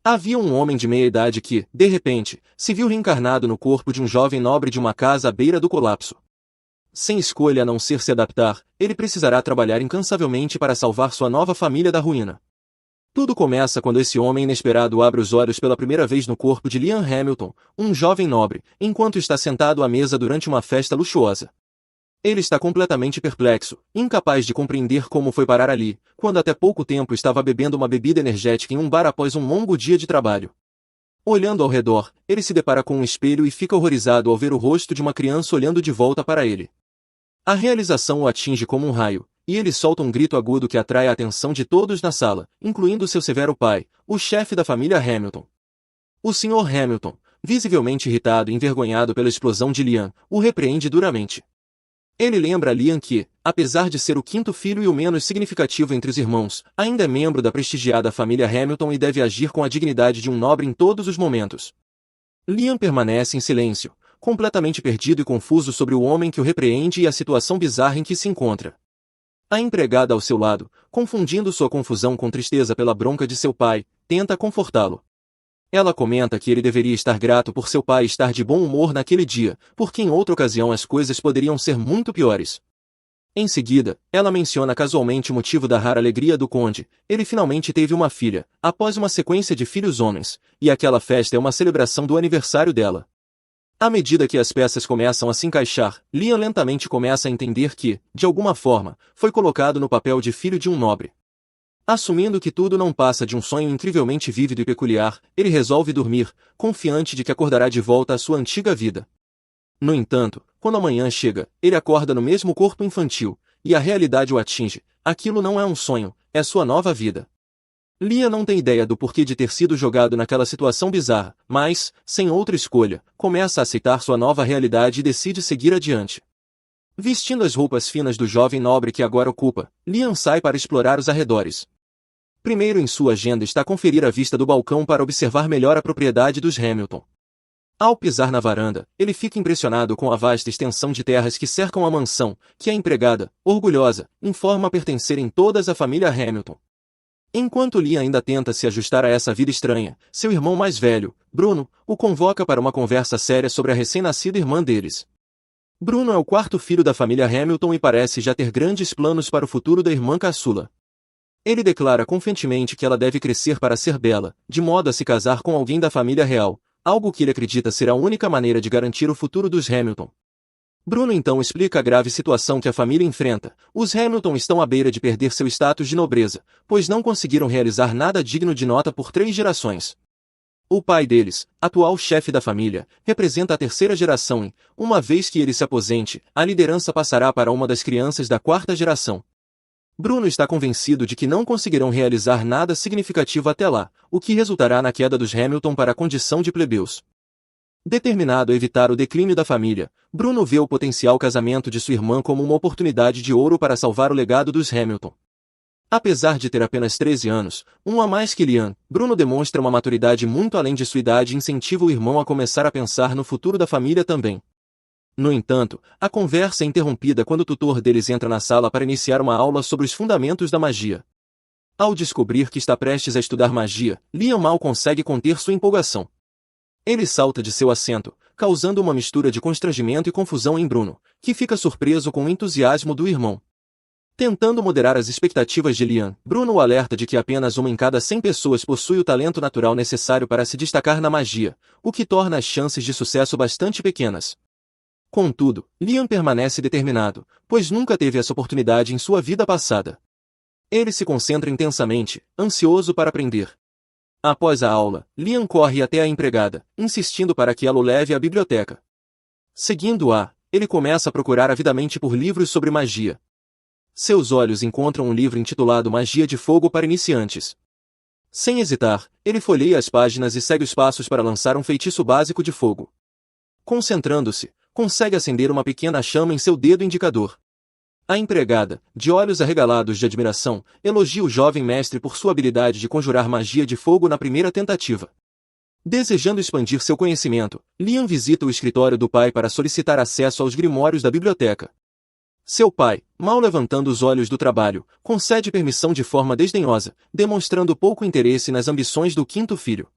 Havia um homem de meia idade que, de repente, se viu reencarnado no corpo de um jovem nobre de uma casa à beira do colapso. Sem escolha a não ser se adaptar, ele precisará trabalhar incansavelmente para salvar sua nova família da ruína. Tudo começa quando esse homem inesperado abre os olhos pela primeira vez no corpo de Liam Hamilton, um jovem nobre, enquanto está sentado à mesa durante uma festa luxuosa. Ele está completamente perplexo, incapaz de compreender como foi parar ali, quando até pouco tempo estava bebendo uma bebida energética em um bar após um longo dia de trabalho. Olhando ao redor, ele se depara com um espelho e fica horrorizado ao ver o rosto de uma criança olhando de volta para ele. A realização o atinge como um raio, e ele solta um grito agudo que atrai a atenção de todos na sala, incluindo seu severo pai, o chefe da família Hamilton. O Sr. Hamilton, visivelmente irritado e envergonhado pela explosão de Liam, o repreende duramente. Ele lembra a Liam que, apesar de ser o quinto filho e o menos significativo entre os irmãos, ainda é membro da prestigiada família Hamilton e deve agir com a dignidade de um nobre em todos os momentos. Liam permanece em silêncio, completamente perdido e confuso sobre o homem que o repreende e a situação bizarra em que se encontra. A empregada ao seu lado, confundindo sua confusão com tristeza pela bronca de seu pai, tenta confortá-lo. Ela comenta que ele deveria estar grato por seu pai estar de bom humor naquele dia, porque em outra ocasião as coisas poderiam ser muito piores. Em seguida, ela menciona casualmente o motivo da rara alegria do conde. Ele finalmente teve uma filha, após uma sequência de filhos homens, e aquela festa é uma celebração do aniversário dela. À medida que as peças começam a se encaixar, Liam lentamente começa a entender que, de alguma forma, foi colocado no papel de filho de um nobre. Assumindo que tudo não passa de um sonho incrivelmente vívido e peculiar, ele resolve dormir, confiante de que acordará de volta à sua antiga vida. No entanto, quando a manhã chega, ele acorda no mesmo corpo infantil, e a realidade o atinge. Aquilo não é um sonho, é sua nova vida. Liam não tem ideia do porquê de ter sido jogado naquela situação bizarra, mas, sem outra escolha, começa a aceitar sua nova realidade e decide seguir adiante. Vestindo as roupas finas do jovem nobre que agora ocupa, Liam sai para explorar os arredores. Primeiro em sua agenda está conferir a vista do balcão para observar melhor a propriedade dos Hamilton. Ao pisar na varanda, ele fica impressionado com a vasta extensão de terras que cercam a mansão, que a empregada, orgulhosa, informa pertencerem todas à família Hamilton. Enquanto Liam ainda tenta se ajustar a essa vida estranha, seu irmão mais velho, Bruno, o convoca para uma conversa séria sobre a recém-nascida irmã deles. Bruno é o quarto filho da família Hamilton e parece já ter grandes planos para o futuro da irmã caçula. Ele declara confiantemente que ela deve crescer para ser bela, de modo a se casar com alguém da família real, algo que ele acredita ser a única maneira de garantir o futuro dos Hamilton. Bruno então explica a grave situação que a família enfrenta. Os Hamilton estão à beira de perder seu status de nobreza, pois não conseguiram realizar nada digno de nota por 3 gerações. O pai deles, atual chefe da família, representa a terceira geração e, uma vez que ele se aposente, a liderança passará para uma das crianças da quarta geração. Bruno está convencido de que não conseguirão realizar nada significativo até lá, o que resultará na queda dos Hamilton para a condição de plebeus. Determinado a evitar o declínio da família, Bruno vê o potencial casamento de sua irmã como uma oportunidade de ouro para salvar o legado dos Hamilton. Apesar de ter apenas 13 anos, um a mais que Liam, Bruno demonstra uma maturidade muito além de sua idade e incentiva o irmão a começar a pensar no futuro da família também. No entanto, a conversa é interrompida quando o tutor deles entra na sala para iniciar uma aula sobre os fundamentos da magia. Ao descobrir que está prestes a estudar magia, Liam mal consegue conter sua empolgação. Ele salta de seu assento, causando uma mistura de constrangimento e confusão em Bruno, que fica surpreso com o entusiasmo do irmão. Tentando moderar as expectativas de Liam, Bruno o alerta de que apenas uma em cada 100 pessoas possui o talento natural necessário para se destacar na magia, o que torna as chances de sucesso bastante pequenas. Contudo, Liam permanece determinado, pois nunca teve essa oportunidade em sua vida passada. Ele se concentra intensamente, ansioso para aprender. Após a aula, Liam corre até a empregada, insistindo para que ela o leve à biblioteca. Seguindo-a, ele começa a procurar avidamente por livros sobre magia. Seus olhos encontram um livro intitulado Magia de Fogo para Iniciantes. Sem hesitar, ele folheia as páginas e segue os passos para lançar um feitiço básico de fogo. Concentrando-se, consegue acender uma pequena chama em seu dedo indicador. A empregada, de olhos arregalados de admiração, elogia o jovem mestre por sua habilidade de conjurar magia de fogo na primeira tentativa. Desejando expandir seu conhecimento, Liam visita o escritório do pai para solicitar acesso aos grimórios da biblioteca. Seu pai, mal levantando os olhos do trabalho, concede permissão de forma desdenhosa, demonstrando pouco interesse nas ambições do quinto filho.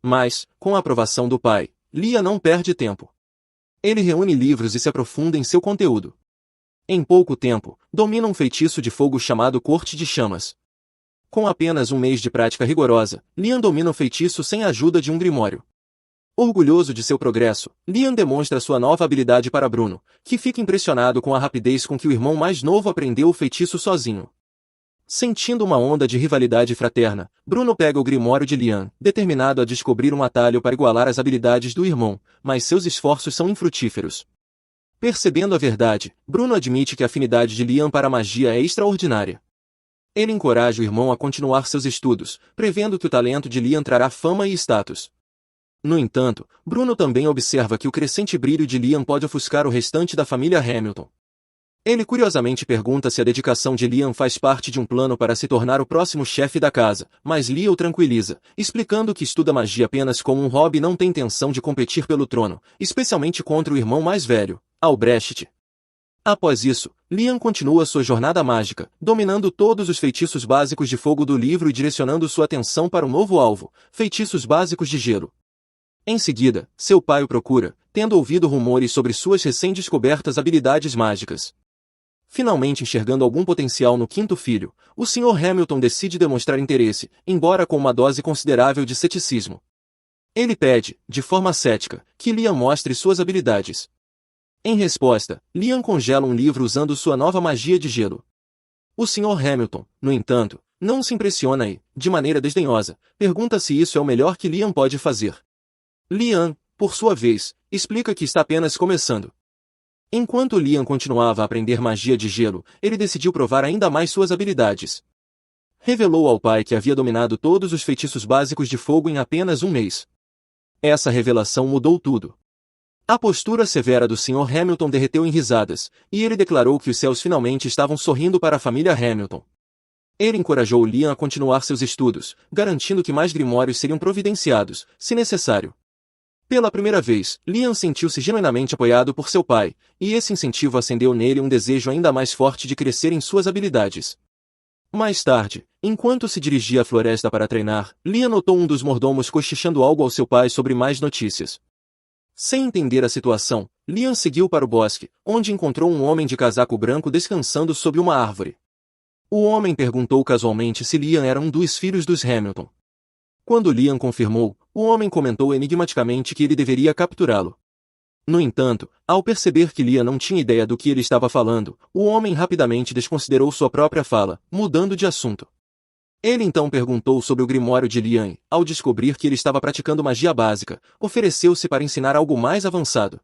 Mas, com a aprovação do pai, Lia não perde tempo. Ele reúne livros e se aprofunda em seu conteúdo. Em pouco tempo, domina um feitiço de fogo chamado Corte de Chamas. Com apenas um mês de prática rigorosa, Liam domina o feitiço sem a ajuda de um grimório. Orgulhoso de seu progresso, Liam demonstra sua nova habilidade para Bruno, que fica impressionado com a rapidez com que o irmão mais novo aprendeu o feitiço sozinho. Sentindo uma onda de rivalidade fraterna, Bruno pega o grimório de Liam, determinado a descobrir um atalho para igualar as habilidades do irmão, mas seus esforços são infrutíferos. Percebendo a verdade, Bruno admite que a afinidade de Liam para a magia é extraordinária. Ele encoraja o irmão a continuar seus estudos, prevendo que o talento de Liam trará fama e status. No entanto, Bruno também observa que o crescente brilho de Liam pode ofuscar o restante da família Hamilton. Ele curiosamente pergunta se a dedicação de Liam faz parte de um plano para se tornar o próximo chefe da casa, mas Lia o tranquiliza, explicando que estuda magia apenas como um hobby e não tem intenção de competir pelo trono, especialmente contra o irmão mais velho, Albrecht. Após isso, Liam continua sua jornada mágica, dominando todos os feitiços básicos de fogo do livro e direcionando sua atenção para um novo alvo, feitiços básicos de gelo. Em seguida, seu pai o procura, tendo ouvido rumores sobre suas recém-descobertas habilidades mágicas. Finalmente enxergando algum potencial no quinto filho, o Sr. Hamilton decide demonstrar interesse, embora com uma dose considerável de ceticismo. Ele pede, de forma cética, que Liam mostre suas habilidades. Em resposta, Liam congela um livro usando sua nova magia de gelo. O Sr. Hamilton, no entanto, não se impressiona e, de maneira desdenhosa, pergunta se isso é o melhor que Liam pode fazer. Liam, por sua vez, explica que está apenas começando. Enquanto Liam continuava a aprender magia de gelo, ele decidiu provar ainda mais suas habilidades. Revelou ao pai que havia dominado todos os feitiços básicos de fogo em apenas um mês. Essa revelação mudou tudo. A postura severa do Sr. Hamilton derreteu em risadas, e ele declarou que os céus finalmente estavam sorrindo para a família Hamilton. Ele encorajou Liam a continuar seus estudos, garantindo que mais grimórios seriam providenciados, se necessário. Pela primeira vez, Liam sentiu-se genuinamente apoiado por seu pai, e esse incentivo acendeu nele um desejo ainda mais forte de crescer em suas habilidades. Mais tarde, enquanto se dirigia à floresta para treinar, Liam notou um dos mordomos cochichando algo ao seu pai sobre mais notícias. Sem entender a situação, Liam seguiu para o bosque, onde encontrou um homem de casaco branco descansando sob uma árvore. O homem perguntou casualmente se Liam era um dos filhos dos Hamilton. Quando Liam confirmou, o homem comentou enigmaticamente que ele deveria capturá-lo. No entanto, ao perceber que Liam não tinha ideia do que ele estava falando, o homem rapidamente desconsiderou sua própria fala, mudando de assunto. Ele então perguntou sobre o grimório de Liam e, ao descobrir que ele estava praticando magia básica, ofereceu-se para ensinar algo mais avançado.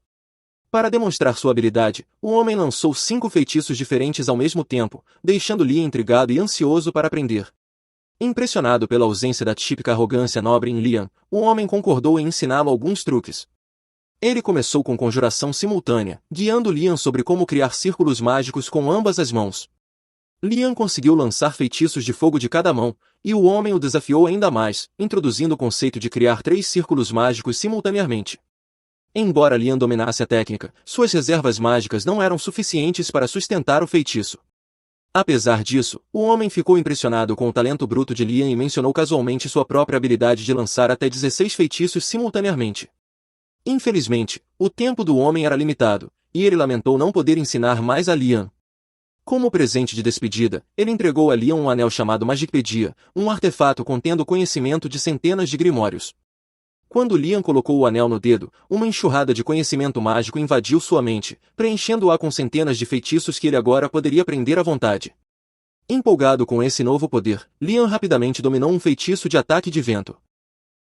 Para demonstrar sua habilidade, o homem lançou 5 feitiços diferentes ao mesmo tempo, deixando Liam intrigado e ansioso para aprender. Impressionado pela ausência da típica arrogância nobre em Liam, o homem concordou em ensiná-lo alguns truques. Ele começou com conjuração simultânea, guiando Liam sobre como criar círculos mágicos com ambas as mãos. Liam conseguiu lançar feitiços de fogo de cada mão, e o homem o desafiou ainda mais, introduzindo o conceito de criar 3 círculos mágicos simultaneamente. Embora Liam dominasse a técnica, suas reservas mágicas não eram suficientes para sustentar o feitiço. Apesar disso, o homem ficou impressionado com o talento bruto de Liam e mencionou casualmente sua própria habilidade de lançar até 16 feitiços simultaneamente. Infelizmente, o tempo do homem era limitado, e ele lamentou não poder ensinar mais a Liam. Como presente de despedida, ele entregou a Liam um anel chamado Magicpedia, um artefato contendo conhecimento de centenas de grimórios. Quando Liam colocou o anel no dedo, uma enxurrada de conhecimento mágico invadiu sua mente, preenchendo-a com centenas de feitiços que ele agora poderia aprender à vontade. Empolgado com esse novo poder, Liam rapidamente dominou um feitiço de ataque de vento.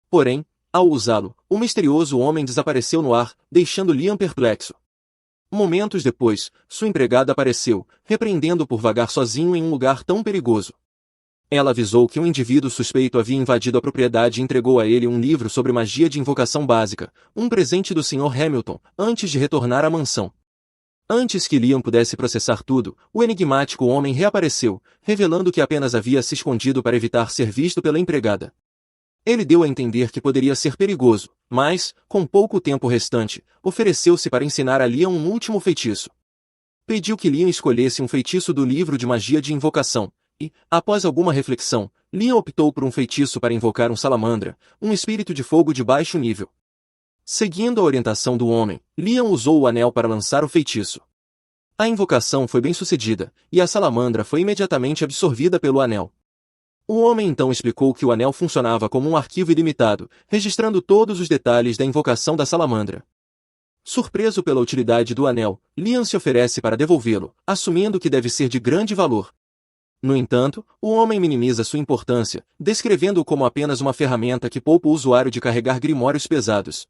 Porém, ao usá-lo, o misterioso homem desapareceu no ar, deixando Liam perplexo. Momentos depois, sua empregada apareceu, repreendendo por vagar sozinho em um lugar tão perigoso. Ela avisou que um indivíduo suspeito havia invadido a propriedade e entregou a ele um livro sobre magia de invocação básica, um presente do Sr. Hamilton, antes de retornar à mansão. Antes que Liam pudesse processar tudo, o enigmático homem reapareceu, revelando que apenas havia se escondido para evitar ser visto pela empregada. Ele deu a entender que poderia ser perigoso, mas, com pouco tempo restante, ofereceu-se para ensinar a Liam um último feitiço. Pediu que Liam escolhesse um feitiço do livro de magia de invocação, e, após alguma reflexão, Liam optou por um feitiço para invocar um salamandra, um espírito de fogo de baixo nível. Seguindo a orientação do homem, Liam usou o anel para lançar o feitiço. A invocação foi bem sucedida, e a salamandra foi imediatamente absorvida pelo anel. O homem então explicou que o anel funcionava como um arquivo ilimitado, registrando todos os detalhes da invocação da salamandra. Surpreso pela utilidade do anel, Liam se oferece para devolvê-lo, assumindo que deve ser de grande valor. No entanto, o homem minimiza sua importância, descrevendo-o como apenas uma ferramenta que poupa o usuário de carregar grimórios pesados.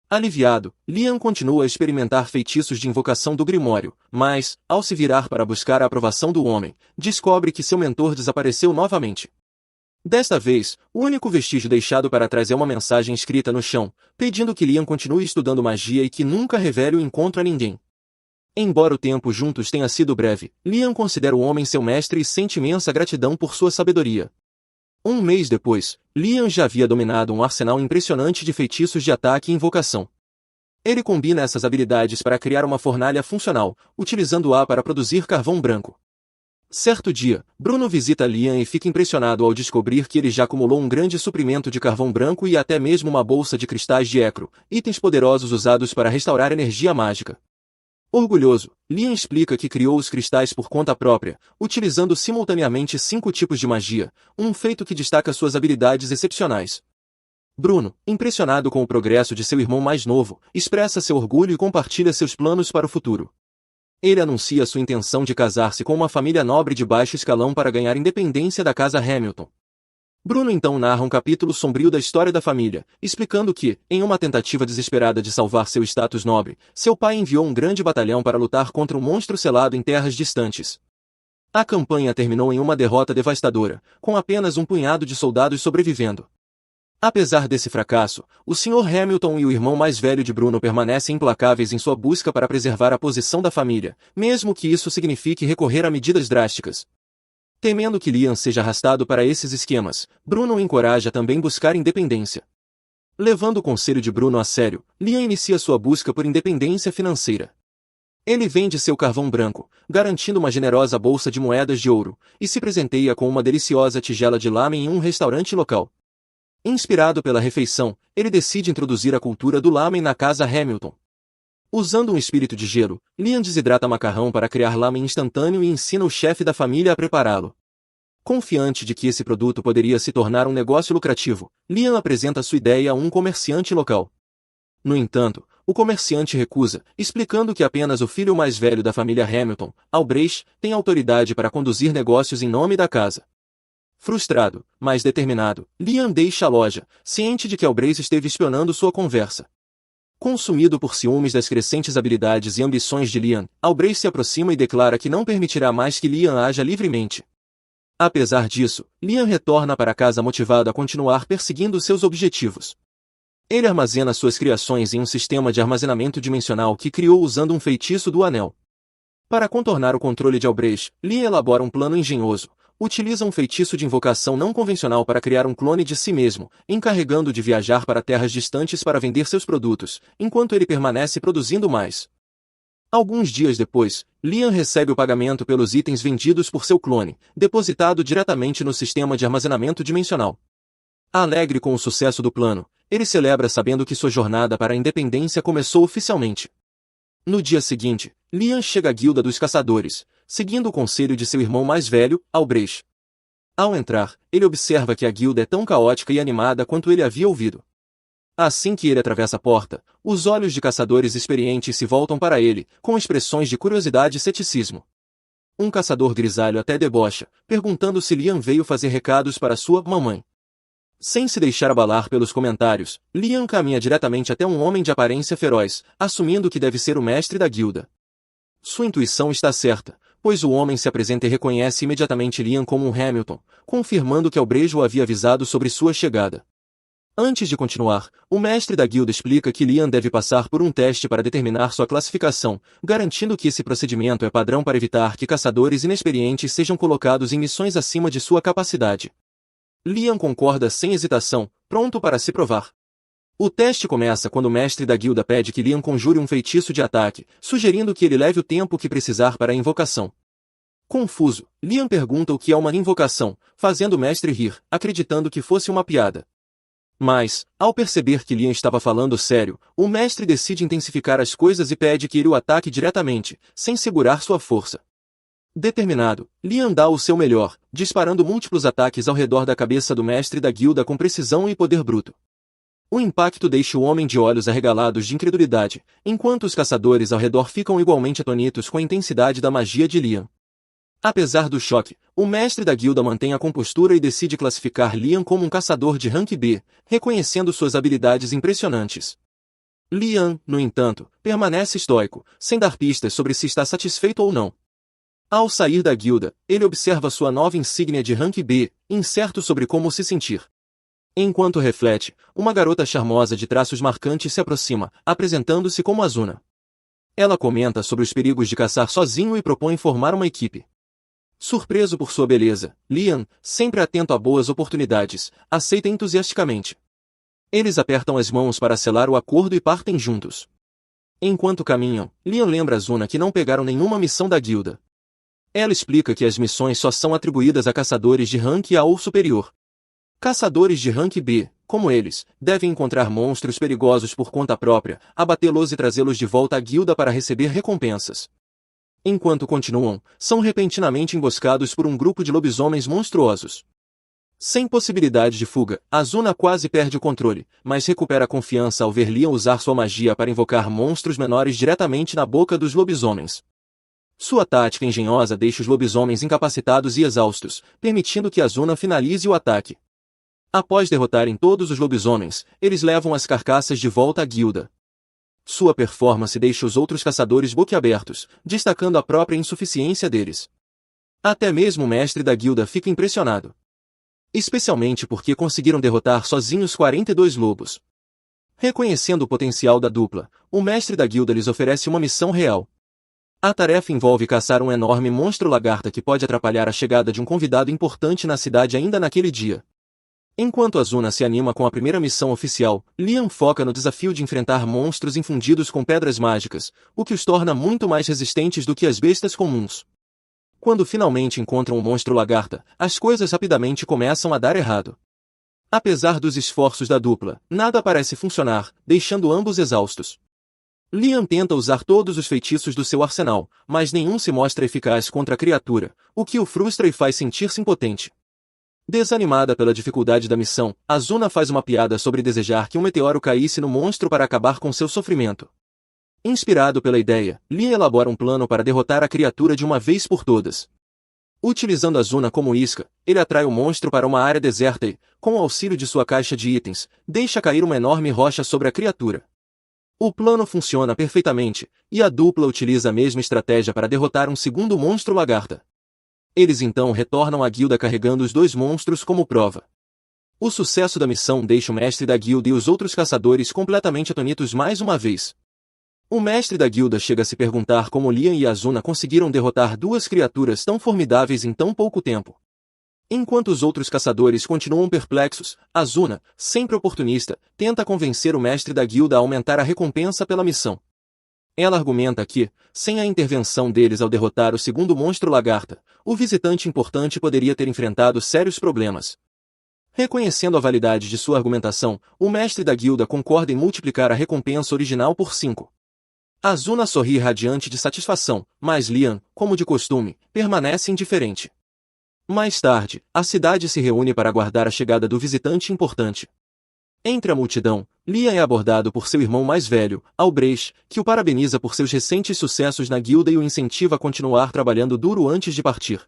Aliviado, Liam continua a experimentar feitiços de invocação do grimório, mas, ao se virar para buscar a aprovação do homem, descobre que seu mentor desapareceu novamente. Desta vez, o único vestígio deixado para trás é uma mensagem escrita no chão, pedindo que Liam continue estudando magia e que nunca revele o encontro a ninguém. Embora o tempo juntos tenha sido breve, Liam considera o homem seu mestre e sente imensa gratidão por sua sabedoria. Um mês depois, Liam já havia dominado um arsenal impressionante de feitiços de ataque e invocação. Ele combina essas habilidades para criar uma fornalha funcional, utilizando-a para produzir carvão branco. Certo dia, Bruno visita Liam e fica impressionado ao descobrir que ele já acumulou um grande suprimento de carvão branco e até mesmo uma bolsa de cristais de Ecro, itens poderosos usados para restaurar energia mágica. Orgulhoso, Liam explica que criou os cristais por conta própria, utilizando simultaneamente 5 tipos de magia, um feito que destaca suas habilidades excepcionais. Bruno, impressionado com o progresso de seu irmão mais novo, expressa seu orgulho e compartilha seus planos para o futuro. Ele anuncia sua intenção de casar-se com uma família nobre de baixo escalão para ganhar independência da casa Hamilton. Bruno então narra um capítulo sombrio da história da família, explicando que, em uma tentativa desesperada de salvar seu status nobre, seu pai enviou um grande batalhão para lutar contra um monstro selado em terras distantes. A campanha terminou em uma derrota devastadora, com apenas um punhado de soldados sobrevivendo. Apesar desse fracasso, o Sr. Hamilton e o irmão mais velho de Bruno permanecem implacáveis em sua busca para preservar a posição da família, mesmo que isso signifique recorrer a medidas drásticas. Temendo que Liam seja arrastado para esses esquemas, Bruno o encoraja a também buscar independência. Levando o conselho de Bruno a sério, Liam inicia sua busca por independência financeira. Ele vende seu carvão branco, garantindo uma generosa bolsa de moedas de ouro, e se presenteia com uma deliciosa tigela de lamen em um restaurante local. Inspirado pela refeição, ele decide introduzir a cultura do lamen na casa Hamilton. Usando um espírito de gelo, Liam desidrata macarrão para criar lamen instantâneo e ensina o chefe da família a prepará-lo. Confiante de que esse produto poderia se tornar um negócio lucrativo, Liam apresenta sua ideia a um comerciante local. No entanto, o comerciante recusa, explicando que apenas o filho mais velho da família Hamilton, Albrecht, tem autoridade para conduzir negócios em nome da casa. Frustrado, mas determinado, Liam deixa a loja, ciente de que Albrecht esteve espionando sua conversa. Consumido por ciúmes das crescentes habilidades e ambições de Liam, Albrecht se aproxima e declara que não permitirá mais que Liam haja livremente. Apesar disso, Liam retorna para casa motivado a continuar perseguindo seus objetivos. Ele armazena suas criações em um sistema de armazenamento dimensional que criou usando um feitiço do anel. Para contornar o controle de Albrecht, Liam elabora um plano engenhoso. Utiliza um feitiço de invocação não convencional para criar um clone de si mesmo, encarregando de viajar para terras distantes para vender seus produtos, enquanto ele permanece produzindo mais. Alguns dias depois, Liam recebe o pagamento pelos itens vendidos por seu clone, depositado diretamente no sistema de armazenamento dimensional. Alegre com o sucesso do plano, ele celebra sabendo que sua jornada para a independência começou oficialmente. No dia seguinte, Liam chega à Guilda dos Caçadores, seguindo o conselho de seu irmão mais velho, Albrecht. Ao entrar, ele observa que a guilda é tão caótica e animada quanto ele havia ouvido. Assim que ele atravessa a porta, os olhos de caçadores experientes se voltam para ele, com expressões de curiosidade e ceticismo. Um caçador grisalho até debocha, perguntando se Liam veio fazer recados para sua mamãe. Sem se deixar abalar pelos comentários, Liam caminha diretamente até um homem de aparência feroz, assumindo que deve ser o mestre da guilda. Sua intuição está certa, pois o homem se apresenta e reconhece imediatamente Liam como um Hamilton, confirmando que Albrecht o havia avisado sobre sua chegada. Antes de continuar, o mestre da guilda explica que Liam deve passar por um teste para determinar sua classificação, garantindo que esse procedimento é padrão para evitar que caçadores inexperientes sejam colocados em missões acima de sua capacidade. Liam concorda sem hesitação, pronto para se provar. O teste começa quando o mestre da guilda pede que Liam conjure um feitiço de ataque, sugerindo que ele leve o tempo que precisar para a invocação. Confuso, Liam pergunta o que é uma invocação, fazendo o mestre rir, acreditando que fosse uma piada. Mas, ao perceber que Liam estava falando sério, o mestre decide intensificar as coisas e pede que ele o ataque diretamente, sem segurar sua força. Determinado, Liam dá o seu melhor, disparando múltiplos ataques ao redor da cabeça do mestre da guilda com precisão e poder bruto. O impacto deixa o homem de olhos arregalados de incredulidade, enquanto os caçadores ao redor ficam igualmente atônitos com a intensidade da magia de Liam. Apesar do choque, o mestre da guilda mantém a compostura e decide classificar Liam como um caçador de rank B, reconhecendo suas habilidades impressionantes. Liam, no entanto, permanece estoico, sem dar pistas sobre se está satisfeito ou não. Ao sair da guilda, ele observa sua nova insígnia de rank B, incerto sobre como se sentir. Enquanto reflete, uma garota charmosa de traços marcantes se aproxima, apresentando-se como Azuna. Ela comenta sobre os perigos de caçar sozinho e propõe formar uma equipe. Surpreso por sua beleza, Liam, sempre atento a boas oportunidades, aceita entusiasticamente. Eles apertam as mãos para selar o acordo e partem juntos. Enquanto caminham, Liam lembra Azuna que não pegaram nenhuma missão da guilda. Ela explica que as missões só são atribuídas a caçadores de rank A ou superior. Caçadores de rank B, como eles, devem encontrar monstros perigosos por conta própria, abatê-los e trazê-los de volta à guilda para receber recompensas. Enquanto continuam, são repentinamente emboscados por um grupo de lobisomens monstruosos. Sem possibilidade de fuga, Azuna quase perde o controle, mas recupera a confiança ao ver Liam usar sua magia para invocar monstros menores diretamente na boca dos lobisomens. Sua tática engenhosa deixa os lobisomens incapacitados e exaustos, permitindo que Azuna finalize o ataque. Após derrotarem todos os lobisomens, eles levam as carcaças de volta à guilda. Sua performance deixa os outros caçadores boquiabertos, destacando a própria insuficiência deles. Até mesmo o mestre da guilda fica impressionado. Especialmente porque conseguiram derrotar sozinhos 42 lobos. Reconhecendo o potencial da dupla, o mestre da guilda lhes oferece uma missão real. A tarefa envolve caçar um enorme monstro lagarta que pode atrapalhar a chegada de um convidado importante na cidade ainda naquele dia. Enquanto Azuna se anima com a primeira missão oficial, Liam foca no desafio de enfrentar monstros infundidos com pedras mágicas, o que os torna muito mais resistentes do que as bestas comuns. Quando finalmente encontram o monstro lagarta, as coisas rapidamente começam a dar errado. Apesar dos esforços da dupla, nada parece funcionar, deixando ambos exaustos. Liam tenta usar todos os feitiços do seu arsenal, mas nenhum se mostra eficaz contra a criatura, o que o frustra e faz sentir-se impotente. Desanimada pela dificuldade da missão, Azuna faz uma piada sobre desejar que um meteoro caísse no monstro para acabar com seu sofrimento. Inspirado pela ideia, Liam elabora um plano para derrotar a criatura de uma vez por todas. Utilizando Azuna como isca, ele atrai o monstro para uma área deserta e, com o auxílio de sua caixa de itens, deixa cair uma enorme rocha sobre a criatura. O plano funciona perfeitamente, e a dupla utiliza a mesma estratégia para derrotar um segundo monstro lagarta. Eles então retornam à guilda carregando os dois monstros como prova. O sucesso da missão deixa o mestre da guilda e os outros caçadores completamente atônitos mais uma vez. O mestre da guilda chega a se perguntar como Liam e Azuna conseguiram derrotar duas criaturas tão formidáveis em tão pouco tempo. Enquanto os outros caçadores continuam perplexos, Azuna, sempre oportunista, tenta convencer o mestre da guilda a aumentar a recompensa pela missão. Ela argumenta que, sem a intervenção deles ao derrotar o segundo monstro lagarta, o visitante importante poderia ter enfrentado sérios problemas. Reconhecendo a validade de sua argumentação, o mestre da guilda concorda em multiplicar a recompensa original por 5. Azuna sorri radiante de satisfação, mas Liam, como de costume, permanece indiferente. Mais tarde, a cidade se reúne para aguardar a chegada do visitante importante. Entre a multidão, Liam é abordado por seu irmão mais velho, Albrecht, que o parabeniza por seus recentes sucessos na guilda e o incentiva a continuar trabalhando duro antes de partir.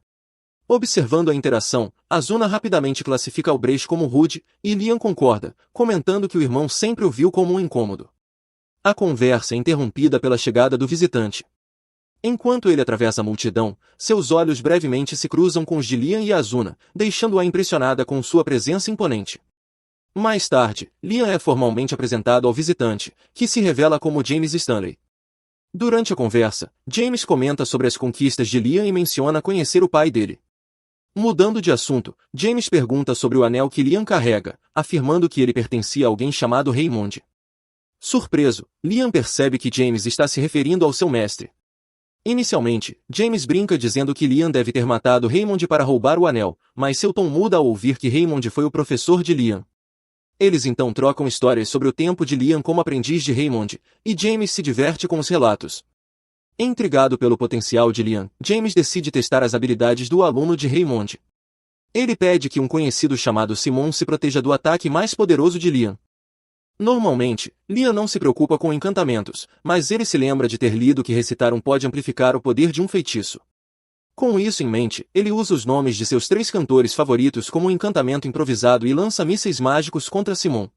Observando a interação, Azuna rapidamente classifica Albrecht como rude, e Liam concorda, comentando que o irmão sempre o viu como um incômodo. A conversa é interrompida pela chegada do visitante. Enquanto ele atravessa a multidão, seus olhos brevemente se cruzam com os de Liam e Azuna, deixando-a impressionada com sua presença imponente. Mais tarde, Liam é formalmente apresentado ao visitante, que se revela como James Stanley. Durante a conversa, James comenta sobre as conquistas de Liam e menciona conhecer o pai dele. Mudando de assunto, James pergunta sobre o anel que Liam carrega, afirmando que ele pertencia a alguém chamado Raymond. Surpreso, Liam percebe que James está se referindo ao seu mestre. Inicialmente, James brinca dizendo que Liam deve ter matado Raymond para roubar o anel, mas seu tom muda ao ouvir que Raymond foi o professor de Liam. Eles então trocam histórias sobre o tempo de Liam como aprendiz de Raymond, e James se diverte com os relatos. Intrigado pelo potencial de Liam, James decide testar as habilidades do aluno de Raymond. Ele pede que um conhecido chamado Simon se proteja do ataque mais poderoso de Liam. Normalmente, Liam não se preocupa com encantamentos, mas ele se lembra de ter lido que recitar um pode amplificar o poder de um feitiço. Com isso em mente, ele usa os nomes de seus 3 cantores favoritos como um encantamento improvisado e lança mísseis mágicos contra Simon.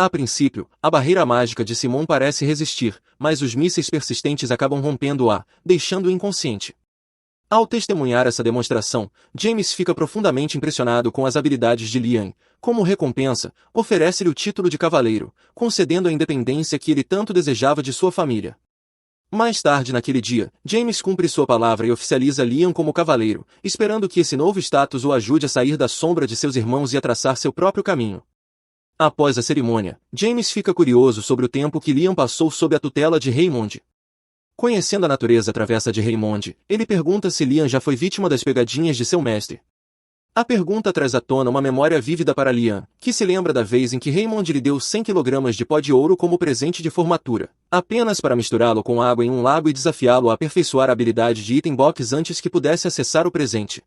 A princípio, a barreira mágica de Simon parece resistir, mas os mísseis persistentes acabam rompendo-a, deixando-o inconsciente. Ao testemunhar essa demonstração, James fica profundamente impressionado com as habilidades de Liam. Como recompensa, oferece-lhe o título de cavaleiro, concedendo a independência que ele tanto desejava de sua família. Mais tarde naquele dia, James cumpre sua palavra e oficializa Liam como cavaleiro, esperando que esse novo status o ajude a sair da sombra de seus irmãos e a traçar seu próprio caminho. Após a cerimônia, James fica curioso sobre o tempo que Liam passou sob a tutela de Raymond. Conhecendo a natureza travessa de Raymond, ele pergunta se Liam já foi vítima das pegadinhas de seu mestre. A pergunta traz à tona uma memória vívida para Liam, que se lembra da vez em que Raymond lhe deu 100 kg de pó de ouro como presente de formatura, apenas para misturá-lo com água em um lago e desafiá-lo a aperfeiçoar a habilidade de item box antes que pudesse acessar o presente.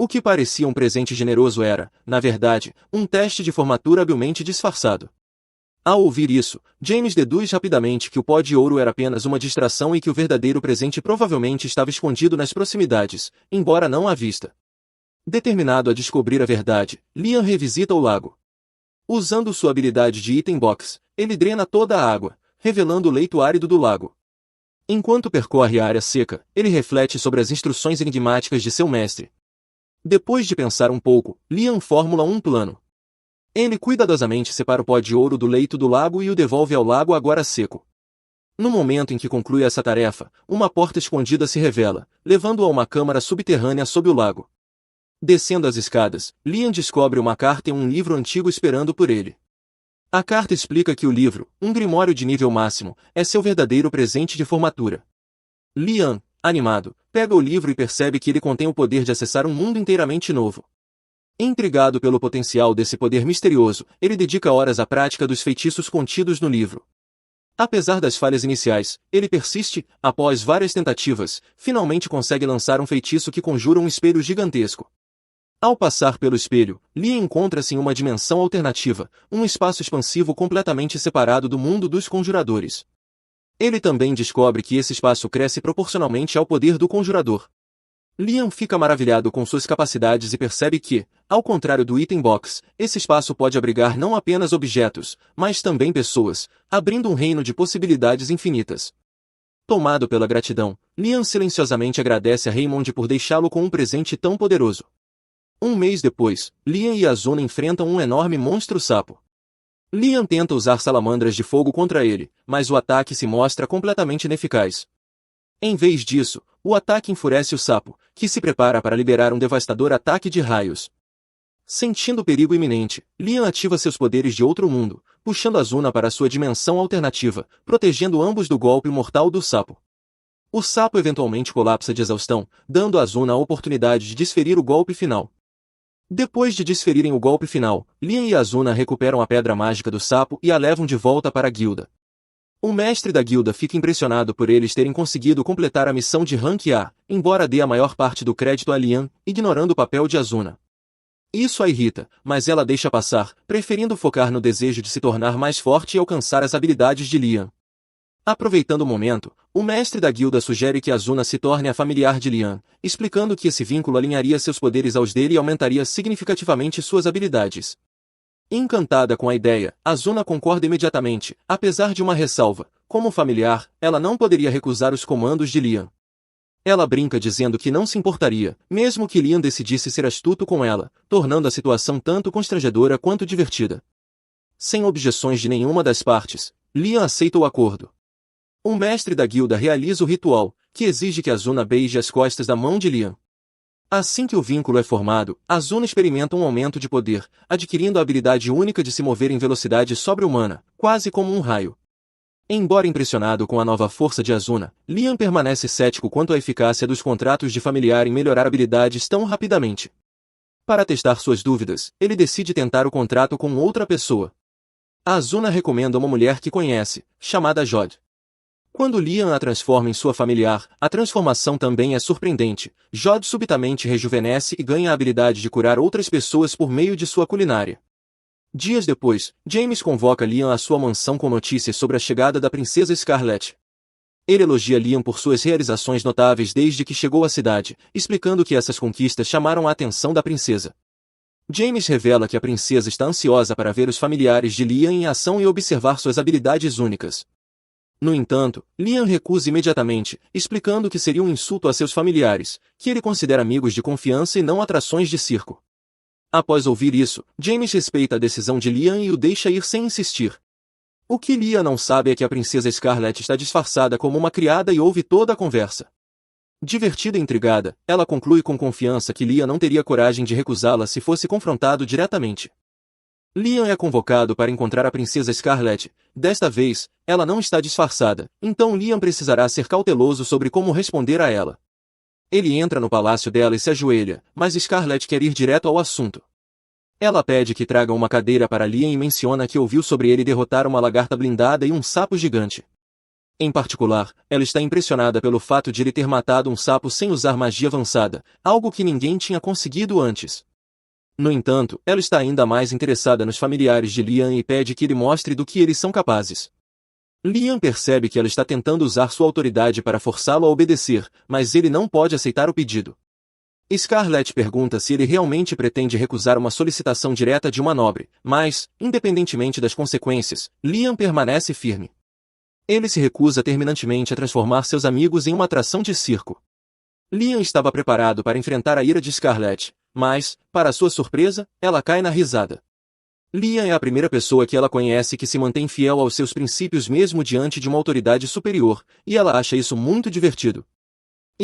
O que parecia um presente generoso era, na verdade, um teste de formatura habilmente disfarçado. Ao ouvir isso, James deduz rapidamente que o pó de ouro era apenas uma distração e que o verdadeiro presente provavelmente estava escondido nas proximidades, embora não à vista. Determinado a descobrir a verdade, Liam revisita o lago. Usando sua habilidade de item box, ele drena toda a água, revelando o leito árido do lago. Enquanto percorre a área seca, ele reflete sobre as instruções enigmáticas de seu mestre. Depois de pensar um pouco, Liam formula um plano. Ele cuidadosamente separa o pó de ouro do leito do lago e o devolve ao lago agora seco. No momento em que conclui essa tarefa, uma porta escondida se revela, levando-o a uma câmara subterrânea sob o lago. Descendo as escadas, Liam descobre uma carta e um livro antigo esperando por ele. A carta explica que o livro, um grimório de nível máximo, é seu verdadeiro presente de formatura. Liam, animado, pega o livro e percebe que ele contém o poder de acessar um mundo inteiramente novo. Intrigado pelo potencial desse poder misterioso, ele dedica horas à prática dos feitiços contidos no livro. Apesar das falhas iniciais, ele persiste, após várias tentativas, finalmente consegue lançar um feitiço que conjura um espelho gigantesco. Ao passar pelo espelho, Liam encontra-se em uma dimensão alternativa, um espaço expansivo completamente separado do mundo dos conjuradores. Ele também descobre que esse espaço cresce proporcionalmente ao poder do conjurador. Liam fica maravilhado com suas capacidades e percebe que, ao contrário do item box, esse espaço pode abrigar não apenas objetos, mas também pessoas, abrindo um reino de possibilidades infinitas. Tomado pela gratidão, Liam silenciosamente agradece a Raymond por deixá-lo com um presente tão poderoso. Um mês depois, Liam e Azuna enfrentam um enorme monstro-sapo. Liam tenta usar salamandras de fogo contra ele, mas o ataque se mostra completamente ineficaz. Em vez disso, o ataque enfurece o sapo, que se prepara para liberar um devastador ataque de raios. Sentindo o perigo iminente, Liam ativa seus poderes de outro mundo, puxando Azuna para sua dimensão alternativa, protegendo ambos do golpe mortal do sapo. O sapo eventualmente colapsa de exaustão, dando a Azuna a oportunidade de desferir o golpe final. Depois de desferirem o golpe final, Liam e Azuna recuperam a pedra mágica do sapo e a levam de volta para a guilda. O mestre da guilda fica impressionado por eles terem conseguido completar a missão de Rank A, embora dê a maior parte do crédito a Liam, ignorando o papel de Azuna. Isso a irrita, mas ela deixa passar, preferindo focar no desejo de se tornar mais forte e alcançar as habilidades de Liam. Aproveitando o momento, o mestre da guilda sugere que Azuna se torne a familiar de Liam, explicando que esse vínculo alinharia seus poderes aos dele e aumentaria significativamente suas habilidades. Encantada com a ideia, Azuna concorda imediatamente, apesar de uma ressalva: como familiar, ela não poderia recusar os comandos de Liam. Ela brinca dizendo que não se importaria, mesmo que Liam decidisse ser astuto com ela, tornando a situação tanto constrangedora quanto divertida. Sem objeções de nenhuma das partes, Liam aceita o acordo. O mestre da guilda realiza o ritual, que exige que Azuna beije as costas da mão de Liam. Assim que o vínculo é formado, Azuna experimenta um aumento de poder, adquirindo a habilidade única de se mover em velocidade sobre-humana, quase como um raio. Embora impressionado com a nova força de Azuna, Liam permanece cético quanto à eficácia dos contratos de familiar em melhorar habilidades tão rapidamente. Para testar suas dúvidas, ele decide tentar o contrato com outra pessoa. Azuna recomenda uma mulher que conhece, chamada Jod. Quando Liam a transforma em sua familiar, a transformação também é surpreendente. Jod subitamente rejuvenesce e ganha a habilidade de curar outras pessoas por meio de sua culinária. Dias depois, James convoca Liam à sua mansão com notícias sobre a chegada da princesa Scarlet. Ele elogia Liam por suas realizações notáveis desde que chegou à cidade, explicando que essas conquistas chamaram a atenção da princesa. James revela que a princesa está ansiosa para ver os familiares de Liam em ação e observar suas habilidades únicas. No entanto, Liam recusa imediatamente, explicando que seria um insulto a seus familiares, que ele considera amigos de confiança e não atrações de circo. Após ouvir isso, James respeita a decisão de Liam e o deixa ir sem insistir. O que Liam não sabe é que a princesa Scarlet está disfarçada como uma criada e ouve toda a conversa. Divertida e intrigada, ela conclui com confiança que Liam não teria coragem de recusá-la se fosse confrontado diretamente. Liam é convocado para encontrar a princesa Scarlet. Desta vez, ela não está disfarçada, então Liam precisará ser cauteloso sobre como responder a ela. Ele entra no palácio dela e se ajoelha, mas Scarlet quer ir direto ao assunto. Ela pede que tragam uma cadeira para Liam e menciona que ouviu sobre ele derrotar uma lagarta blindada e um sapo gigante. Em particular, ela está impressionada pelo fato de ele ter matado um sapo sem usar magia avançada, algo que ninguém tinha conseguido antes. No entanto, ela está ainda mais interessada nos familiares de Liam e pede que ele mostre do que eles são capazes. Liam percebe que ela está tentando usar sua autoridade para forçá-lo a obedecer, mas ele não pode aceitar o pedido. Scarlet pergunta se ele realmente pretende recusar uma solicitação direta de uma nobre, mas, independentemente das consequências, Liam permanece firme. Ele se recusa terminantemente a transformar seus amigos em uma atração de circo. Liam estava preparado para enfrentar a ira de Scarlet, mas, para sua surpresa, ela cai na risada. Liam é a primeira pessoa que ela conhece que se mantém fiel aos seus princípios mesmo diante de uma autoridade superior, e ela acha isso muito divertido.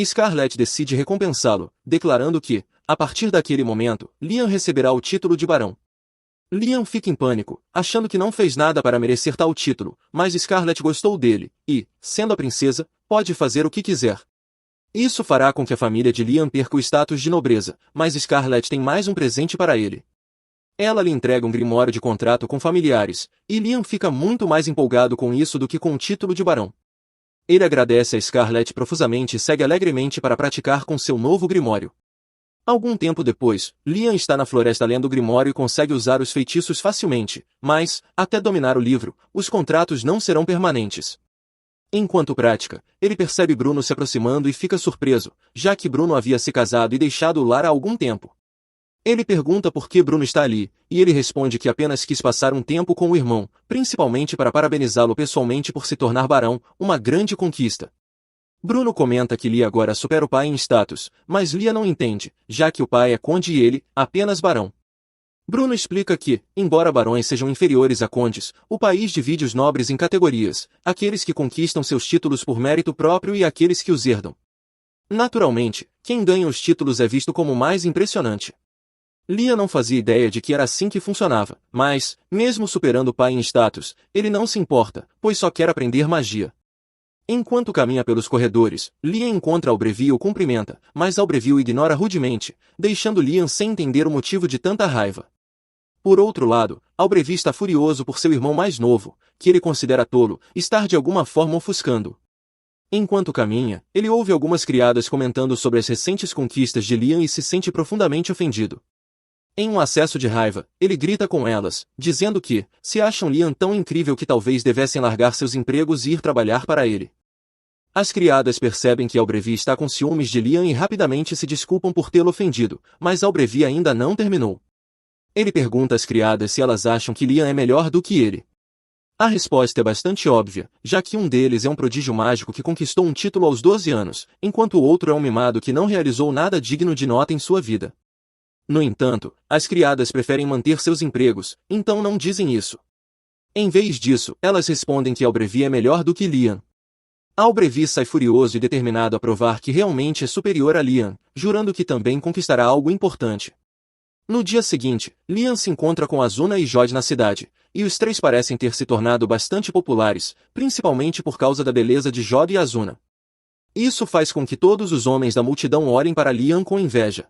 Scarlet decide recompensá-lo, declarando que, a partir daquele momento, Liam receberá o título de barão. Liam fica em pânico, achando que não fez nada para merecer tal título, mas Scarlet gostou dele, e, sendo a princesa, pode fazer o que quiser. Isso fará com que a família de Liam perca o status de nobreza, mas Scarlet tem mais um presente para ele. Ela lhe entrega um grimório de contrato com familiares, e Liam fica muito mais empolgado com isso do que com o título de barão. Ele agradece a Scarlet profusamente e segue alegremente para praticar com seu novo grimório. Algum tempo depois, Liam está na floresta lendo o grimório e consegue usar os feitiços facilmente, mas, até dominar o livro, os contratos não serão permanentes. Enquanto prática, ele percebe Bruno se aproximando e fica surpreso, já que Bruno havia se casado e deixado o lar há algum tempo. Ele pergunta por que Bruno está ali, e ele responde que apenas quis passar um tempo com o irmão, principalmente para parabenizá-lo pessoalmente por se tornar barão, uma grande conquista. Bruno comenta que Lia agora supera o pai em status, mas Lia não entende, já que o pai é conde e ele, apenas barão. Bruno explica que, embora barões sejam inferiores a condes, o país divide os nobres em categorias, aqueles que conquistam seus títulos por mérito próprio e aqueles que os herdam. Naturalmente, quem ganha os títulos é visto como mais impressionante. Lia não fazia ideia de que era assim que funcionava, mas, mesmo superando o pai em status, ele não se importa, pois só quer aprender magia. Enquanto caminha pelos corredores, Liam encontra Albrevi e o cumprimenta, mas Albrevi o ignora rudemente, deixando Liam sem entender o motivo de tanta raiva. Por outro lado, Albrevi está furioso por seu irmão mais novo, que ele considera tolo, estar de alguma forma ofuscando. Enquanto caminha, ele ouve algumas criadas comentando sobre as recentes conquistas de Liam e se sente profundamente ofendido. Em um acesso de raiva, ele grita com elas, dizendo que, se acham Liam tão incrível que talvez devessem largar seus empregos e ir trabalhar para ele. As criadas percebem que Albrevi está com ciúmes de Liam e rapidamente se desculpam por tê-lo ofendido, mas Albrevi ainda não terminou. Ele pergunta às criadas se elas acham que Liam é melhor do que ele. A resposta é bastante óbvia, já que um deles é um prodígio mágico que conquistou um título aos 12 anos, enquanto o outro é um mimado que não realizou nada digno de nota em sua vida. No entanto, as criadas preferem manter seus empregos, então não dizem isso. Em vez disso, elas respondem que Albrevi é melhor do que Liam. Albrevi sai furioso e determinado a provar que realmente é superior a Liam, jurando que também conquistará algo importante. No dia seguinte, Liam se encontra com Azuna e Jod na cidade, e os três parecem ter se tornado bastante populares, principalmente por causa da beleza de Jod e Azuna. Isso faz com que todos os homens da multidão olhem para Liam com inveja.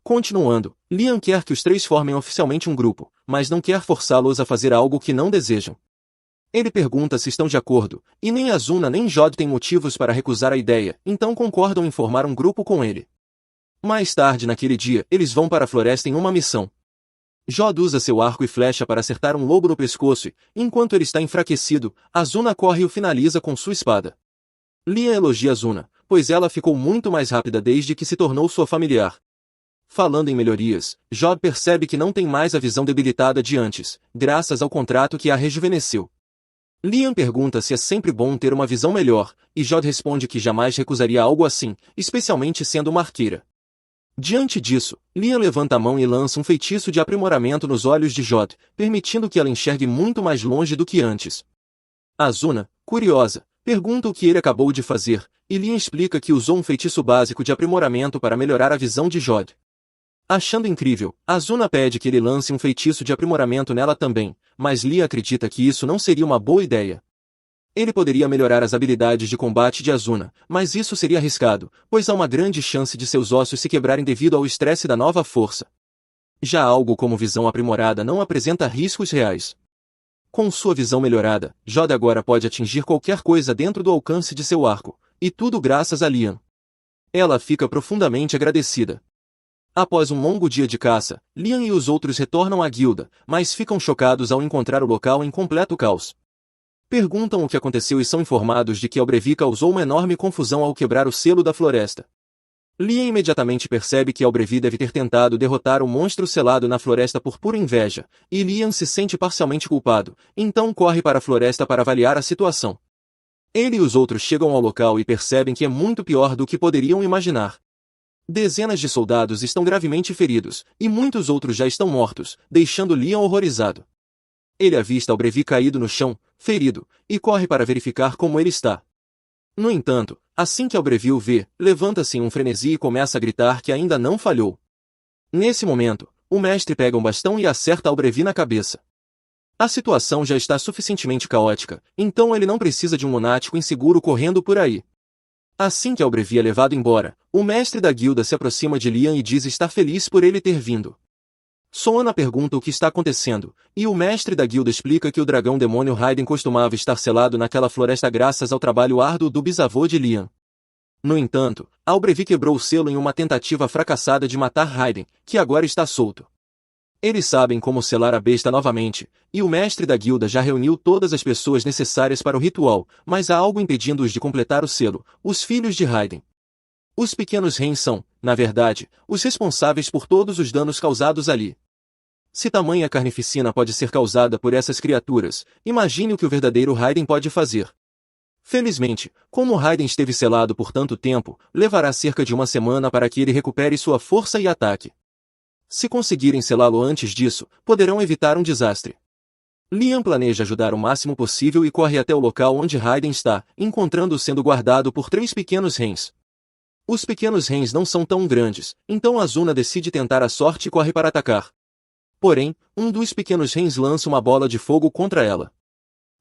Continuando, Liam quer que os três formem oficialmente um grupo, mas não quer forçá-los a fazer algo que não desejam. Ele pergunta se estão de acordo, e nem Azuna nem Jod têm motivos para recusar a ideia, então concordam em formar um grupo com ele. Mais tarde naquele dia, eles vão para a floresta em uma missão. Jod usa seu arco e flecha para acertar um lobo no pescoço e, enquanto ele está enfraquecido, Azuna corre e o finaliza com sua espada. Liam elogia Azuna, pois ela ficou muito mais rápida desde que se tornou sua familiar. Falando em melhorias, Jod percebe que não tem mais a visão debilitada de antes, graças ao contrato que a rejuvenesceu. Liam pergunta se é sempre bom ter uma visão melhor, e Jod responde que jamais recusaria algo assim, especialmente sendo uma arqueira. Diante disso, Liam levanta a mão e lança um feitiço de aprimoramento nos olhos de Jod, permitindo que ela enxergue muito mais longe do que antes. Azuna, curiosa, pergunta o que ele acabou de fazer, e Liam explica que usou um feitiço básico de aprimoramento para melhorar a visão de Jod. Achando incrível, Azuna pede que ele lance um feitiço de aprimoramento nela também, mas Liam acredita que isso não seria uma boa ideia. Ele poderia melhorar as habilidades de combate de Azuna, mas isso seria arriscado, pois há uma grande chance de seus ossos se quebrarem devido ao estresse da nova força. Já algo como visão aprimorada não apresenta riscos reais. Com sua visão melhorada, Jod agora pode atingir qualquer coisa dentro do alcance de seu arco, e tudo graças a Liam. Ela fica profundamente agradecida. Após um longo dia de caça, Liam e os outros retornam à guilda, mas ficam chocados ao encontrar o local em completo caos. Perguntam o que aconteceu e são informados de que Albrevi causou uma enorme confusão ao quebrar o selo da floresta. Liam imediatamente percebe que Albrevi deve ter tentado derrotar o monstro selado na floresta por pura inveja, e Liam se sente parcialmente culpado, então corre para a floresta para avaliar a situação. Ele e os outros chegam ao local e percebem que é muito pior do que poderiam imaginar. Dezenas de soldados estão gravemente feridos, e muitos outros já estão mortos, deixando Liam horrorizado. Ele avista Albrevi caído no chão, ferido, e corre para verificar como ele está. No entanto, assim que Albrevi o vê, levanta-se em um frenesi e começa a gritar que ainda não falhou. Nesse momento, o mestre pega um bastão e acerta Albrevi na cabeça. A situação já está suficientemente caótica, então ele não precisa de um lunático inseguro correndo por aí. Assim que Albrevi é levado embora, o mestre da guilda se aproxima de Liam e diz estar feliz por ele ter vindo. Soana pergunta o que está acontecendo, e o mestre da guilda explica que o dragão demônio Raiden costumava estar selado naquela floresta graças ao trabalho árduo do bisavô de Liam. No entanto, Albrevi quebrou o selo em uma tentativa fracassada de matar Raiden, que agora está solto. Eles sabem como selar a besta novamente, e o mestre da guilda já reuniu todas as pessoas necessárias para o ritual, mas há algo impedindo-os de completar o selo, os filhos de Raiden. Os pequenos Rens são, na verdade, os responsáveis por todos os danos causados ali. Se tamanha carnificina pode ser causada por essas criaturas, imagine o que o verdadeiro Raiden pode fazer. Felizmente, como Raiden esteve selado por tanto tempo, levará cerca de uma semana para que ele recupere sua força e ataque. Se conseguirem selá-lo antes disso, poderão evitar um desastre. Liam planeja ajudar o máximo possível e corre até o local onde Raiden está, encontrando-o sendo guardado por 3 pequenos Rens. Os pequenos Rens não são tão grandes, então Azuna decide tentar a sorte e corre para atacar. Porém, um dos pequenos Rens lança uma bola de fogo contra ela.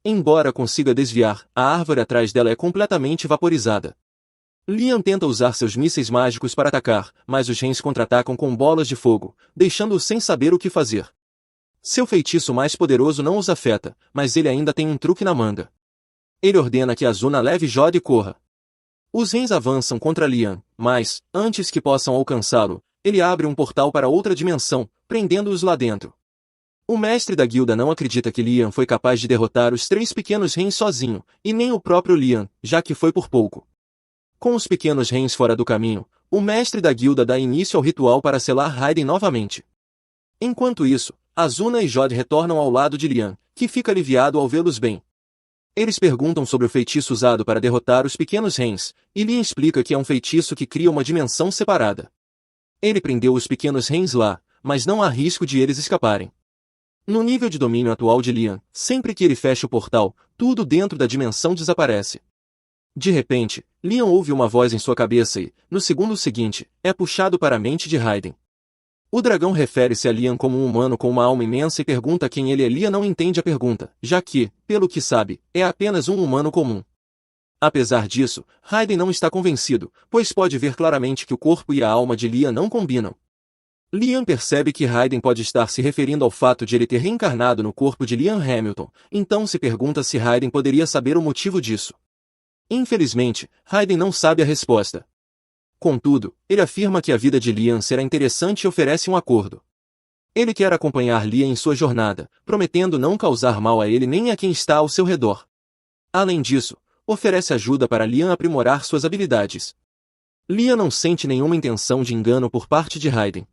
Embora consiga desviar, a árvore atrás dela é completamente vaporizada. Liam tenta usar seus mísseis mágicos para atacar, mas os Rens contra-atacam com bolas de fogo, deixando-o sem saber o que fazer. Seu feitiço mais poderoso não os afeta, mas ele ainda tem um truque na manga. Ele ordena que Azuna leve Jod e corra. Os Rens avançam contra Liam, mas, antes que possam alcançá-lo, ele abre um portal para outra dimensão, prendendo-os lá dentro. O mestre da guilda não acredita que Liam foi capaz de derrotar os 3 pequenos Rens sozinho, e nem o próprio Liam, já que foi por pouco. Com os pequenos Rens fora do caminho, o mestre da guilda dá início ao ritual para selar Raiden novamente. Enquanto isso, Azuna e Jod retornam ao lado de Liam, que fica aliviado ao vê-los bem. Eles perguntam sobre o feitiço usado para derrotar os pequenos Rens, e Liam explica que é um feitiço que cria uma dimensão separada. Ele prendeu os pequenos Rens lá, mas não há risco de eles escaparem. No nível de domínio atual de Liam, sempre que ele fecha o portal, tudo dentro da dimensão desaparece. De repente, Liam ouve uma voz em sua cabeça e, no segundo seguinte, é puxado para a mente de Raiden. O dragão refere-se a Liam como um humano com uma alma imensa e pergunta quem ele é. Liam não entende a pergunta, já que, pelo que sabe, é apenas um humano comum. Apesar disso, Raiden não está convencido, pois pode ver claramente que o corpo e a alma de Liam não combinam. Liam percebe que Raiden pode estar se referindo ao fato de ele ter reencarnado no corpo de Liam Hamilton, então se pergunta se Raiden poderia saber o motivo disso. Infelizmente, Raiden não sabe a resposta. Contudo, ele afirma que a vida de Liam será interessante e oferece um acordo. Ele quer acompanhar Liam em sua jornada, prometendo não causar mal a ele nem a quem está ao seu redor. Além disso, oferece ajuda para Liam aprimorar suas habilidades. Liam não sente nenhuma intenção de engano por parte de Raiden.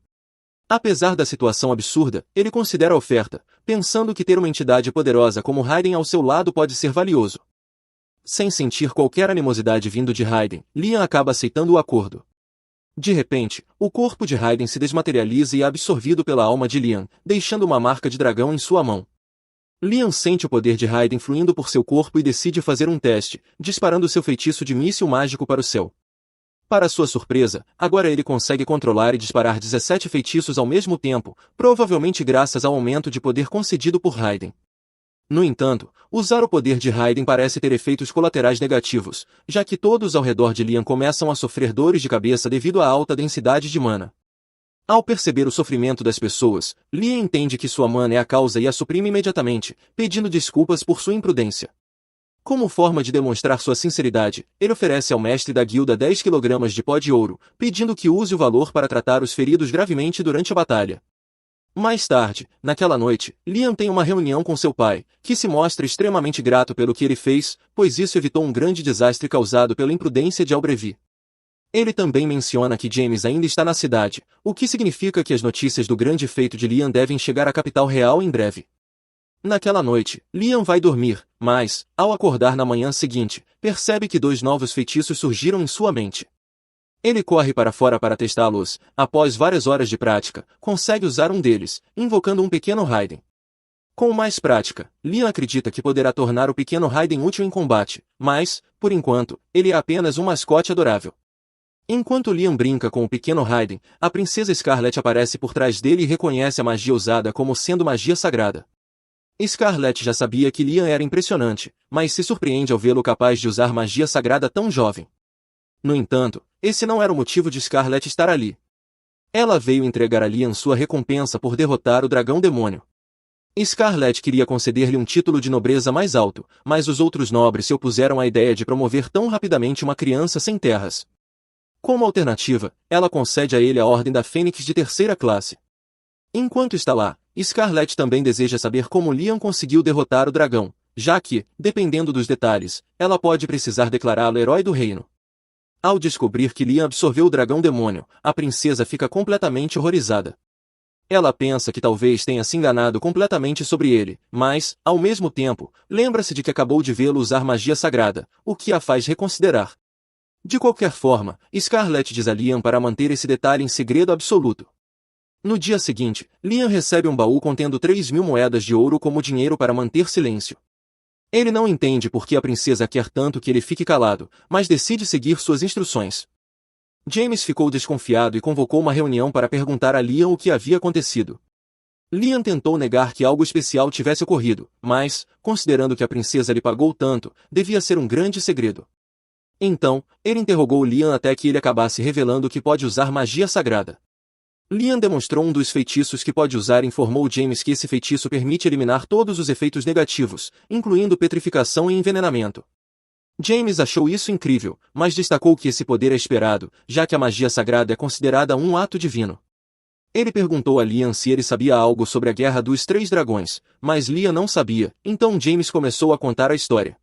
Apesar da situação absurda, ele considera a oferta, pensando que ter uma entidade poderosa como Raiden ao seu lado pode ser valioso. Sem sentir qualquer animosidade vindo de Raiden, Liam acaba aceitando o acordo. De repente, o corpo de Raiden se desmaterializa e é absorvido pela alma de Liam, deixando uma marca de dragão em sua mão. Liam sente o poder de Raiden fluindo por seu corpo e decide fazer um teste, disparando seu feitiço de míssil mágico para o céu. Para sua surpresa, agora ele consegue controlar e disparar 17 feitiços ao mesmo tempo, provavelmente graças ao aumento de poder concedido por Raiden. No entanto, usar o poder de Raiden parece ter efeitos colaterais negativos, já que todos ao redor de Liam começam a sofrer dores de cabeça devido à alta densidade de mana. Ao perceber o sofrimento das pessoas, Liam entende que sua mana é a causa e a suprime imediatamente, pedindo desculpas por sua imprudência. Como forma de demonstrar sua sinceridade, ele oferece ao mestre da guilda 10 kg de pó de ouro, pedindo que use o valor para tratar os feridos gravemente durante a batalha. Mais tarde, naquela noite, Liam tem uma reunião com seu pai, que se mostra extremamente grato pelo que ele fez, pois isso evitou um grande desastre causado pela imprudência de Albrevi. Ele também menciona que James ainda está na cidade, o que significa que as notícias do grande feito de Liam devem chegar à capital real em breve. Naquela noite, Liam vai dormir, mas, ao acordar na manhã seguinte, percebe que 2 novos feitiços surgiram em sua mente. Ele corre para fora para testá-los, após várias horas de prática, consegue usar um deles, invocando um pequeno Raiden. Com mais prática, Liam acredita que poderá tornar o pequeno Raiden útil em combate, mas, por enquanto, ele é apenas um mascote adorável. Enquanto Liam brinca com o pequeno Raiden, a princesa Scarlet aparece por trás dele e reconhece a magia usada como sendo magia sagrada. Scarlet já sabia que Liam era impressionante, mas se surpreende ao vê-lo capaz de usar magia sagrada tão jovem. No entanto, esse não era o motivo de Scarlet estar ali. Ela veio entregar a Liam sua recompensa por derrotar o dragão demônio. Scarlet queria conceder-lhe um título de nobreza mais alto, mas os outros nobres se opuseram à ideia de promover tão rapidamente uma criança sem terras. Como alternativa, ela concede a ele a Ordem da Fênix de 3ª classe. Enquanto está lá, Scarlet também deseja saber como Liam conseguiu derrotar o dragão, já que, dependendo dos detalhes, ela pode precisar declará-lo herói do reino. Ao descobrir que Liam absorveu o dragão demônio, a princesa fica completamente horrorizada. Ela pensa que talvez tenha se enganado completamente sobre ele, mas, ao mesmo tempo, lembra-se de que acabou de vê-lo usar magia sagrada, o que a faz reconsiderar. De qualquer forma, Scarlet diz a Liam para manter esse detalhe em segredo absoluto. No dia seguinte, Liam recebe um baú contendo 3.000 moedas de ouro como dinheiro para manter silêncio. Ele não entende por que a princesa quer tanto que ele fique calado, mas decide seguir suas instruções. James ficou desconfiado e convocou uma reunião para perguntar a Liam o que havia acontecido. Liam tentou negar que algo especial tivesse ocorrido, mas, considerando que a princesa lhe pagou tanto, devia ser um grande segredo. Então, ele interrogou Liam até que ele acabasse revelando que pode usar magia sagrada. Liam demonstrou um dos feitiços que pode usar e informou James que esse feitiço permite eliminar todos os efeitos negativos, incluindo petrificação e envenenamento. James achou isso incrível, mas destacou que esse poder é esperado, já que a magia sagrada é considerada um ato divino. Ele perguntou a Liam se ele sabia algo sobre a Guerra dos 3 Dragões, mas Liam não sabia, então James começou a contar a história.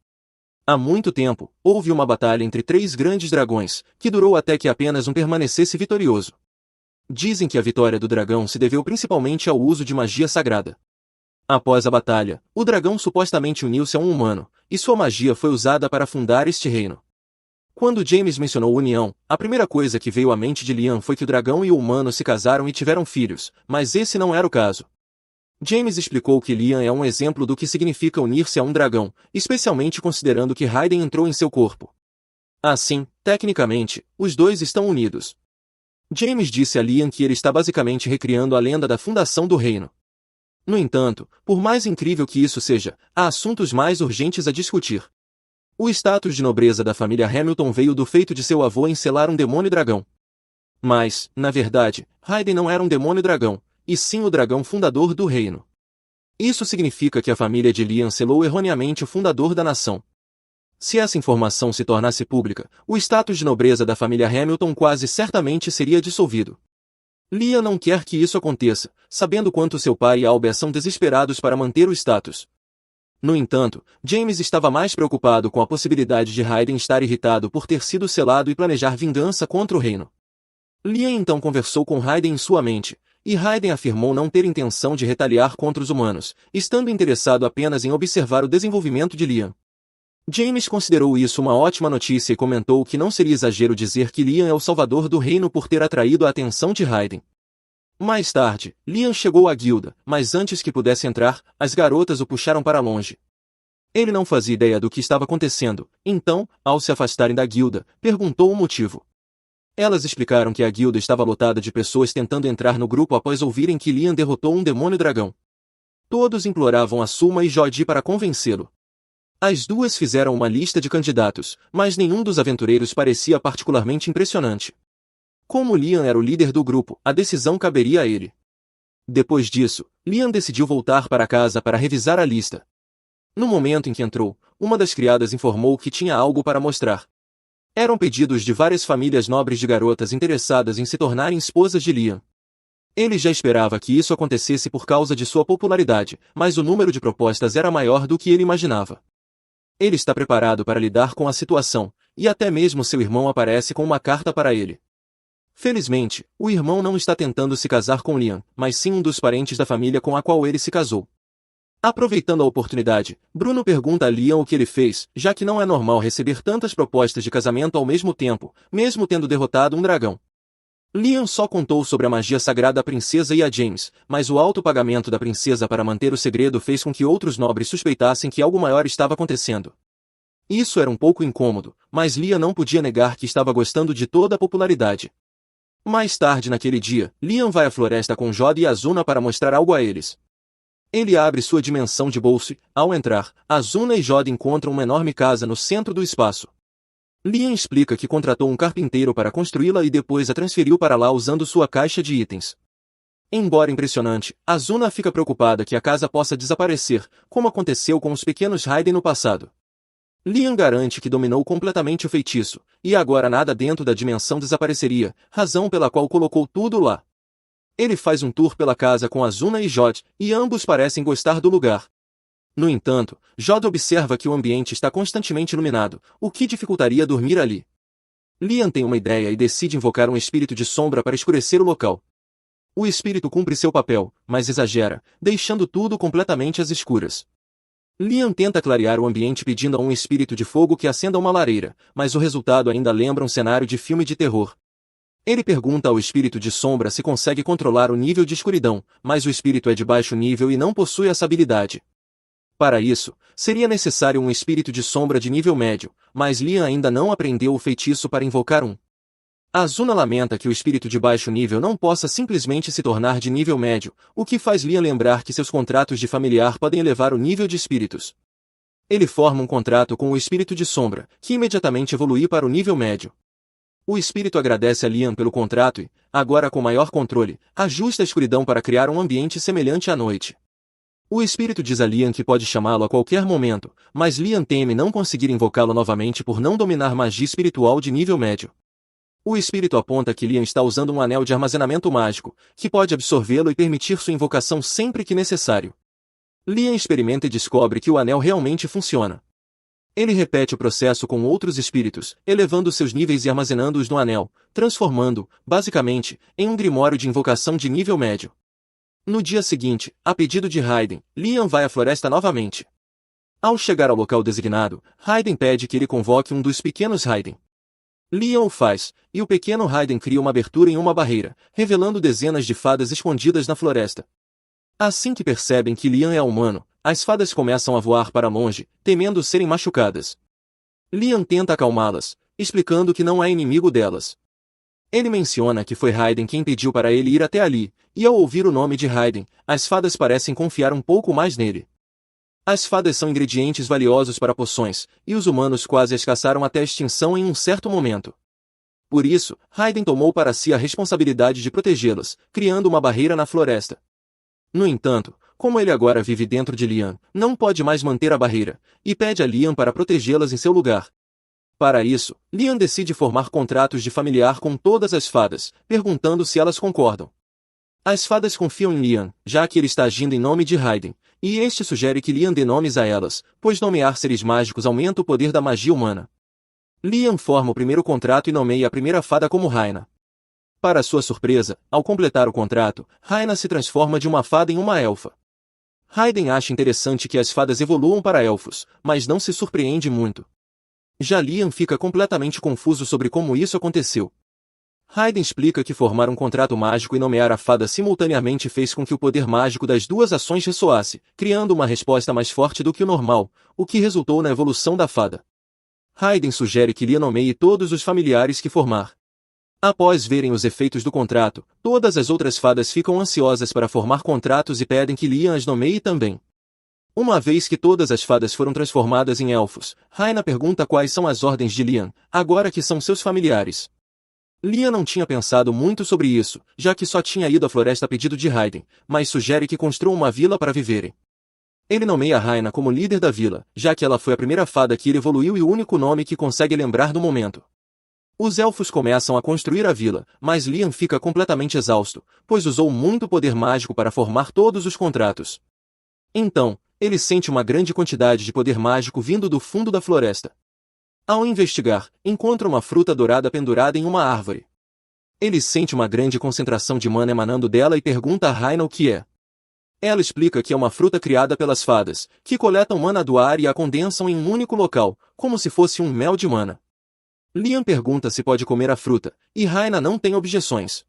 Há muito tempo, houve uma batalha entre 3 grandes dragões, que durou até que apenas um permanecesse vitorioso. Dizem que a vitória do dragão se deveu principalmente ao uso de magia sagrada. Após a batalha, o dragão supostamente uniu-se a um humano, e sua magia foi usada para fundar este reino. Quando James mencionou união, a primeira coisa que veio à mente de Liam foi que o dragão e o humano se casaram e tiveram filhos, mas esse não era o caso. James explicou que Liam é um exemplo do que significa unir-se a um dragão, especialmente considerando que Raiden entrou em seu corpo. Assim, tecnicamente, os dois estão unidos. James disse a Liam que ele está basicamente recriando a lenda da fundação do reino. No entanto, por mais incrível que isso seja, há assuntos mais urgentes a discutir. O status de nobreza da família Hamilton veio do feito de seu avô encelar um demônio-dragão. Mas, na verdade, Hayden não era um demônio-dragão, e sim o dragão fundador do reino. Isso significa que a família de Liam selou erroneamente o fundador da nação. Se essa informação se tornasse pública, o status de nobreza da família Hamilton quase certamente seria dissolvido. Liam não quer que isso aconteça, sabendo quanto seu pai e Albert são desesperados para manter o status. No entanto, James estava mais preocupado com a possibilidade de Hayden estar irritado por ter sido selado e planejar vingança contra o reino. Liam então conversou com Hayden em sua mente, e Hayden afirmou não ter intenção de retaliar contra os humanos, estando interessado apenas em observar o desenvolvimento de Liam. James considerou isso uma ótima notícia e comentou que não seria exagero dizer que Liam é o salvador do reino por ter atraído a atenção de Hayden. Mais tarde, Liam chegou à guilda, mas antes que pudesse entrar, as garotas o puxaram para longe. Ele não fazia ideia do que estava acontecendo, então, ao se afastarem da guilda, perguntou o motivo. Elas explicaram que a guilda estava lotada de pessoas tentando entrar no grupo após ouvirem que Liam derrotou um demônio-dragão. Todos imploravam a Suma e Jodi para convencê-lo. As duas fizeram uma lista de candidatos, mas nenhum dos aventureiros parecia particularmente impressionante. Como Liam era o líder do grupo, a decisão caberia a ele. Depois disso, Liam decidiu voltar para casa para revisar a lista. No momento em que entrou, uma das criadas informou que tinha algo para mostrar. Eram pedidos de várias famílias nobres de garotas interessadas em se tornarem esposas de Liam. Ele já esperava que isso acontecesse por causa de sua popularidade, mas o número de propostas era maior do que ele imaginava. Ele está preparado para lidar com a situação, e até mesmo seu irmão aparece com uma carta para ele. Felizmente, o irmão não está tentando se casar com Liam, mas sim um dos parentes da família com a qual ele se casou. Aproveitando a oportunidade, Bruno pergunta a Liam o que ele fez, já que não é normal receber tantas propostas de casamento ao mesmo tempo, mesmo tendo derrotado um dragão. Liam só contou sobre a magia sagrada à princesa e a James, mas o alto pagamento da princesa para manter o segredo fez com que outros nobres suspeitassem que algo maior estava acontecendo. Isso era um pouco incômodo, mas Liam não podia negar que estava gostando de toda a popularidade. Mais tarde naquele dia, Liam vai à floresta com Jodi e Azuna para mostrar algo a eles. Ele abre sua dimensão de bolso e, ao entrar, Azuna e Jodi encontram uma enorme casa no centro do espaço. Liam explica que contratou um carpinteiro para construí-la e depois a transferiu para lá usando sua caixa de itens. Embora impressionante, Azuna fica preocupada que a casa possa desaparecer, como aconteceu com os pequenos Hayden no passado. Liam garante que dominou completamente o feitiço, e agora nada dentro da dimensão desapareceria, razão pela qual colocou tudo lá. Ele faz um tour pela casa com Azuna e Jodi, e ambos parecem gostar do lugar. No entanto, Jodi observa que o ambiente está constantemente iluminado, o que dificultaria dormir ali. Liam tem uma ideia e decide invocar um espírito de sombra para escurecer o local. O espírito cumpre seu papel, mas exagera, deixando tudo completamente às escuras. Liam tenta clarear o ambiente pedindo a um espírito de fogo que acenda uma lareira, mas o resultado ainda lembra um cenário de filme de terror. Ele pergunta ao espírito de sombra se consegue controlar o nível de escuridão, mas o espírito é de baixo nível e não possui essa habilidade. Para isso, seria necessário um espírito de sombra de nível médio, mas Liam ainda não aprendeu o feitiço para invocar um. Azuna lamenta que o espírito de baixo nível não possa simplesmente se tornar de nível médio, o que faz Liam lembrar que seus contratos de familiar podem elevar o nível de espíritos. Ele forma um contrato com o espírito de sombra, que imediatamente evolui para o nível médio. O espírito agradece a Liam pelo contrato e, agora com maior controle, ajusta a escuridão para criar um ambiente semelhante à noite. O espírito diz a Liam que pode chamá-lo a qualquer momento, mas Liam teme não conseguir invocá-lo novamente por não dominar magia espiritual de nível médio. O espírito aponta que Liam está usando um anel de armazenamento mágico, que pode absorvê-lo e permitir sua invocação sempre que necessário. Liam experimenta e descobre que o anel realmente funciona. Ele repete o processo com outros espíritos, elevando seus níveis e armazenando-os no anel, transformando, basicamente, em um grimório de invocação de nível médio. No dia seguinte, a pedido de Hayden, Liam vai à floresta novamente. Ao chegar ao local designado, Hayden pede que ele convoque um dos pequenos Hayden. Liam o faz, e o pequeno Hayden cria uma abertura em uma barreira, revelando dezenas de fadas escondidas na floresta. Assim que percebem que Liam é humano, as fadas começam a voar para longe, temendo serem machucadas. Liam tenta acalmá-las, explicando que não é inimigo delas. Ele menciona que foi Raiden quem pediu para ele ir até ali, e ao ouvir o nome de Raiden, as fadas parecem confiar um pouco mais nele. As fadas são ingredientes valiosos para poções, e os humanos quase as caçaram até a extinção em um certo momento. Por isso, Raiden tomou para si a responsabilidade de protegê-las, criando uma barreira na floresta. No entanto, como ele agora vive dentro de Lian, não pode mais manter a barreira, e pede a Lian para protegê-las em seu lugar. Para isso, Lian decide formar contratos de familiar com todas as fadas, perguntando se elas concordam. As fadas confiam em Lian, já que ele está agindo em nome de Raiden, e este sugere que Lian dê nomes a elas, pois nomear seres mágicos aumenta o poder da magia humana. Lian forma o primeiro contrato e nomeia a primeira fada como Raina. Para sua surpresa, ao completar o contrato, Raina se transforma de uma fada em uma elfa. Raiden acha interessante que as fadas evoluam para elfos, mas não se surpreende muito. Já Lian fica completamente confuso sobre como isso aconteceu. Raiden explica que formar um contrato mágico e nomear a fada simultaneamente fez com que o poder mágico das duas ações ressoasse, criando uma resposta mais forte do que o normal, o que resultou na evolução da fada. Raiden sugere que Lian nomeie todos os familiares que formar. Após verem os efeitos do contrato, todas as outras fadas ficam ansiosas para formar contratos e pedem que Lian as nomeie também. Uma vez que todas as fadas foram transformadas em elfos, Raina pergunta quais são as ordens de Lian, agora que são seus familiares. Lian não tinha pensado muito sobre isso, já que só tinha ido à floresta a pedido de Raiden, mas sugere que construam uma vila para viverem. Ele nomeia Raina como líder da vila, já que ela foi a primeira fada que ele evoluiu e o único nome que consegue lembrar no momento. Os elfos começam a construir a vila, mas Lian fica completamente exausto, pois usou muito poder mágico para formar todos os contratos. Então, ele sente uma grande quantidade de poder mágico vindo do fundo da floresta. Ao investigar, encontra uma fruta dourada pendurada em uma árvore. Ele sente uma grande concentração de mana emanando dela e pergunta a Raina o que é. Ela explica que é uma fruta criada pelas fadas, que coletam mana do ar e a condensam em um único local, como se fosse um mel de mana. Lian pergunta se pode comer a fruta, e Raina não tem objeções.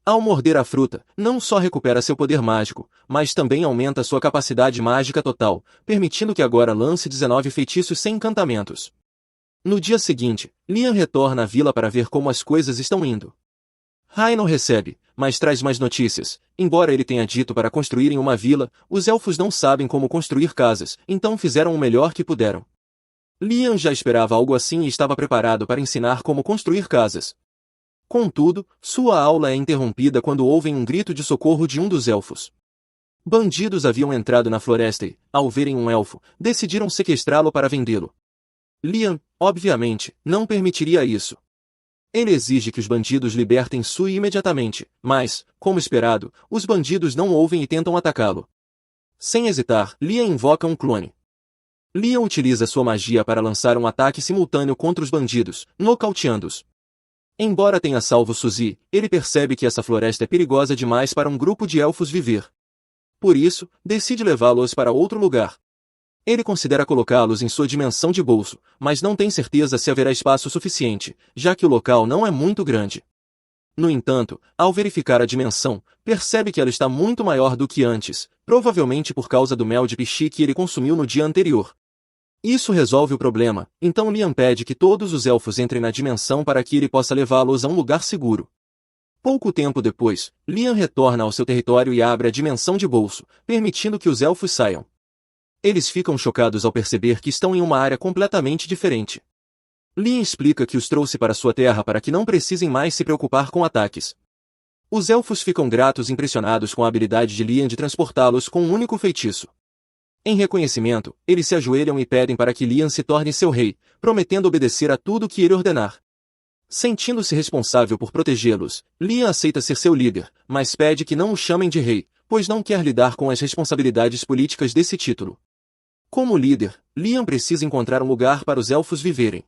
Ao morder a fruta, não só recupera seu poder mágico, mas também aumenta sua capacidade mágica total, permitindo que agora lance 19 feitiços sem encantamentos. No dia seguinte, Lian retorna à vila para ver como as coisas estão indo. Raina o recebe, mas traz mais notícias. Embora ele tenha dito para construírem uma vila, os elfos não sabem como construir casas, então fizeram o melhor que puderam. Lian já esperava algo assim e estava preparado para ensinar como construir casas. Contudo, sua aula é interrompida quando ouvem um grito de socorro de um dos elfos. Bandidos haviam entrado na floresta e, ao verem um elfo, decidiram sequestrá-lo para vendê-lo. Lian, obviamente, não permitiria isso. Ele exige que os bandidos libertem Sui imediatamente, mas, como esperado, os bandidos não ouvem e tentam atacá-lo. Sem hesitar, Lian invoca um clone. Lian utiliza sua magia para lançar um ataque simultâneo contra os bandidos, nocauteando-os. Embora tenha salvo Suzy, ele percebe que essa floresta é perigosa demais para um grupo de elfos viver. Por isso, decide levá-los para outro lugar. Ele considera colocá-los em sua dimensão de bolso, mas não tem certeza se haverá espaço suficiente, já que o local não é muito grande. No entanto, ao verificar a dimensão, percebe que ela está muito maior do que antes, provavelmente por causa do mel de pichi que ele consumiu no dia anterior. Isso resolve o problema, então Lian pede que todos os elfos entrem na dimensão para que ele possa levá-los a um lugar seguro. Pouco tempo depois, Lian retorna ao seu território e abre a dimensão de bolso, permitindo que os elfos saiam. Eles ficam chocados ao perceber que estão em uma área completamente diferente. Lian explica que os trouxe para sua terra para que não precisem mais se preocupar com ataques. Os elfos ficam gratos e impressionados com a habilidade de Lian de transportá-los com um único feitiço. Em reconhecimento, eles se ajoelham e pedem para que Lian se torne seu rei, prometendo obedecer a tudo que ele ordenar. Sentindo-se responsável por protegê-los, Lian aceita ser seu líder, mas pede que não o chamem de rei, pois não quer lidar com as responsabilidades políticas desse título. Como líder, Lian precisa encontrar um lugar para os elfos viverem.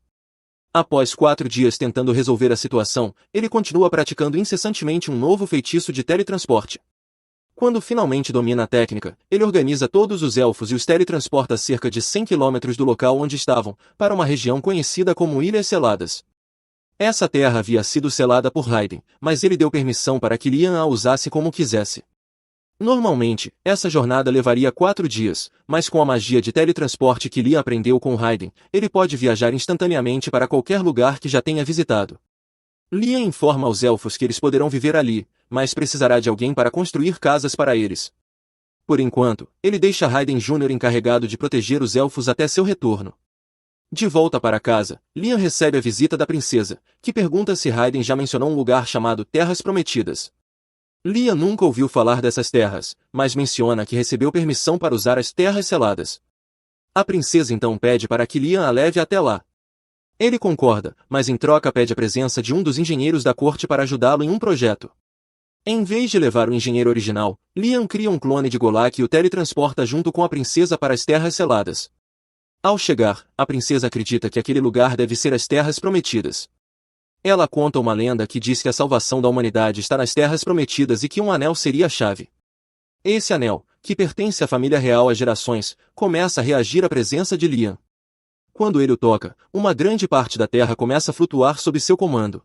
Após 4 dias tentando resolver a situação, ele continua praticando incessantemente um novo feitiço de teletransporte. Quando finalmente domina a técnica, ele organiza todos os elfos e os teletransporta a cerca de 100 km do local onde estavam, para uma região conhecida como Ilhas Seladas. Essa terra havia sido selada por Raiden, mas ele deu permissão para que Lian a usasse como quisesse. Normalmente, essa jornada levaria 4 dias, mas com a magia de teletransporte que Liam aprendeu com Raiden, ele pode viajar instantaneamente para qualquer lugar que já tenha visitado. Liam informa aos elfos que eles poderão viver ali, mas precisará de alguém para construir casas para eles. Por enquanto, ele deixa Raiden Jr. encarregado de proteger os elfos até seu retorno. De volta para casa, Liam recebe a visita da princesa, que pergunta se Raiden já mencionou um lugar chamado Terras Prometidas. Liam nunca ouviu falar dessas terras, mas menciona que recebeu permissão para usar as Terras Seladas. A princesa então pede para que Liam a leve até lá. Ele concorda, mas em troca pede a presença de um dos engenheiros da corte para ajudá-lo em um projeto. Em vez de levar o engenheiro original, Liam cria um clone de Golak e o teletransporta junto com a princesa para as Terras Seladas. Ao chegar, a princesa acredita que aquele lugar deve ser as Terras Prometidas. Ela conta uma lenda que diz que a salvação da humanidade está nas Terras Prometidas e que um anel seria a chave. Esse anel, que pertence à família real há gerações, começa a reagir à presença de Liam. Quando ele o toca, uma grande parte da terra começa a flutuar sob seu comando.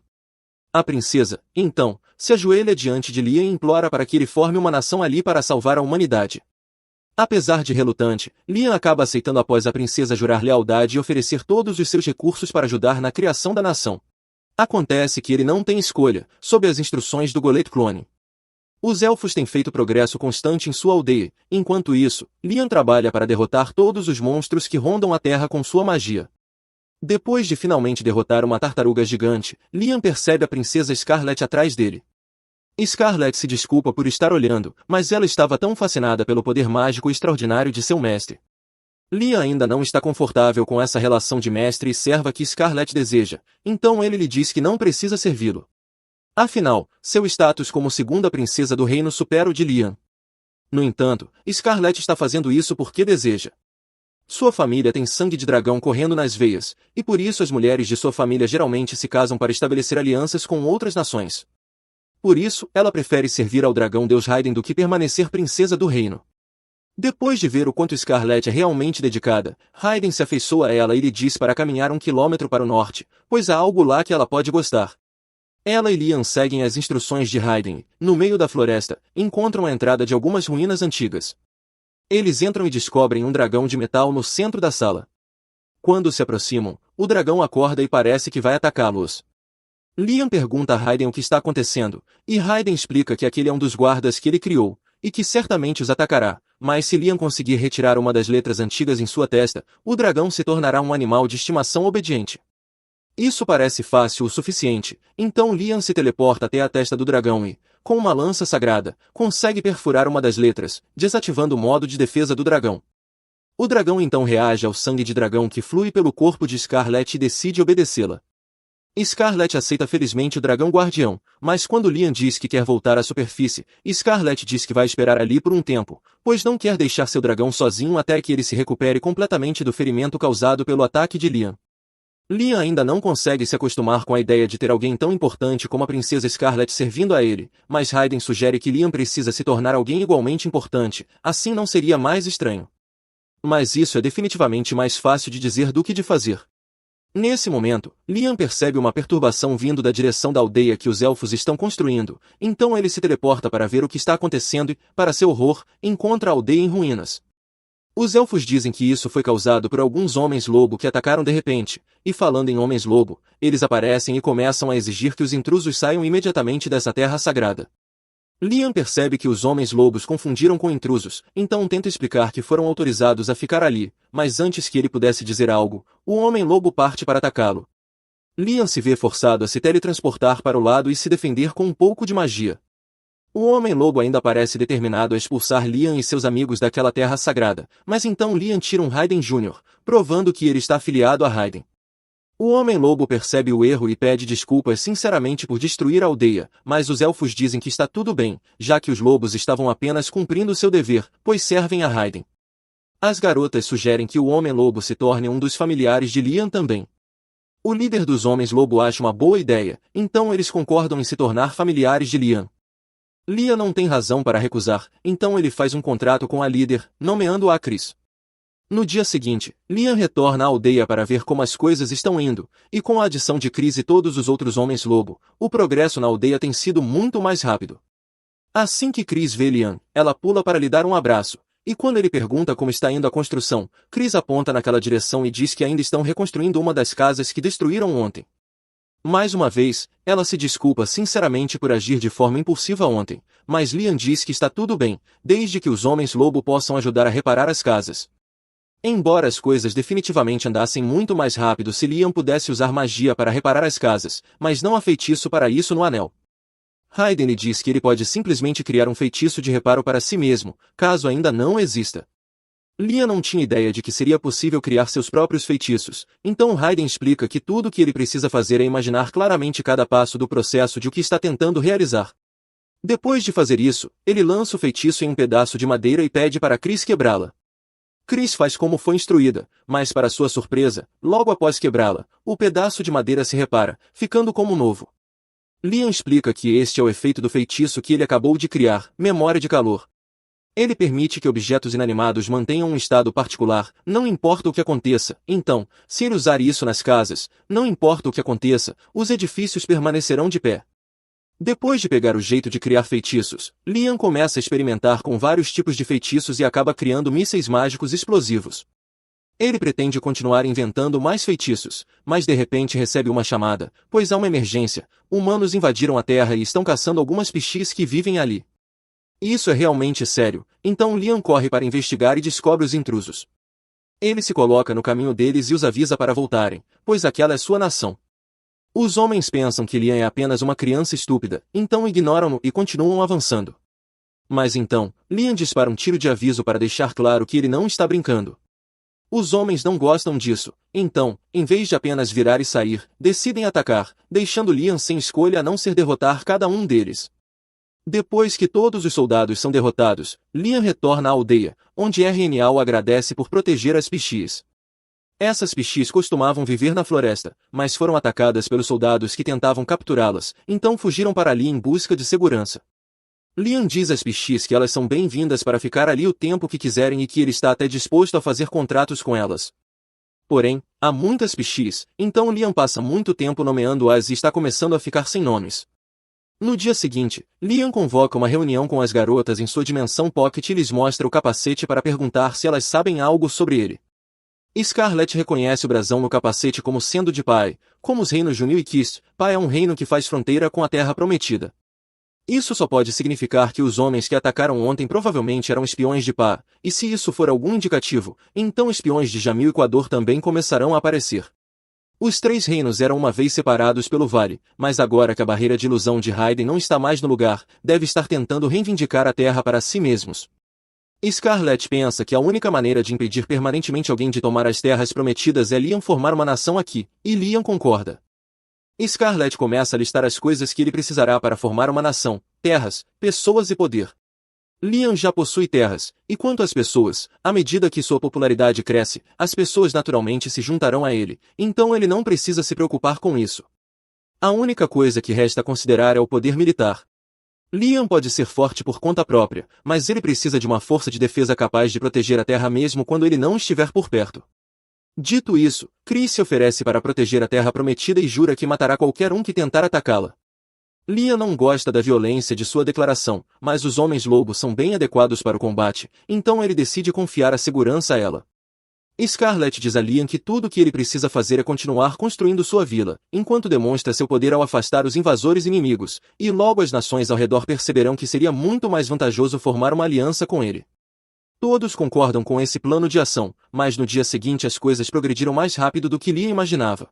A princesa, então, se ajoelha diante de Liam e implora para que ele forme uma nação ali para salvar a humanidade. Apesar de relutante, Liam acaba aceitando após a princesa jurar lealdade e oferecer todos os seus recursos para ajudar na criação da nação. Acontece que ele não tem escolha, sob as instruções do Golett Clone. Os elfos têm feito progresso constante em sua aldeia, enquanto isso, Liam trabalha para derrotar todos os monstros que rondam a Terra com sua magia. Depois de finalmente derrotar uma tartaruga gigante, Liam percebe a princesa Scarlet atrás dele. Scarlet se desculpa por estar olhando, mas ela estava tão fascinada pelo poder mágico extraordinário de seu mestre. Liam ainda não está confortável com essa relação de mestre e serva que Scarlet deseja, então ele lhe diz que não precisa servi-lo. Afinal, seu status como segunda princesa do reino supera o de Liam. No entanto, Scarlet está fazendo isso porque deseja. Sua família tem sangue de dragão correndo nas veias, e por isso as mulheres de sua família geralmente se casam para estabelecer alianças com outras nações. Por isso, ela prefere servir ao dragão Deus Raiden do que permanecer princesa do reino. Depois de ver o quanto Scarlet é realmente dedicada, Raiden se afeiçoa a ela e lhe diz para caminhar 1 quilômetro para o norte, pois há algo lá que ela pode gostar. Ela e Liam seguem as instruções de Raiden e, no meio da floresta, encontram a entrada de algumas ruínas antigas. Eles entram e descobrem um dragão de metal no centro da sala. Quando se aproximam, o dragão acorda e parece que vai atacá-los. Liam pergunta a Raiden o que está acontecendo, e Raiden explica que aquele é um dos guardas que ele criou, e que certamente os atacará, mas se Liam conseguir retirar uma das letras antigas em sua testa, o dragão se tornará um animal de estimação obediente. Isso parece fácil o suficiente, então Liam se teleporta até a testa do dragão e, com uma lança sagrada, consegue perfurar uma das letras, desativando o modo de defesa do dragão. O dragão então reage ao sangue de dragão que flui pelo corpo de Scarlet e decide obedecê-la. Scarlet aceita felizmente o dragão guardião, mas quando Liam diz que quer voltar à superfície, Scarlet diz que vai esperar ali por um tempo, pois não quer deixar seu dragão sozinho até que ele se recupere completamente do ferimento causado pelo ataque de Liam. Liam ainda não consegue se acostumar com a ideia de ter alguém tão importante como a princesa Scarlet servindo a ele, mas Raiden sugere que Liam precisa se tornar alguém igualmente importante, assim não seria mais estranho. Mas isso é definitivamente mais fácil de dizer do que de fazer. Nesse momento, Liam percebe uma perturbação vindo da direção da aldeia que os elfos estão construindo, então ele se teleporta para ver o que está acontecendo e, para seu horror, encontra a aldeia em ruínas. Os elfos dizem que isso foi causado por alguns homens-lobo que atacaram de repente, e falando em homens-lobo, eles aparecem e começam a exigir que os intrusos saiam imediatamente dessa terra sagrada. Liam percebe que os homens-lobos confundiram com intrusos, então tenta explicar que foram autorizados a ficar ali, mas antes que ele pudesse dizer algo, o homem-lobo parte para atacá-lo. Liam se vê forçado a se teletransportar para o lado e se defender com um pouco de magia. O Homem-Lobo ainda parece determinado a expulsar Liam e seus amigos daquela terra sagrada, mas então Liam tira um Raiden Jr., provando que ele está afiliado a Raiden. O Homem-Lobo percebe o erro e pede desculpas sinceramente por destruir a aldeia, mas os elfos dizem que está tudo bem, já que os lobos estavam apenas cumprindo seu dever, pois servem a Raiden. As garotas sugerem que o Homem-Lobo se torne um dos familiares de Liam também. O líder dos Homens-Lobo acha uma boa ideia, então eles concordam em se tornar familiares de Liam. Liam não tem razão para recusar, então ele faz um contrato com a líder, nomeando-a Chris. No dia seguinte, Liam retorna à aldeia para ver como as coisas estão indo, e com a adição de Chris e todos os outros Homens-Lobo, o progresso na aldeia tem sido muito mais rápido. Assim que Chris vê Liam, ela pula para lhe dar um abraço, e quando ele pergunta como está indo a construção, Chris aponta naquela direção e diz que ainda estão reconstruindo uma das casas que destruíram ontem. Mais uma vez, ela se desculpa sinceramente por agir de forma impulsiva ontem, mas Liam diz que está tudo bem, desde que os homens-lobo possam ajudar a reparar as casas. Embora as coisas definitivamente andassem muito mais rápido se Liam pudesse usar magia para reparar as casas, mas não há feitiço para isso no anel. Hayden lhe diz que ele pode simplesmente criar um feitiço de reparo para si mesmo, caso ainda não exista. Liam não tinha ideia de que seria possível criar seus próprios feitiços, então Hayden explica que tudo o que ele precisa fazer é imaginar claramente cada passo do processo de o que está tentando realizar. Depois de fazer isso, ele lança o feitiço em um pedaço de madeira e pede para Chris quebrá-la. Chris faz como foi instruída, mas para sua surpresa, logo após quebrá-la, o pedaço de madeira se repara, ficando como novo. Liam explica que este é o efeito do feitiço que ele acabou de criar, memória de calor. Ele permite que objetos inanimados mantenham um estado particular, não importa o que aconteça. Então, se ele usar isso nas casas, não importa o que aconteça, os edifícios permanecerão de pé. Depois de pegar o jeito de criar feitiços, Liam começa a experimentar com vários tipos de feitiços e acaba criando mísseis mágicos explosivos. Ele pretende continuar inventando mais feitiços, mas de repente recebe uma chamada, pois há uma emergência. Humanos invadiram a Terra e estão caçando algumas pixies que vivem ali. Isso é realmente sério, então Liam corre para investigar e descobre os intrusos. Ele se coloca no caminho deles e os avisa para voltarem, pois aquela é sua nação. Os homens pensam que Liam é apenas uma criança estúpida, então ignoram-no e continuam avançando. Mas então, Liam dispara um tiro de aviso para deixar claro que ele não está brincando. Os homens não gostam disso, então, em vez de apenas virar e sair, decidem atacar, deixando Liam sem escolha a não ser derrotar cada um deles. Depois que todos os soldados são derrotados, Liam retorna à aldeia, onde RNA o agradece por proteger as pixies. Essas pixies costumavam viver na floresta, mas foram atacadas pelos soldados que tentavam capturá-las, então fugiram para ali em busca de segurança. Liam diz às pixies que elas são bem-vindas para ficar ali o tempo que quiserem e que ele está até disposto a fazer contratos com elas. Porém, há muitas pixies, então Liam passa muito tempo nomeando-as e está começando a ficar sem nomes. No dia seguinte, Liam convoca uma reunião com as garotas em sua dimensão Pocket e lhes mostra o capacete para perguntar se elas sabem algo sobre ele. Scarlet reconhece o brasão no capacete como sendo de Pai, como os reinos Junil e Kist. Pai é um reino que faz fronteira com a Terra Prometida. Isso só pode significar que os homens que atacaram ontem provavelmente eram espiões de Pá, e se isso for algum indicativo, então espiões de Jamil e Equador também começarão a aparecer. Os três reinos eram uma vez separados pelo vale, mas agora que a barreira de ilusão de Hayden não está mais no lugar, deve estar tentando reivindicar a Terra para si mesmos. Scarlet pensa que a única maneira de impedir permanentemente alguém de tomar as terras prometidas é Liam formar uma nação aqui, e Liam concorda. Scarlet começa a listar as coisas que ele precisará para formar uma nação: terras, pessoas e poder. Liam já possui terras, e quanto às pessoas, à medida que sua popularidade cresce, as pessoas naturalmente se juntarão a ele, então ele não precisa se preocupar com isso. A única coisa que resta considerar é o poder militar. Liam pode ser forte por conta própria, mas ele precisa de uma força de defesa capaz de proteger a Terra mesmo quando ele não estiver por perto. Dito isso, Chris se oferece para proteger a Terra Prometida e jura que matará qualquer um que tentar atacá-la. Liam não gosta da violência de sua declaração, mas os homens-lobo são bem adequados para o combate, então ele decide confiar a segurança a ela. Scarlet diz a Liam que tudo o que ele precisa fazer é continuar construindo sua vila, enquanto demonstra seu poder ao afastar os invasores inimigos, e logo as nações ao redor perceberão que seria muito mais vantajoso formar uma aliança com ele. Todos concordam com esse plano de ação, mas no dia seguinte as coisas progrediram mais rápido do que Liam imaginava.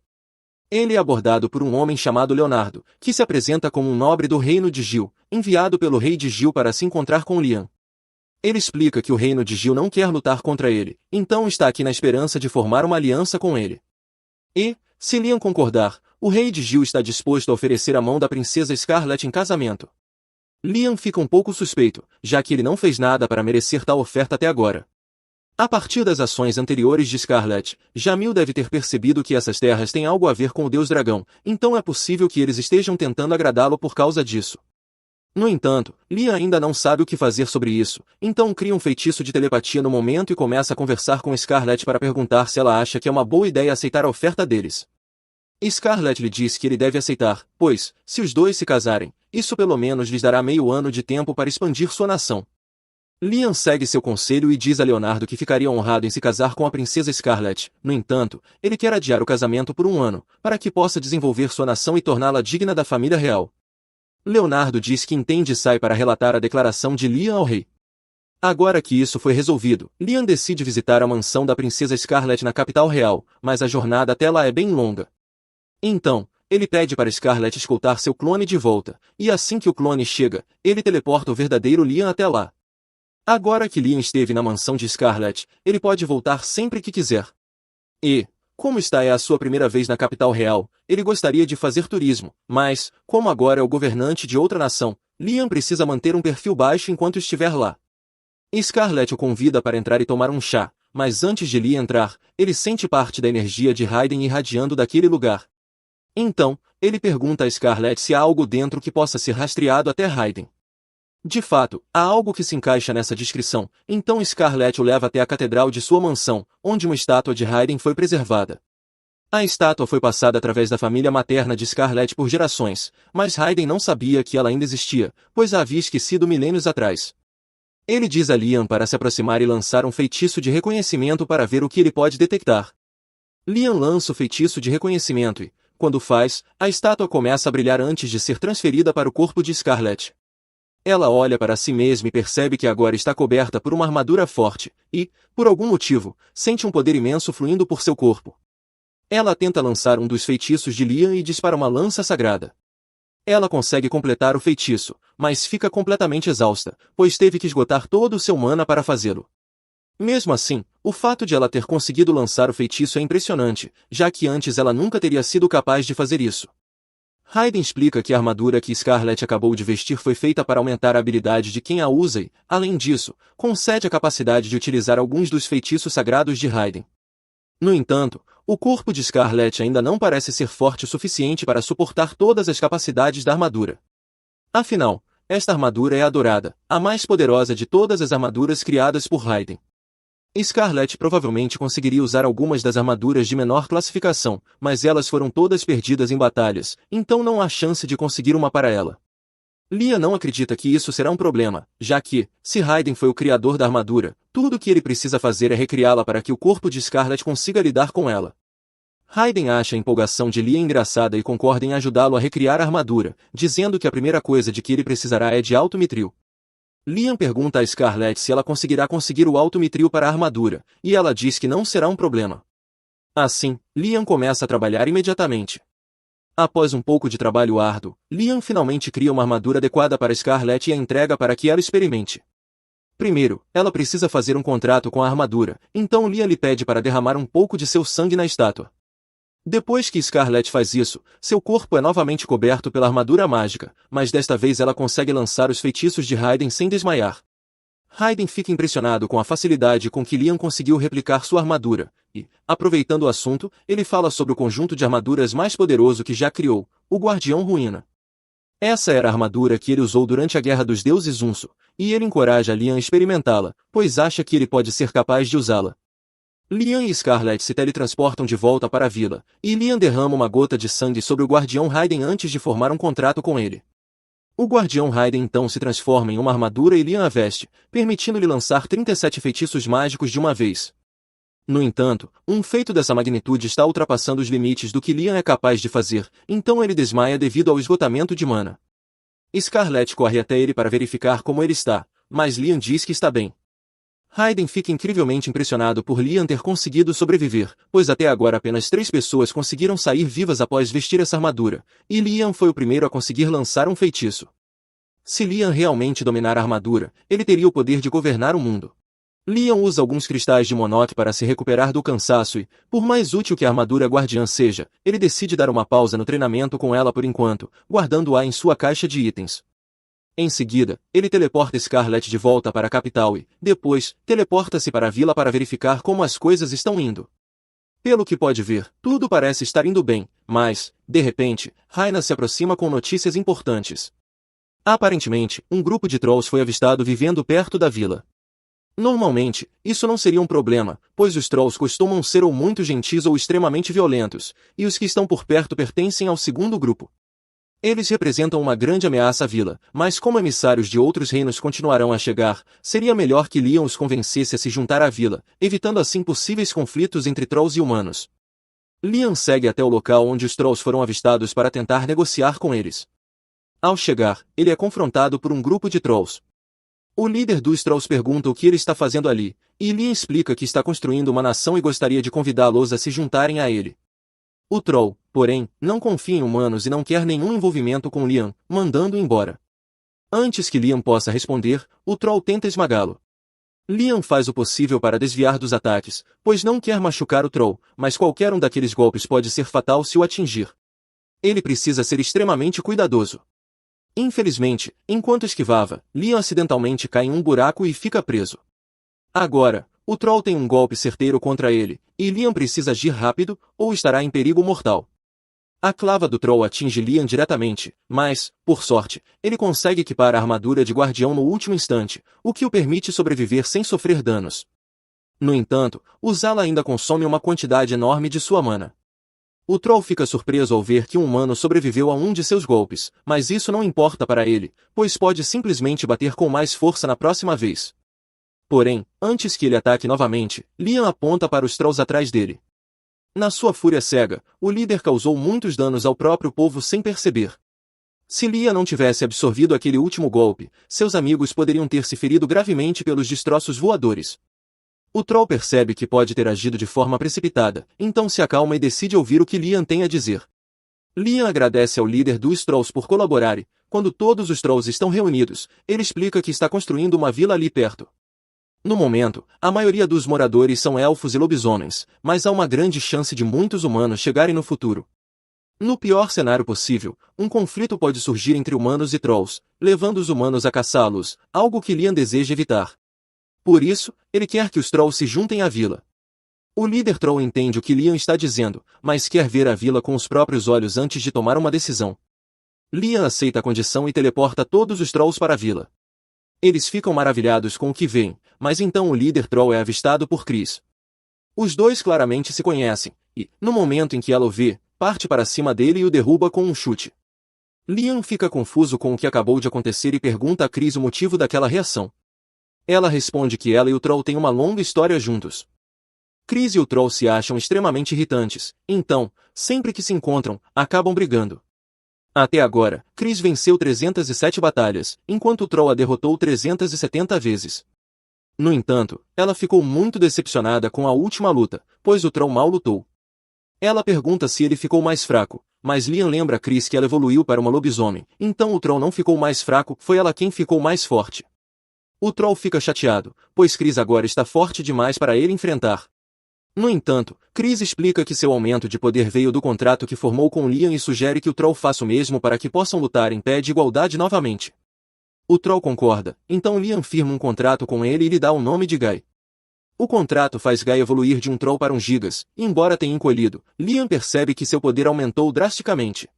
Ele é abordado por um homem chamado Leonardo, que se apresenta como um nobre do reino de Gil, enviado pelo rei de Gil para se encontrar com Liam. Ele explica que o reino de Gil não quer lutar contra ele, então está aqui na esperança de formar uma aliança com ele. E, se Liam concordar, o rei de Gil está disposto a oferecer a mão da princesa Scarlet em casamento. Liam fica um pouco suspeito, já que ele não fez nada para merecer tal oferta até agora. A partir das ações anteriores de Scarlet, Jamil deve ter percebido que essas terras têm algo a ver com o deus dragão, então é possível que eles estejam tentando agradá-lo por causa disso. No entanto, Liam ainda não sabe o que fazer sobre isso, então cria um feitiço de telepatia no momento e começa a conversar com Scarlet para perguntar se ela acha que é uma boa ideia aceitar a oferta deles. Scarlet lhe diz que ele deve aceitar, pois, se os dois se casarem, Isso pelo menos lhes dará meio ano de tempo para expandir sua nação. Liam segue seu conselho e diz a Leonardo que ficaria honrado em se casar com a princesa Scarlet. No entanto, ele quer adiar o casamento por um ano, para que possa desenvolver sua nação e torná-la digna da família real. Leonardo diz que entende e sai para relatar a declaração de Liam ao rei. Agora que isso foi resolvido, Liam decide visitar a mansão da princesa Scarlet na capital real, mas a jornada até lá é bem longa. Então, ele pede para Scarlet escoltar seu clone de volta, e assim que o clone chega, ele teleporta o verdadeiro Liam até lá. Agora que Liam esteve na mansão de Scarlet, ele pode voltar sempre que quiser. E, como esta é a sua primeira vez na capital real, ele gostaria de fazer turismo, mas, como agora é o governante de outra nação, Liam precisa manter um perfil baixo enquanto estiver lá. Scarlet o convida para entrar e tomar um chá, mas antes de Liam entrar, ele sente parte da energia de Raiden irradiando daquele lugar. Então, ele pergunta a Scarlet se há algo dentro que possa ser rastreado até Raiden. De fato, há algo que se encaixa nessa descrição, então Scarlet o leva até a catedral de sua mansão, onde uma estátua de Raiden foi preservada. A estátua foi passada através da família materna de Scarlet por gerações, mas Raiden não sabia que ela ainda existia, pois a havia esquecido milênios atrás. Ele diz a Liam para se aproximar e lançar um feitiço de reconhecimento para ver o que ele pode detectar. Liam lança o feitiço de reconhecimento e, quando faz, a estátua começa a brilhar antes de ser transferida para o corpo de Scarlet. Ela olha para si mesma e percebe que agora está coberta por uma armadura forte, e, por algum motivo, sente um poder imenso fluindo por seu corpo. Ela tenta lançar um dos feitiços de Liam e dispara uma lança sagrada. Ela consegue completar o feitiço, mas fica completamente exausta, pois teve que esgotar todo o seu mana para fazê-lo. Mesmo assim, o fato de ela ter conseguido lançar o feitiço é impressionante, já que antes ela nunca teria sido capaz de fazer isso. Raiden explica que a armadura que Scarlet acabou de vestir foi feita para aumentar a habilidade de quem a usa e, além disso, concede a capacidade de utilizar alguns dos feitiços sagrados de Raiden. No entanto, o corpo de Scarlet ainda não parece ser forte o suficiente para suportar todas as capacidades da armadura. Afinal, esta armadura é a dourada, a mais poderosa de todas as armaduras criadas por Raiden. Scarlet provavelmente conseguiria usar algumas das armaduras de menor classificação, mas elas foram todas perdidas em batalhas, então não há chance de conseguir uma para ela. Liam não acredita que isso será um problema, já que, se Raiden foi o criador da armadura, tudo o que ele precisa fazer é recriá-la para que o corpo de Scarlet consiga lidar com ela. Raiden acha a empolgação de Liam engraçada e concorda em ajudá-lo a recriar a armadura, dizendo que a primeira coisa de que ele precisará é de alto mitril. Liam pergunta a Scarlet se ela conseguirá conseguir o alto mitril para a armadura, e ela diz que não será um problema. Assim, Liam começa a trabalhar imediatamente. Após um pouco de trabalho árduo, Liam finalmente cria uma armadura adequada para Scarlet e a entrega para que ela experimente. Primeiro, ela precisa fazer um contrato com a armadura, então Liam lhe pede para derramar um pouco de seu sangue na estátua. Depois que Scarlet faz isso, seu corpo é novamente coberto pela armadura mágica, mas desta vez ela consegue lançar os feitiços de Raiden sem desmaiar. Raiden fica impressionado com a facilidade com que Liam conseguiu replicar sua armadura, e, aproveitando o assunto, ele fala sobre o conjunto de armaduras mais poderoso que já criou, o Guardião Ruína. Essa era a armadura que ele usou durante a Guerra dos Deuses Unso, e ele encoraja Liam a experimentá-la, pois acha que ele pode ser capaz de usá-la. Liam e Scarlet se teletransportam de volta para a vila, e Liam derrama uma gota de sangue sobre o Guardião Raiden antes de formar um contrato com ele. O Guardião Raiden então se transforma em uma armadura e Liam a veste, permitindo-lhe lançar 37 feitiços mágicos de uma vez. No entanto, um feito dessa magnitude está ultrapassando os limites do que Liam é capaz de fazer, então ele desmaia devido ao esgotamento de mana. Scarlet corre até ele para verificar como ele está, mas Liam diz que está bem. Raiden fica incrivelmente impressionado por Liam ter conseguido sobreviver, pois até agora apenas 3 pessoas conseguiram sair vivas após vestir essa armadura, e Liam foi o primeiro a conseguir lançar um feitiço. Se Liam realmente dominar a armadura, ele teria o poder de governar o mundo. Liam usa alguns cristais de Monok para se recuperar do cansaço e, por mais útil que a armadura guardiã seja, ele decide dar uma pausa no treinamento com ela por enquanto, guardando-a em sua caixa de itens. Em seguida, ele teleporta Scarlet de volta para a capital e, depois, teleporta-se para a vila para verificar como as coisas estão indo. Pelo que pode ver, tudo parece estar indo bem, mas, de repente, Raina se aproxima com notícias importantes. Aparentemente, um grupo de trolls foi avistado vivendo perto da vila. Normalmente, isso não seria um problema, pois os trolls costumam ser ou muito gentis ou extremamente violentos, e os que estão por perto pertencem ao segundo grupo. Eles representam uma grande ameaça à vila, mas como emissários de outros reinos continuarão a chegar, seria melhor que Liam os convencesse a se juntar à vila, evitando assim possíveis conflitos entre Trolls e humanos. Liam segue até o local onde os Trolls foram avistados para tentar negociar com eles. Ao chegar, ele é confrontado por um grupo de Trolls. O líder dos Trolls pergunta o que ele está fazendo ali, e Liam explica que está construindo uma nação e gostaria de convidá-los a se juntarem a ele. O Troll, porém, não confia em humanos e não quer nenhum envolvimento com Liam, mandando-o embora. Antes que Liam possa responder, o Troll tenta esmagá-lo. Liam faz o possível para desviar dos ataques, pois não quer machucar o Troll, mas qualquer um daqueles golpes pode ser fatal se o atingir. Ele precisa ser extremamente cuidadoso. Infelizmente, enquanto esquivava, Liam acidentalmente cai em um buraco e fica preso. Agora, o Troll tem um golpe certeiro contra ele, e Liam precisa agir rápido, ou estará em perigo mortal. A clava do Troll atinge Liam diretamente, mas, por sorte, ele consegue equipar a armadura de guardião no último instante, o que o permite sobreviver sem sofrer danos. No entanto, usá-la ainda consome uma quantidade enorme de sua mana. O Troll fica surpreso ao ver que um humano sobreviveu a um de seus golpes, mas isso não importa para ele, pois pode simplesmente bater com mais força na próxima vez. Porém, antes que ele ataque novamente, Liam aponta para os Trolls atrás dele. Na sua fúria cega, o líder causou muitos danos ao próprio povo sem perceber. Se Liam não tivesse absorvido aquele último golpe, seus amigos poderiam ter se ferido gravemente pelos destroços voadores. O Troll percebe que pode ter agido de forma precipitada, então se acalma e decide ouvir o que Liam tem a dizer. Liam agradece ao líder dos Trolls por colaborar e, quando todos os Trolls estão reunidos, ele explica que está construindo uma vila ali perto. No momento, a maioria dos moradores são elfos e lobisomens, mas há uma grande chance de muitos humanos chegarem no futuro. No pior cenário possível, um conflito pode surgir entre humanos e Trolls, levando os humanos a caçá-los, algo que Liam deseja evitar. Por isso, ele quer que os Trolls se juntem à vila. O líder Troll entende o que Liam está dizendo, mas quer ver a vila com os próprios olhos antes de tomar uma decisão. Liam aceita a condição e teleporta todos os Trolls para a vila. Eles ficam maravilhados com o que veem, mas então o líder Troll é avistado por Chris. Os dois claramente se conhecem, e, no momento em que ela o vê, parte para cima dele e o derruba com um chute. Liam fica confuso com o que acabou de acontecer e pergunta a Chris o motivo daquela reação. Ela responde que ela e o Troll têm uma longa história juntos. Chris e o Troll se acham extremamente irritantes, então, sempre que se encontram, acabam brigando. Até agora, Chris venceu 307 batalhas, enquanto o Troll a derrotou 370 vezes. No entanto, ela ficou muito decepcionada com a última luta, pois o Troll mal lutou. Ela pergunta se ele ficou mais fraco, mas Liam lembra a Chris que ela evoluiu para uma lobisomem, então o Troll não ficou mais fraco, foi ela quem ficou mais forte. O Troll fica chateado, pois Chris agora está forte demais para ele enfrentar. No entanto, Chris explica que seu aumento de poder veio do contrato que formou com Liam e sugere que o Troll faça o mesmo para que possam lutar em pé de igualdade novamente. O Troll concorda, então Liam firma um contrato com ele e lhe dá o nome de Guy. O contrato faz Guy evoluir de um Troll para um Gigas, e embora tenha encolhido, Liam percebe que seu poder aumentou drasticamente.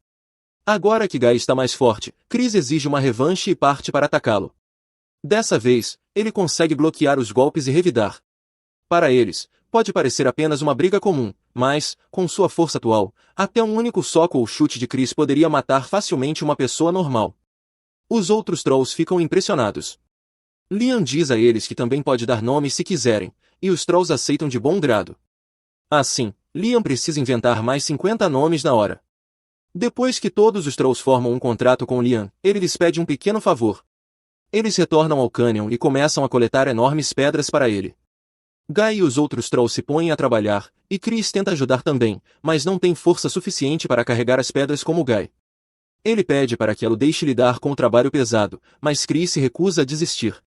Agora que Guy está mais forte, Chris exige uma revanche e parte para atacá-lo. Dessa vez, ele consegue bloquear os golpes e revidar. Para eles, pode parecer apenas uma briga comum, mas, com sua força atual, até um único soco ou chute de Chris poderia matar facilmente uma pessoa normal. Os outros Trolls ficam impressionados. Liam diz a eles que também pode dar nome se quiserem, e os Trolls aceitam de bom grado. Assim, Liam precisa inventar mais 50 nomes na hora. Depois que todos os Trolls formam um contrato com Liam, ele lhes pede um pequeno favor. Eles retornam ao Canyon e começam a coletar enormes pedras para ele. Guy e os outros Trolls se põem a trabalhar, e Chris tenta ajudar também, mas não tem força suficiente para carregar as pedras como Guy. Ele pede para que ela o deixe lidar com o trabalho pesado, mas Chris se recusa a desistir.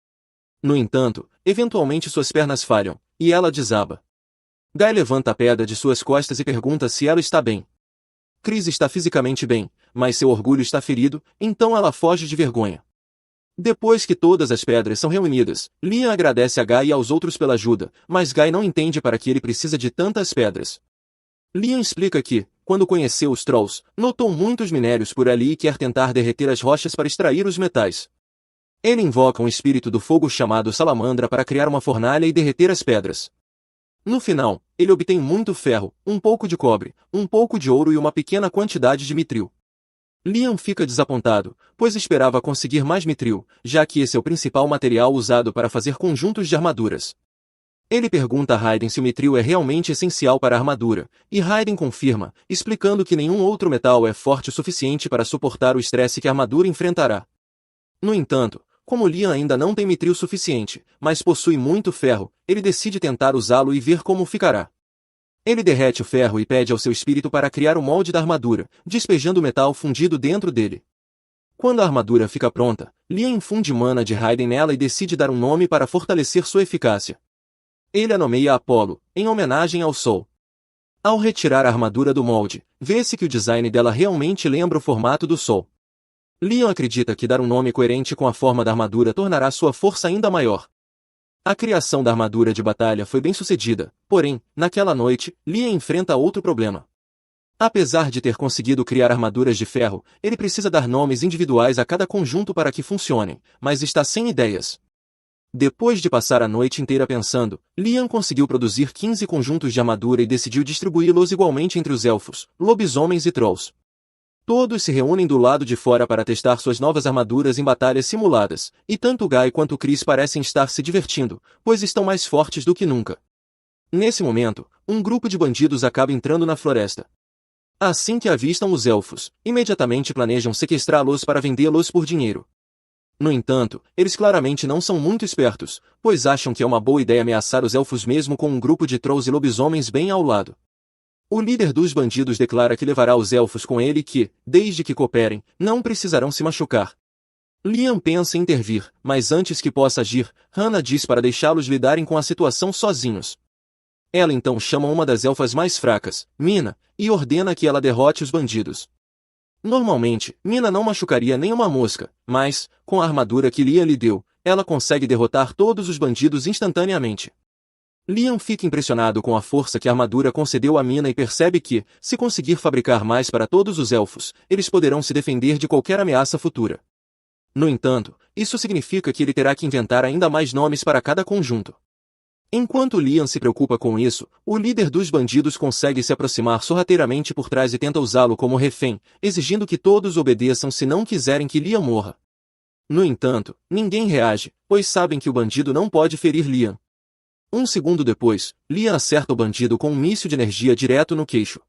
No entanto, eventualmente suas pernas falham, e ela desaba. Guy levanta a pedra de suas costas e pergunta se ela está bem. Chris está fisicamente bem, mas seu orgulho está ferido, então ela foge de vergonha. Depois que todas as pedras são reunidas, Liam agradece a Guy e aos outros pela ajuda, mas Guy não entende para que ele precisa de tantas pedras. Liam explica que, quando conheceu os Trolls, notou muitos minérios por ali e quer tentar derreter as rochas para extrair os metais. Ele invoca um espírito do fogo chamado Salamandra para criar uma fornalha e derreter as pedras. No final, ele obtém muito ferro, um pouco de cobre, um pouco de ouro e uma pequena quantidade de mitril. Liam fica desapontado, pois esperava conseguir mais mitril, já que esse é o principal material usado para fazer conjuntos de armaduras. Ele pergunta a Raiden se o mitril é realmente essencial para a armadura, e Raiden confirma, explicando que nenhum outro metal é forte o suficiente para suportar o estresse que a armadura enfrentará. No entanto, como Liam ainda não tem mitril suficiente, mas possui muito ferro, ele decide tentar usá-lo e ver como ficará. Ele derrete o ferro e pede ao seu espírito para criar o molde da armadura, despejando o metal fundido dentro dele. Quando a armadura fica pronta, Liam infunde mana de Raiden nela e decide dar um nome para fortalecer sua eficácia. Ele a nomeia Apollo, em homenagem ao Sol. Ao retirar a armadura do molde, vê-se que o design dela realmente lembra o formato do Sol. Liam acredita que dar um nome coerente com a forma da armadura tornará sua força ainda maior. A criação da armadura de batalha foi bem sucedida, porém, naquela noite, Liam enfrenta outro problema. Apesar de ter conseguido criar armaduras de ferro, ele precisa dar nomes individuais a cada conjunto para que funcionem, mas está sem ideias. Depois de passar a noite inteira pensando, Liam conseguiu produzir 15 conjuntos de armadura e decidiu distribuí-los igualmente entre os elfos, lobisomens e trolls. Todos se reúnem do lado de fora para testar suas novas armaduras em batalhas simuladas, e tanto Guy quanto Chris parecem estar se divertindo, pois estão mais fortes do que nunca. Nesse momento, um grupo de bandidos acaba entrando na floresta. Assim que avistam os elfos, imediatamente planejam sequestrá-los para vendê-los por dinheiro. No entanto, eles claramente não são muito espertos, pois acham que é uma boa ideia ameaçar os elfos mesmo com um grupo de trolls e lobisomens bem ao lado. O líder dos bandidos declara que levará os elfos com ele e que, desde que cooperem, não precisarão se machucar. Liam pensa em intervir, mas antes que possa agir, Hannah diz para deixá-los lidarem com a situação sozinhos. Ela então chama uma das elfas mais fracas, Mina, e ordena que ela derrote os bandidos. Normalmente, Mina não machucaria nem uma mosca, mas, com a armadura que Liam lhe deu, ela consegue derrotar todos os bandidos instantaneamente. Liam fica impressionado com a força que a armadura concedeu a Mina e percebe que, se conseguir fabricar mais para todos os elfos, eles poderão se defender de qualquer ameaça futura. No entanto, isso significa que ele terá que inventar ainda mais nomes para cada conjunto. Enquanto Liam se preocupa com isso, o líder dos bandidos consegue se aproximar sorrateiramente por trás e tenta usá-lo como refém, exigindo que todos obedeçam se não quiserem que Liam morra. No entanto, ninguém reage, pois sabem que o bandido não pode ferir Liam. Um segundo depois, Liam acerta o bandido com um míssil de energia direto no queixo.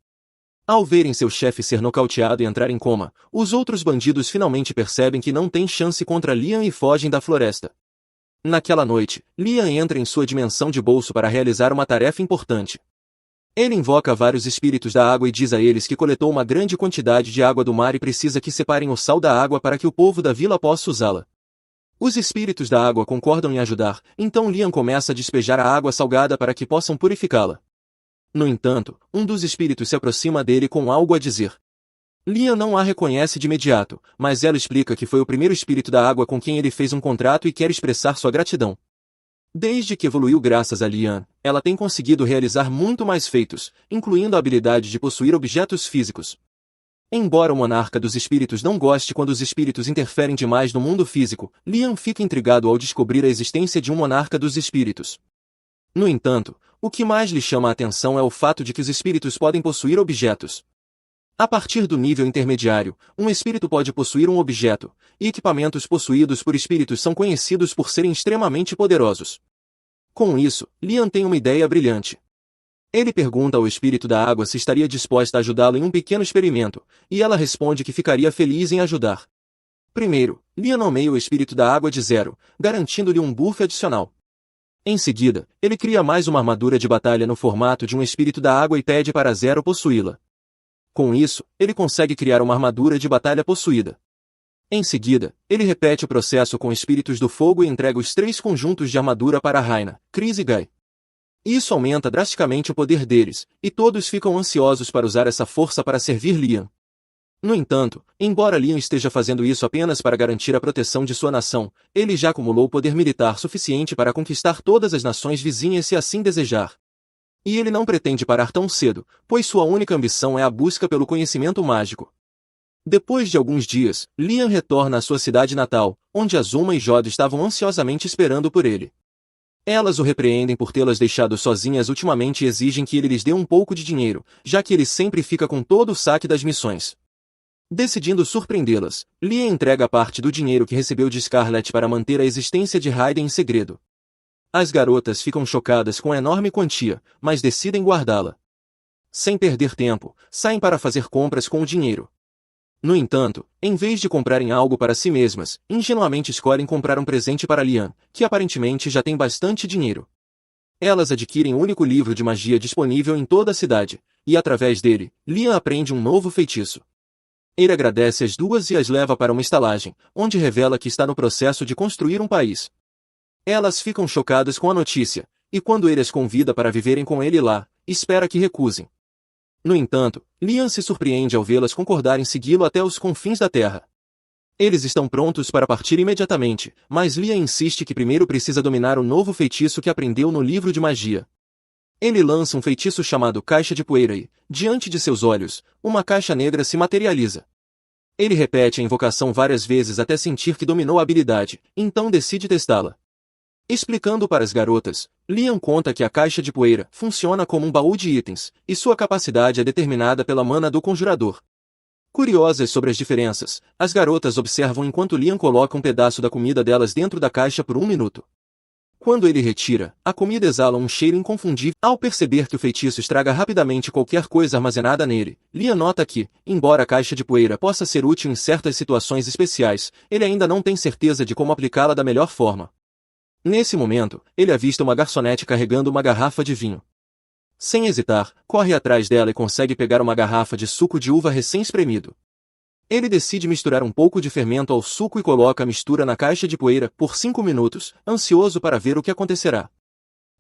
Ao verem seu chefe ser nocauteado e entrar em coma, os outros bandidos finalmente percebem que não têm chance contra Liam e fogem da floresta. Naquela noite, Liam entra em sua dimensão de bolso para realizar uma tarefa importante. Ele invoca vários espíritos da água e diz a eles que coletou uma grande quantidade de água do mar e precisa que separem o sal da água para que o povo da vila possa usá-la. Os espíritos da água concordam em ajudar, então Liam começa a despejar a água salgada para que possam purificá-la. No entanto, um dos espíritos se aproxima dele com algo a dizer. Liam não a reconhece de imediato, mas ela explica que foi o primeiro espírito da água com quem ele fez um contrato e quer expressar sua gratidão. Desde que evoluiu graças a Liam, ela tem conseguido realizar muito mais feitos, incluindo a habilidade de possuir objetos físicos. Embora o monarca dos espíritos não goste quando os espíritos interferem demais no mundo físico, Liam fica intrigado ao descobrir a existência de um monarca dos espíritos. No entanto, o que mais lhe chama a atenção é o fato de que os espíritos podem possuir objetos. A partir do nível intermediário, um espírito pode possuir um objeto, e equipamentos possuídos por espíritos são conhecidos por serem extremamente poderosos. Com isso, Liam tem uma ideia brilhante. Ele pergunta ao espírito da água se estaria disposta a ajudá-lo em um pequeno experimento, e ela responde que ficaria feliz em ajudar. Primeiro, Liam nomeia o espírito da água de Zero, garantindo-lhe um buff adicional. Em seguida, ele cria mais uma armadura de batalha no formato de um espírito da água e pede para Zero possuí-la. Com isso, ele consegue criar uma armadura de batalha possuída. Em seguida, ele repete o processo com espíritos do fogo e entrega os 3 conjuntos de armadura para Raina, Chris e Guy. Isso aumenta drasticamente o poder deles, e todos ficam ansiosos para usar essa força para servir Liam. No entanto, embora Liam esteja fazendo isso apenas para garantir a proteção de sua nação, ele já acumulou poder militar suficiente para conquistar todas as nações vizinhas se assim desejar. E ele não pretende parar tão cedo, pois sua única ambição é a busca pelo conhecimento mágico. Depois de alguns dias, Liam retorna à sua cidade natal, onde Azuma e Jod estavam ansiosamente esperando por ele. Elas o repreendem por tê-las deixado sozinhas ultimamente e exigem que ele lhes dê um pouco de dinheiro, já que ele sempre fica com todo o saque das missões. Decidindo surpreendê-las, Liam entrega parte do dinheiro que recebeu de Scarlett para manter a existência de Hayden em segredo. As garotas ficam chocadas com a enorme quantia, mas decidem guardá-la. Sem perder tempo, saem para fazer compras com o dinheiro. No entanto, em vez de comprarem algo para si mesmas, ingenuamente escolhem comprar um presente para Liam, que aparentemente já tem bastante dinheiro. Elas adquirem o único livro de magia disponível em toda a cidade, e através dele, Liam aprende um novo feitiço. Ele agradece as duas e as leva para uma estalagem, onde revela que está no processo de construir um país. Elas ficam chocadas com a notícia, e quando ele as convida para viverem com ele lá, espera que recusem. No entanto, Liam se surpreende ao vê-las concordar em segui-lo até os confins da terra. Eles estão prontos para partir imediatamente, mas Liam insiste que primeiro precisa dominar o novo feitiço que aprendeu no livro de magia. Ele lança um feitiço chamado Caixa de Poeira e, diante de seus olhos, uma caixa negra se materializa. Ele repete a invocação várias vezes até sentir que dominou a habilidade, então decide testá-la. Explicando para as garotas, Liam conta que a caixa de poeira funciona como um baú de itens, e sua capacidade é determinada pela mana do conjurador. Curiosas sobre as diferenças, as garotas observam enquanto Liam coloca um pedaço da comida delas dentro da caixa por 1 minuto. Quando ele retira, a comida exala um cheiro inconfundível. Ao perceber que o feitiço estraga rapidamente qualquer coisa armazenada nele, Liam nota que, embora a caixa de poeira possa ser útil em certas situações especiais, ele ainda não tem certeza de como aplicá-la da melhor forma. Nesse momento, ele avista uma garçonete carregando uma garrafa de vinho. Sem hesitar, corre atrás dela e consegue pegar uma garrafa de suco de uva recém-espremido. Ele decide misturar um pouco de fermento ao suco e coloca a mistura na caixa de poeira por 5 minutos, ansioso para ver o que acontecerá.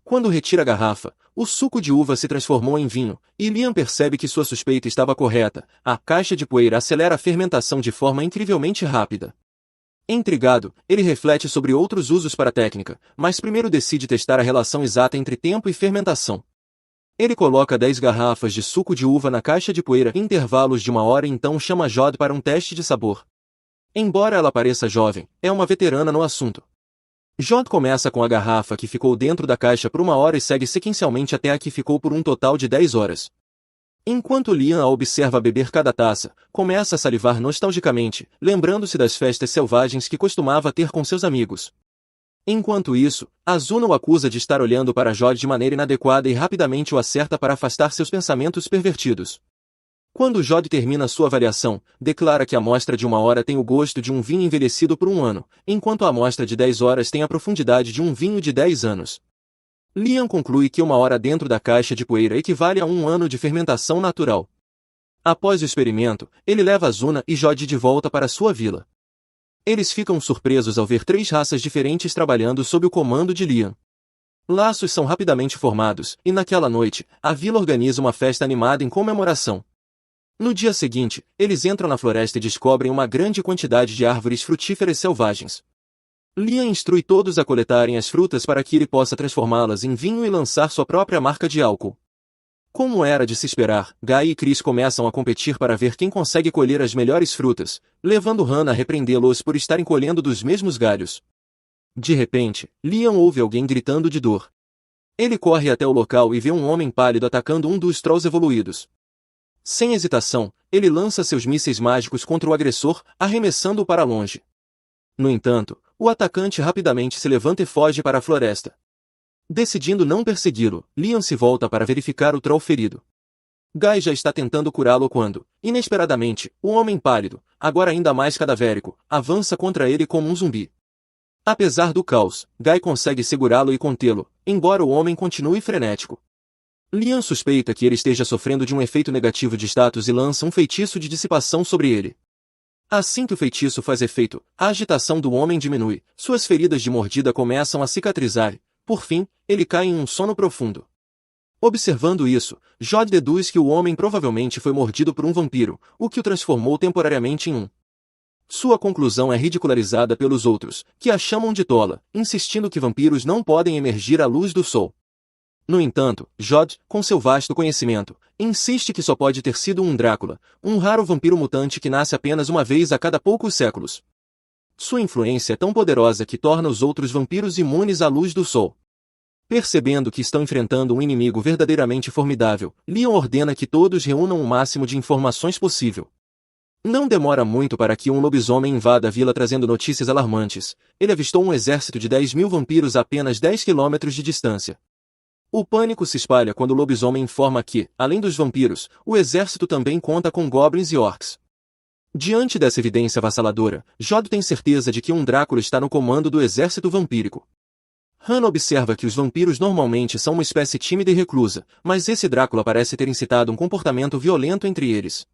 Quando retira a garrafa, o suco de uva se transformou em vinho, e Liam percebe que sua suspeita estava correta. A caixa de poeira acelera a fermentação de forma incrivelmente rápida. Intrigado, ele reflete sobre outros usos para a técnica, mas primeiro decide testar a relação exata entre tempo e fermentação. Ele coloca 10 garrafas de suco de uva na caixa de poeira em intervalos de 1 hora e então chama Jod para um teste de sabor. Embora ela pareça jovem, é uma veterana no assunto. Jod começa com a garrafa que ficou dentro da caixa por 1 hora e segue sequencialmente até a que ficou por um total de 10 horas. Enquanto Liam a observa beber cada taça, começa a salivar nostalgicamente, lembrando-se das festas selvagens que costumava ter com seus amigos. Enquanto isso, Azuna o acusa de estar olhando para Jod de maneira inadequada e rapidamente o acerta para afastar seus pensamentos pervertidos. Quando Jod termina sua avaliação, declara que a amostra de 1 hora tem o gosto de um vinho envelhecido por 1 ano, enquanto a amostra de 10 horas tem a profundidade de um vinho de 10 anos. Liam conclui que 1 hora dentro da caixa de poeira equivale a 1 ano de fermentação natural. Após o experimento, ele leva Azuna e Jod de volta para sua vila. Eles ficam surpresos ao ver 3 raças diferentes trabalhando sob o comando de Liam. Laços são rapidamente formados, e naquela noite, a vila organiza uma festa animada em comemoração. No dia seguinte, eles entram na floresta e descobrem uma grande quantidade de árvores frutíferas selvagens. Liam instrui todos a coletarem as frutas para que ele possa transformá-las em vinho e lançar sua própria marca de álcool. Como era de se esperar, Guy e Chris começam a competir para ver quem consegue colher as melhores frutas, levando Hannah a repreendê-los por estarem colhendo dos mesmos galhos. De repente, Liam ouve alguém gritando de dor. Ele corre até o local e vê um homem pálido atacando um dos Trolls evoluídos. Sem hesitação, ele lança seus mísseis mágicos contra o agressor, arremessando-o para longe. No entanto, o atacante rapidamente se levanta e foge para a floresta. Decidindo não persegui-lo, Liam se volta para verificar o Troll ferido. Guy já está tentando curá-lo quando, inesperadamente, o homem pálido, agora ainda mais cadavérico, avança contra ele como um zumbi. Apesar do caos, Guy consegue segurá-lo e contê-lo, embora o homem continue frenético. Liam suspeita que ele esteja sofrendo de um efeito negativo de status e lança um feitiço de dissipação sobre ele. Assim que o feitiço faz efeito, a agitação do homem diminui, suas feridas de mordida começam a cicatrizar e, por fim, ele cai em um sono profundo. Observando isso, Jod deduz que o homem provavelmente foi mordido por um vampiro, o que o transformou temporariamente em um. Sua conclusão é ridicularizada pelos outros, que a chamam de tola, insistindo que vampiros não podem emergir à luz do sol. No entanto, Jod, com seu vasto conhecimento, insiste que só pode ter sido um Drácula, um raro vampiro mutante que nasce apenas uma vez a cada poucos séculos. Sua influência é tão poderosa que torna os outros vampiros imunes à luz do sol. Percebendo que estão enfrentando um inimigo verdadeiramente formidável, Liam ordena que todos reúnam o máximo de informações possível. Não demora muito para que um lobisomem invada a vila trazendo notícias alarmantes. Ele avistou um exército de 10.000 vampiros a apenas 10 quilômetros de distância. O pânico se espalha quando o lobisomem informa que, além dos vampiros, o exército também conta com goblins e orcs. Diante dessa evidência avassaladora, Jod tem certeza de que um Drácula está no comando do exército vampírico. Hannah observa que os vampiros normalmente são uma espécie tímida e reclusa, mas esse Drácula parece ter incitado um comportamento violento entre eles.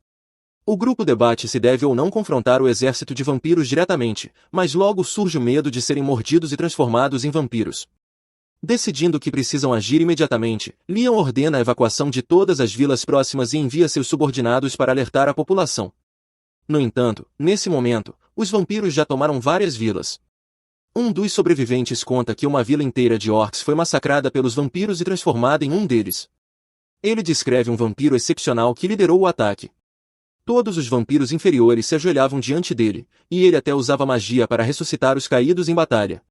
O grupo debate se deve ou não confrontar o exército de vampiros diretamente, mas logo surge o medo de serem mordidos e transformados em vampiros. Decidindo que precisam agir imediatamente, Liam ordena a evacuação de todas as vilas próximas e envia seus subordinados para alertar a população. No entanto, nesse momento, os vampiros já tomaram várias vilas. Um dos sobreviventes conta que uma vila inteira de orcs foi massacrada pelos vampiros e transformada em um deles. Ele descreve um vampiro excepcional que liderou o ataque. Todos os vampiros inferiores se ajoelhavam diante dele, e ele até usava magia para ressuscitar os caídos em batalha.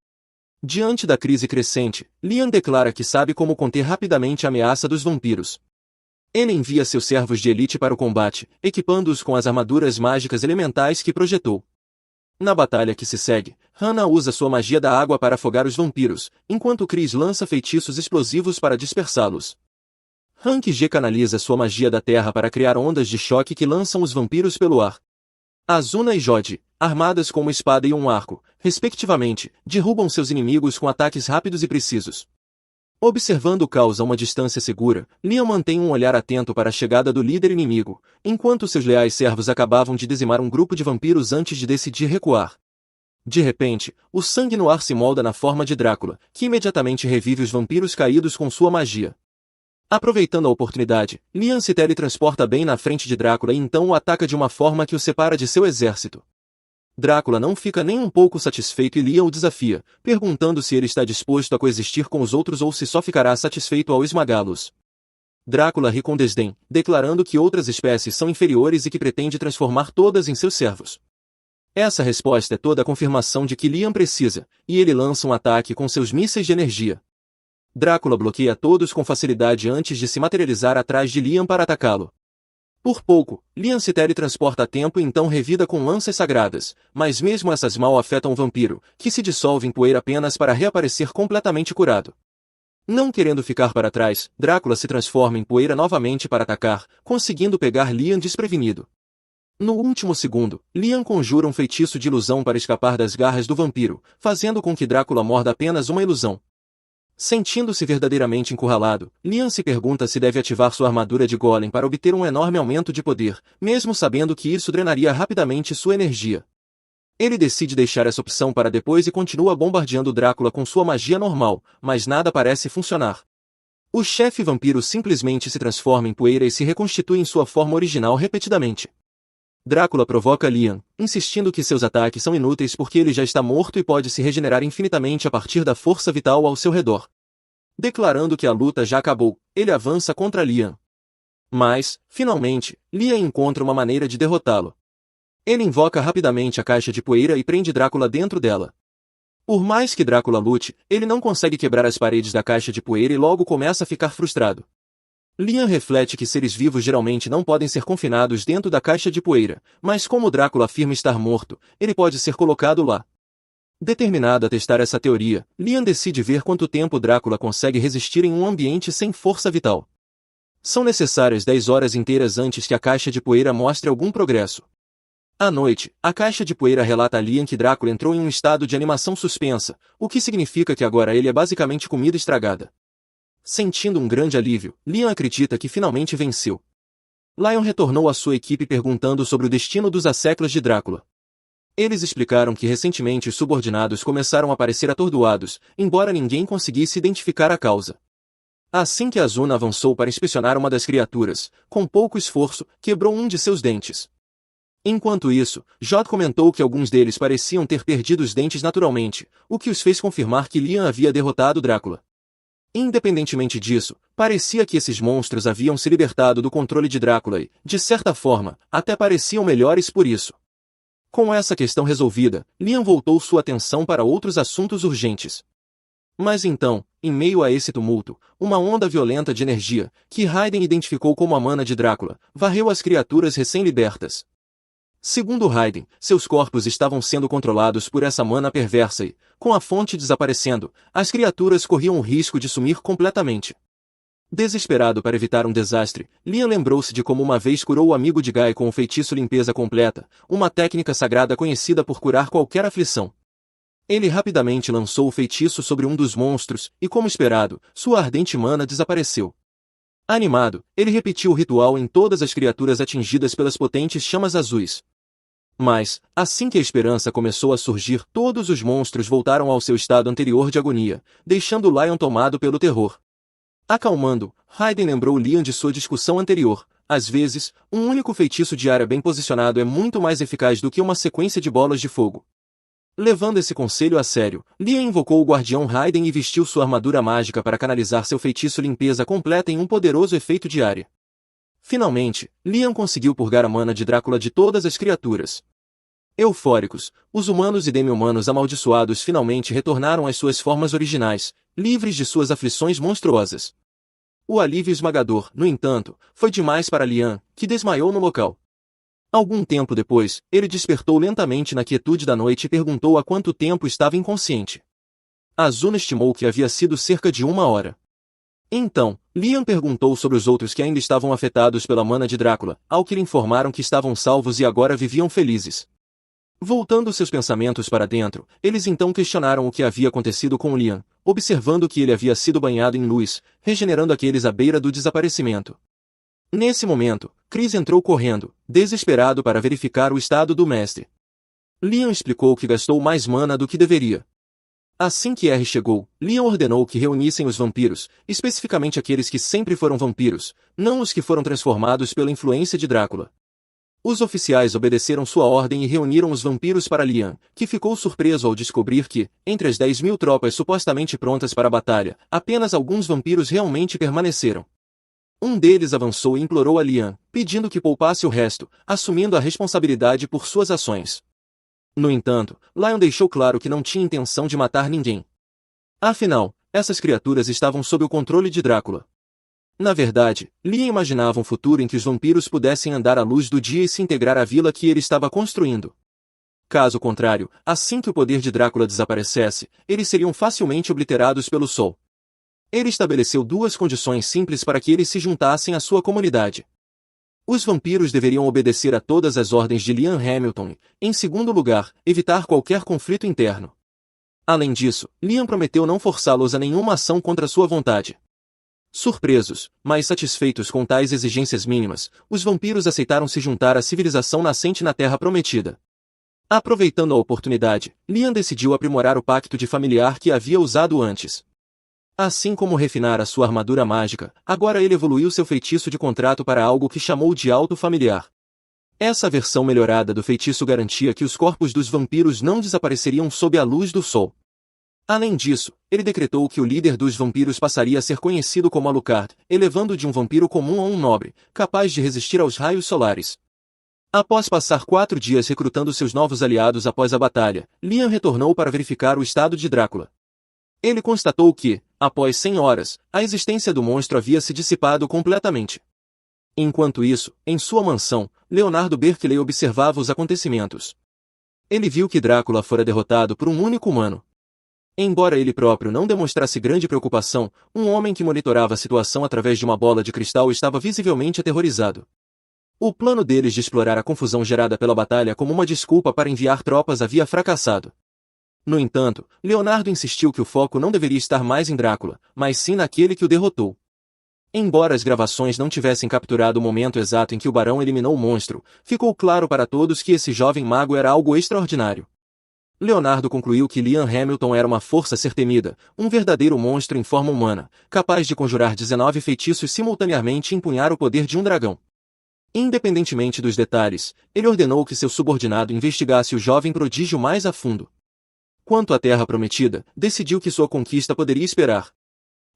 Diante da crise crescente, Liam declara que sabe como conter rapidamente a ameaça dos vampiros. Ele envia seus servos de elite para o combate, equipando-os com as armaduras mágicas elementais que projetou. Na batalha que se segue, Hannah usa sua magia da água para afogar os vampiros, enquanto Chris lança feitiços explosivos para dispersá-los. Hank G canaliza sua magia da terra para criar ondas de choque que lançam os vampiros pelo ar. Azuna e Jod, armadas com uma espada e um arco, respectivamente, derrubam seus inimigos com ataques rápidos e precisos. Observando o caos a uma distância segura, Liam mantém um olhar atento para a chegada do líder inimigo, enquanto seus leais servos acabavam de dizimar um grupo de vampiros antes de decidir recuar. De repente, o sangue no ar se molda na forma de Drácula, que imediatamente revive os vampiros caídos com sua magia. Aproveitando a oportunidade, Liam se teletransporta bem na frente de Drácula e então o ataca de uma forma que o separa de seu exército. Drácula não fica nem um pouco satisfeito e Liam o desafia, perguntando se ele está disposto a coexistir com os outros ou se só ficará satisfeito ao esmagá-los. Drácula ri com desdém, declarando que outras espécies são inferiores e que pretende transformar todas em seus servos. Essa resposta é toda a confirmação de que Liam precisa, e ele lança um ataque com seus mísseis de energia. Drácula bloqueia todos com facilidade antes de se materializar atrás de Liam para atacá-lo. Por pouco, Liam se teletransporta a tempo e então revida com lanças sagradas, mas mesmo essas mal afetam o vampiro, que se dissolve em poeira apenas para reaparecer completamente curado. Não querendo ficar para trás, Drácula se transforma em poeira novamente para atacar, conseguindo pegar Liam desprevenido. No último segundo, Liam conjura um feitiço de ilusão para escapar das garras do vampiro, fazendo com que Drácula morda apenas uma ilusão. Sentindo-se verdadeiramente encurralado, Liam se pergunta se deve ativar sua armadura de golem para obter um enorme aumento de poder, mesmo sabendo que isso drenaria rapidamente sua energia. Ele decide deixar essa opção para depois e continua bombardeando Drácula com sua magia normal, mas nada parece funcionar. O chefe vampiro simplesmente se transforma em poeira e se reconstitui em sua forma original repetidamente. Drácula provoca Liam, insistindo que seus ataques são inúteis porque ele já está morto e pode se regenerar infinitamente a partir da força vital ao seu redor. Declarando que a luta já acabou, ele avança contra Liam. Mas, finalmente, Liam encontra uma maneira de derrotá-lo. Ele invoca rapidamente a caixa de poeira e prende Drácula dentro dela. Por mais que Drácula lute, ele não consegue quebrar as paredes da caixa de poeira e logo começa a ficar frustrado. Liam reflete que seres vivos geralmente não podem ser confinados dentro da caixa de poeira, mas como Drácula afirma estar morto, ele pode ser colocado lá. Determinado a testar essa teoria, Liam decide ver quanto tempo Drácula consegue resistir em um ambiente sem força vital. São necessárias 10 horas inteiras antes que a caixa de poeira mostre algum progresso. À noite, a caixa de poeira relata a Liam que Drácula entrou em um estado de animação suspensa, o que significa que agora ele é basicamente comida estragada. Sentindo um grande alívio, Liam acredita que finalmente venceu. Lion retornou à sua equipe perguntando sobre o destino dos asseclas de Drácula. Eles explicaram que recentemente os subordinados começaram a parecer atordoados, embora ninguém conseguisse identificar a causa. Assim que Azuna avançou para inspecionar uma das criaturas, com pouco esforço, quebrou um de seus dentes. Enquanto isso, Jod comentou que alguns deles pareciam ter perdido os dentes naturalmente, o que os fez confirmar que Liam havia derrotado Drácula. Independentemente disso, parecia que esses monstros haviam se libertado do controle de Drácula e, de certa forma, até pareciam melhores por isso. Com essa questão resolvida, Liam voltou sua atenção para outros assuntos urgentes. Mas então, em meio a esse tumulto, uma onda violenta de energia, que Raiden identificou como a mana de Drácula, varreu as criaturas recém-libertas. Segundo Raiden, seus corpos estavam sendo controlados por essa mana perversa e, com a fonte desaparecendo, as criaturas corriam o risco de sumir completamente. Desesperado para evitar um desastre, Liam lembrou-se de como uma vez curou o amigo de Guy com o feitiço Limpeza Completa, uma técnica sagrada conhecida por curar qualquer aflição. Ele rapidamente lançou o feitiço sobre um dos monstros, e como esperado, sua ardente mana desapareceu. Animado, ele repetiu o ritual em todas as criaturas atingidas pelas potentes chamas azuis. Mas, assim que a esperança começou a surgir, todos os monstros voltaram ao seu estado anterior de agonia, deixando Lion tomado pelo terror. Acalmando, Raiden lembrou Liam de sua discussão anterior. Às vezes, um único feitiço de área bem posicionado é muito mais eficaz do que uma sequência de bolas de fogo. Levando esse conselho a sério, Liam invocou o guardião Raiden e vestiu sua armadura mágica para canalizar seu feitiço Limpeza Completa em um poderoso efeito de área. Finalmente, Liam conseguiu purgar a mana de Drácula de todas as criaturas. Eufóricos, os humanos e demi-humanos amaldiçoados finalmente retornaram às suas formas originais, livres de suas aflições monstruosas. O alívio esmagador, no entanto, foi demais para Liam, que desmaiou no local. Algum tempo depois, ele despertou lentamente na quietude da noite e perguntou há quanto tempo estava inconsciente. Azuna estimou que havia sido cerca de 1 hora. Então, Liam perguntou sobre os outros que ainda estavam afetados pela mana de Drácula, ao que lhe informaram que estavam salvos e agora viviam felizes. Voltando seus pensamentos para dentro, eles então questionaram o que havia acontecido com Liam, observando que ele havia sido banhado em luz, regenerando aqueles à beira do desaparecimento. Nesse momento, Chris entrou correndo, desesperado para verificar o estado do mestre. Liam explicou que gastou mais mana do que deveria. Assim que R chegou, Liam ordenou que reunissem os vampiros, especificamente aqueles que sempre foram vampiros, não os que foram transformados pela influência de Drácula. Os oficiais obedeceram sua ordem e reuniram os vampiros para Liam, que ficou surpreso ao descobrir que, entre as 10.000 tropas supostamente prontas para a batalha, apenas alguns vampiros realmente permaneceram. Um deles avançou e implorou a Liam, pedindo que poupasse o resto, assumindo a responsabilidade por suas ações. No entanto, Lion deixou claro que não tinha intenção de matar ninguém. Afinal, essas criaturas estavam sob o controle de Drácula. Na verdade, Liam imaginava um futuro em que os vampiros pudessem andar à luz do dia e se integrar à vila que ele estava construindo. Caso contrário, assim que o poder de Drácula desaparecesse, eles seriam facilmente obliterados pelo sol. Ele estabeleceu 2 condições simples para que eles se juntassem à sua comunidade. Os vampiros deveriam obedecer a todas as ordens de Liam Hamilton e, em segundo lugar, evitar qualquer conflito interno. Além disso, Liam prometeu não forçá-los a nenhuma ação contra sua vontade. Surpresos, mas satisfeitos com tais exigências mínimas, os vampiros aceitaram se juntar à civilização nascente na Terra Prometida. Aproveitando a oportunidade, Liam decidiu aprimorar o pacto de familiar que havia usado antes. Assim como refinar a sua armadura mágica, agora ele evoluiu seu feitiço de contrato para algo que chamou de alto familiar. Essa versão melhorada do feitiço garantia que os corpos dos vampiros não desapareceriam sob a luz do sol. Além disso, ele decretou que o líder dos vampiros passaria a ser conhecido como Alucard, elevando de um vampiro comum a um nobre, capaz de resistir aos raios solares. Após passar 4 dias recrutando seus novos aliados após a batalha, Liam retornou para verificar o estado de Drácula. Ele constatou que, após 100 horas, a existência do monstro havia se dissipado completamente. Enquanto isso, em sua mansão, Leonardo Berkeley observava os acontecimentos. Ele viu que Drácula fora derrotado por um único humano. Embora ele próprio não demonstrasse grande preocupação, um homem que monitorava a situação através de uma bola de cristal estava visivelmente aterrorizado. O plano deles de explorar a confusão gerada pela batalha como uma desculpa para enviar tropas havia fracassado. No entanto, Leonardo insistiu que o foco não deveria estar mais em Drácula, mas sim naquele que o derrotou. Embora as gravações não tivessem capturado o momento exato em que o barão eliminou o monstro, ficou claro para todos que esse jovem mago era algo extraordinário. Leonardo concluiu que Liam Hamilton era uma força a ser temida, um verdadeiro monstro em forma humana, capaz de conjurar 19 feitiços simultaneamente e empunhar o poder de um dragão. Independentemente dos detalhes, ele ordenou que seu subordinado investigasse o jovem prodígio mais a fundo. Quanto à Terra Prometida, decidiu que sua conquista poderia esperar.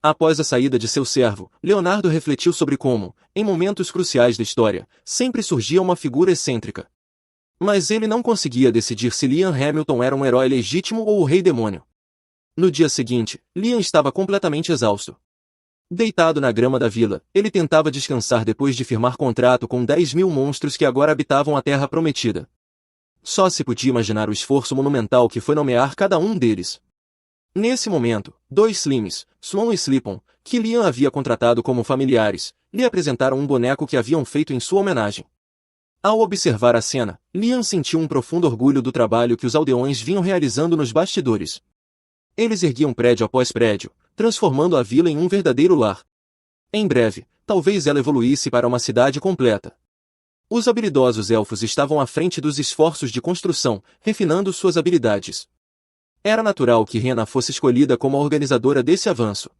Após a saída de seu servo, Leonardo refletiu sobre como, em momentos cruciais da história, sempre surgia uma figura excêntrica. Mas ele não conseguia decidir se Liam Hamilton era um herói legítimo ou o Rei Demônio. No dia seguinte, Liam estava completamente exausto. Deitado na grama da vila, ele tentava descansar depois de firmar contrato com 10.000 monstros que agora habitavam a Terra Prometida. Só se podia imaginar o esforço monumental que foi nomear cada um deles. Nesse momento, dois Slims, Sloan e Slipon, que Liam havia contratado como familiares, lhe apresentaram um boneco que haviam feito em sua homenagem. Ao observar a cena, Liam sentiu um profundo orgulho do trabalho que os aldeões vinham realizando nos bastidores. Eles erguiam prédio após prédio, transformando a vila em um verdadeiro lar. Em breve, talvez ela evoluísse para uma cidade completa. Os habilidosos elfos estavam à frente dos esforços de construção, refinando suas habilidades. Era natural que Rena fosse escolhida como a organizadora desse avanço.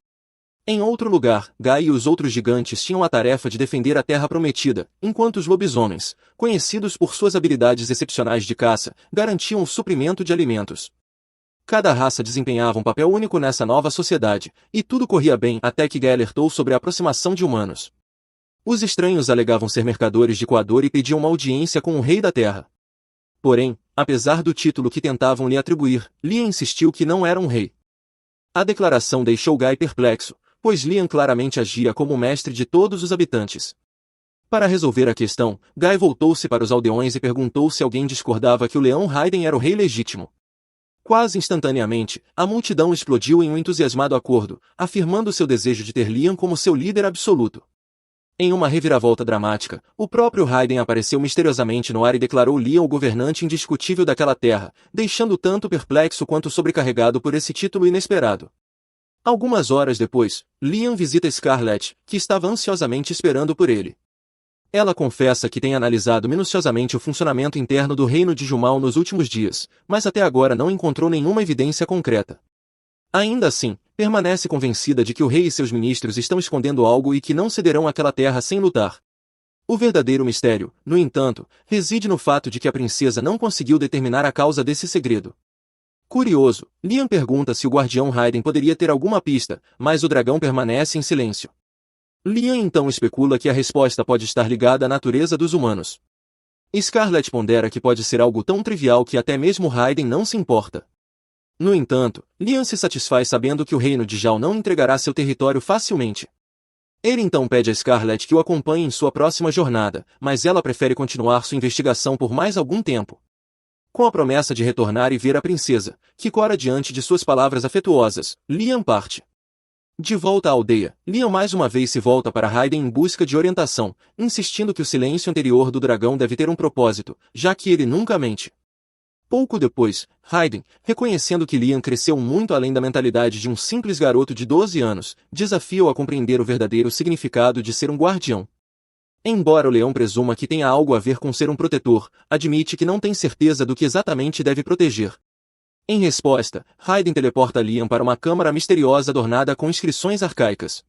Em outro lugar, Guy e os outros gigantes tinham a tarefa de defender a Terra Prometida, enquanto os lobisomens, conhecidos por suas habilidades excepcionais de caça, garantiam o suprimento de alimentos. Cada raça desempenhava um papel único nessa nova sociedade, e tudo corria bem até que Guy alertou sobre a aproximação de humanos. Os estranhos alegavam ser mercadores de Coador e pediam uma audiência com o rei da Terra. Porém, apesar do título que tentavam lhe atribuir, Liam insistiu que não era um rei. A declaração deixou Guy perplexo, pois Liam claramente agia como o mestre de todos os habitantes. Para resolver a questão, Guy voltou-se para os aldeões e perguntou se alguém discordava que o leão Raiden era o rei legítimo. Quase instantaneamente, a multidão explodiu em um entusiasmado acordo, afirmando seu desejo de ter Liam como seu líder absoluto. Em uma reviravolta dramática, o próprio Raiden apareceu misteriosamente no ar e declarou Liam o governante indiscutível daquela terra, deixando tanto perplexo quanto sobrecarregado por esse título inesperado. Algumas horas depois, Liam visita Scarlett, que estava ansiosamente esperando por ele. Ela confessa que tem analisado minuciosamente o funcionamento interno do reino de Jumal nos últimos dias, mas até agora não encontrou nenhuma evidência concreta. Ainda assim, permanece convencida de que o rei e seus ministros estão escondendo algo e que não cederão àquela terra sem lutar. O verdadeiro mistério, no entanto, reside no fato de que a princesa não conseguiu determinar a causa desse segredo. Curioso, Liam pergunta se o guardião Raiden poderia ter alguma pista, mas o dragão permanece em silêncio. Liam então especula que a resposta pode estar ligada à natureza dos humanos. Scarlett pondera que pode ser algo tão trivial que até mesmo Raiden não se importa. No entanto, Liam se satisfaz sabendo que o reino de Jal não entregará seu território facilmente. Ele então pede a Scarlett que o acompanhe em sua próxima jornada, mas ela prefere continuar sua investigação por mais algum tempo. Com a promessa de retornar e ver a princesa, que cora diante de suas palavras afetuosas, Liam parte. De volta à aldeia, Liam mais uma vez se volta para Raiden em busca de orientação, insistindo que o silêncio anterior do dragão deve ter um propósito, já que ele nunca mente. Pouco depois, Raiden, reconhecendo que Liam cresceu muito além da mentalidade de um simples garoto de 12 anos, desafia-o a compreender o verdadeiro significado de ser um guardião. Embora o leão presuma que tenha algo a ver com ser um protetor, admite que não tem certeza do que exatamente deve proteger. Em resposta, Raiden teleporta Liam para uma câmara misteriosa adornada com inscrições arcaicas.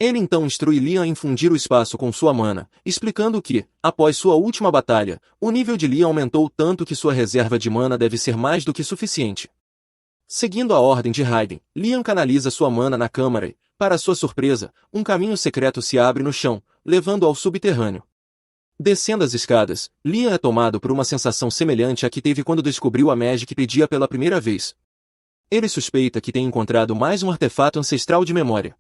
Ele então instrui Liam a infundir o espaço com sua mana, explicando que, após sua última batalha, o nível de Liam aumentou tanto que sua reserva de mana deve ser mais do que suficiente. Seguindo a ordem de Raiden, Liam canaliza sua mana na câmara e, para sua surpresa, um caminho secreto se abre no chão, levando ao subterrâneo. Descendo as escadas, Liam é tomado por uma sensação semelhante à que teve quando descobriu a magia que pedia pela primeira vez. Ele suspeita que tem encontrado mais um artefato ancestral de memória.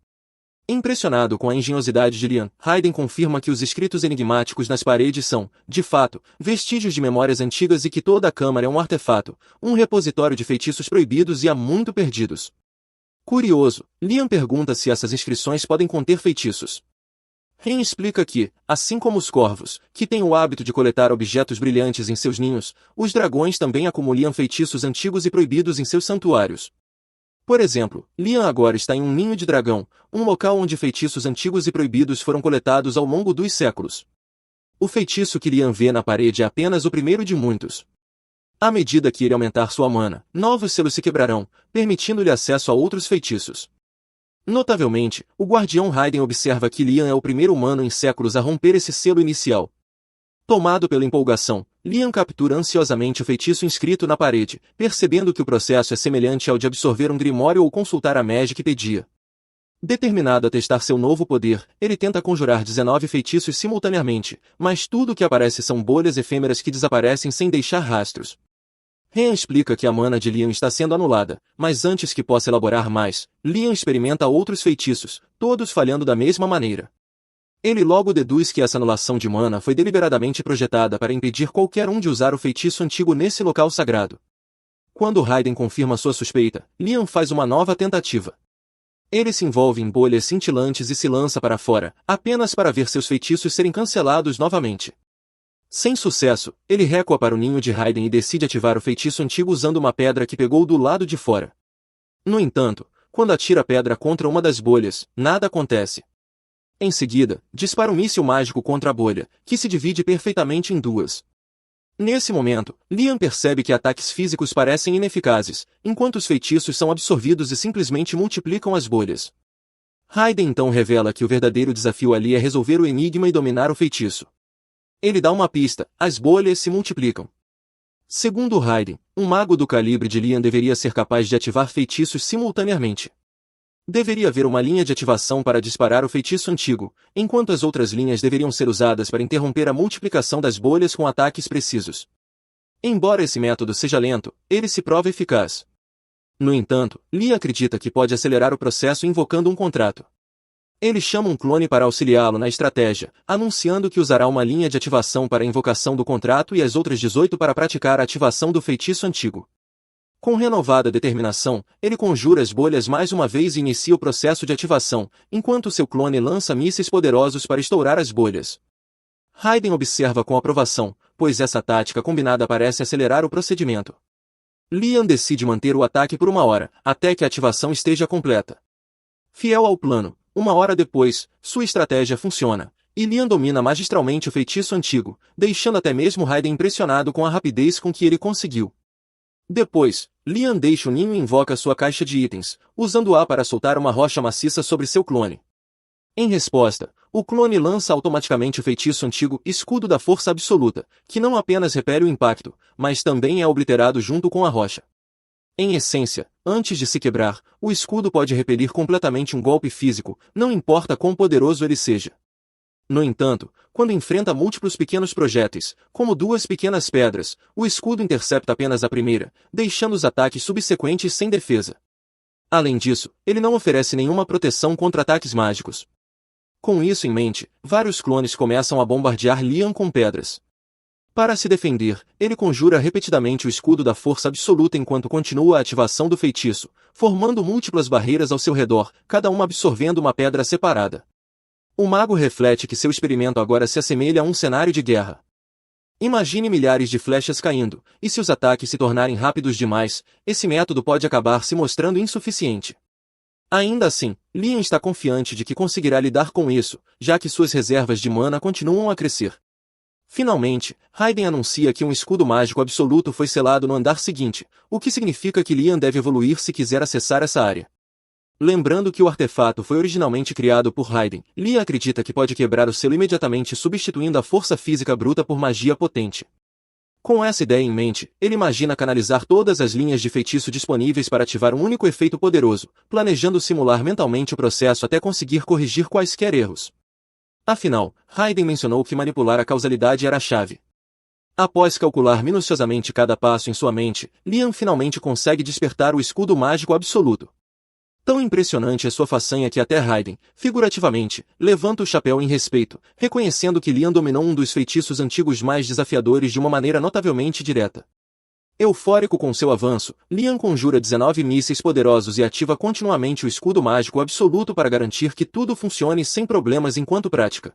Impressionado com a engenhosidade de Liam, Raiden confirma que os escritos enigmáticos nas paredes são, de fato, vestígios de memórias antigas e que toda a câmara é um artefato, um repositório de feitiços proibidos e há muito perdidos. Curioso, Liam pergunta se essas inscrições podem conter feitiços. Ren explica que, assim como os corvos, que têm o hábito de coletar objetos brilhantes em seus ninhos, os dragões também acumulam feitiços antigos e proibidos em seus santuários. Por exemplo, Liam agora está em um ninho de dragão, um local onde feitiços antigos e proibidos foram coletados ao longo dos séculos. O feitiço que Liam vê na parede é apenas o primeiro de muitos. À medida que ele aumentar sua mana, novos selos se quebrarão, permitindo-lhe acesso a outros feitiços. Notavelmente, o guardião Raiden observa que Liam é o primeiro humano em séculos a romper esse selo inicial. Tomado pela empolgação, Liam captura ansiosamente o feitiço inscrito na parede, percebendo que o processo é semelhante ao de absorver um grimório ou consultar a magia que pedia. Determinado a testar seu novo poder, ele tenta conjurar 19 feitiços simultaneamente, mas tudo o que aparece são bolhas efêmeras que desaparecem sem deixar rastros. Ren explica que a mana de Liam está sendo anulada, mas antes que possa elaborar mais, Liam experimenta outros feitiços, todos falhando da mesma maneira. Ele logo deduz que essa anulação de mana foi deliberadamente projetada para impedir qualquer um de usar o feitiço antigo nesse local sagrado. Quando Raiden confirma sua suspeita, Liam faz uma nova tentativa. Ele se envolve em bolhas cintilantes e se lança para fora, apenas para ver seus feitiços serem cancelados novamente. Sem sucesso, ele recua para o ninho de Raiden e decide ativar o feitiço antigo usando uma pedra que pegou do lado de fora. No entanto, quando atira a pedra contra uma das bolhas, nada acontece. Em seguida, dispara um míssil mágico contra a bolha, que se divide perfeitamente em duas. Nesse momento, Liam percebe que ataques físicos parecem ineficazes, enquanto os feitiços são absorvidos e simplesmente multiplicam as bolhas. Raiden então revela que o verdadeiro desafio ali é resolver o enigma e dominar o feitiço. Ele dá uma pista: as bolhas se multiplicam. Segundo Raiden, um mago do calibre de Liam deveria ser capaz de ativar feitiços simultaneamente. Deveria haver uma linha de ativação para disparar o feitiço antigo, enquanto as outras linhas deveriam ser usadas para interromper a multiplicação das bolhas com ataques precisos. Embora esse método seja lento, ele se prova eficaz. No entanto, Lee acredita que pode acelerar o processo invocando um contrato. Ele chama um clone para auxiliá-lo na estratégia, anunciando que usará uma linha de ativação para a invocação do contrato e as outras 18 para praticar a ativação do feitiço antigo. Com renovada determinação, ele conjura as bolhas mais uma vez e inicia o processo de ativação, enquanto seu clone lança mísseis poderosos para estourar as bolhas. Raiden observa com aprovação, pois essa tática combinada parece acelerar o procedimento. Liam decide manter o ataque por 1 hora, até que a ativação esteja completa. Fiel ao plano, 1 hora depois, sua estratégia funciona, e Liam domina magistralmente o feitiço antigo, deixando até mesmo Raiden impressionado com a rapidez com que ele conseguiu. Depois, Liam deixa o ninho e invoca sua caixa de itens, usando-a para soltar uma rocha maciça sobre seu clone. Em resposta, o clone lança automaticamente o feitiço antigo Escudo da Força Absoluta, que não apenas repele o impacto, mas também é obliterado junto com a rocha. Em essência, antes de se quebrar, o escudo pode repelir completamente um golpe físico, não importa quão poderoso ele seja. No entanto, quando enfrenta múltiplos pequenos projéteis, como 2 pequenas pedras, o escudo intercepta apenas a primeira, deixando os ataques subsequentes sem defesa. Além disso, ele não oferece nenhuma proteção contra ataques mágicos. Com isso em mente, vários clones começam a bombardear Liam com pedras. Para se defender, ele conjura repetidamente o escudo da força absoluta enquanto continua a ativação do feitiço, formando múltiplas barreiras ao seu redor, cada uma absorvendo uma pedra separada. O mago reflete que seu experimento agora se assemelha a um cenário de guerra. Imagine milhares de flechas caindo, e se os ataques se tornarem rápidos demais, esse método pode acabar se mostrando insuficiente. Ainda assim, Liam está confiante de que conseguirá lidar com isso, já que suas reservas de mana continuam a crescer. Finalmente, Raiden anuncia que um escudo mágico absoluto foi selado no andar seguinte, o que significa que Liam deve evoluir se quiser acessar essa área. Lembrando que o artefato foi originalmente criado por Raiden, Liam acredita que pode quebrar o selo imediatamente substituindo a força física bruta por magia potente. Com essa ideia em mente, ele imagina canalizar todas as linhas de feitiço disponíveis para ativar um único efeito poderoso, planejando simular mentalmente o processo até conseguir corrigir quaisquer erros. Afinal, Raiden mencionou que manipular a causalidade era a chave. Após calcular minuciosamente cada passo em sua mente, Liam finalmente consegue despertar o escudo mágico absoluto. Tão impressionante é sua façanha que até Raiden, figurativamente, levanta o chapéu em respeito, reconhecendo que Liam dominou um dos feitiços antigos mais desafiadores de uma maneira notavelmente direta. Eufórico com seu avanço, Liam conjura 19 mísseis poderosos e ativa continuamente o escudo mágico absoluto para garantir que tudo funcione sem problemas enquanto prática.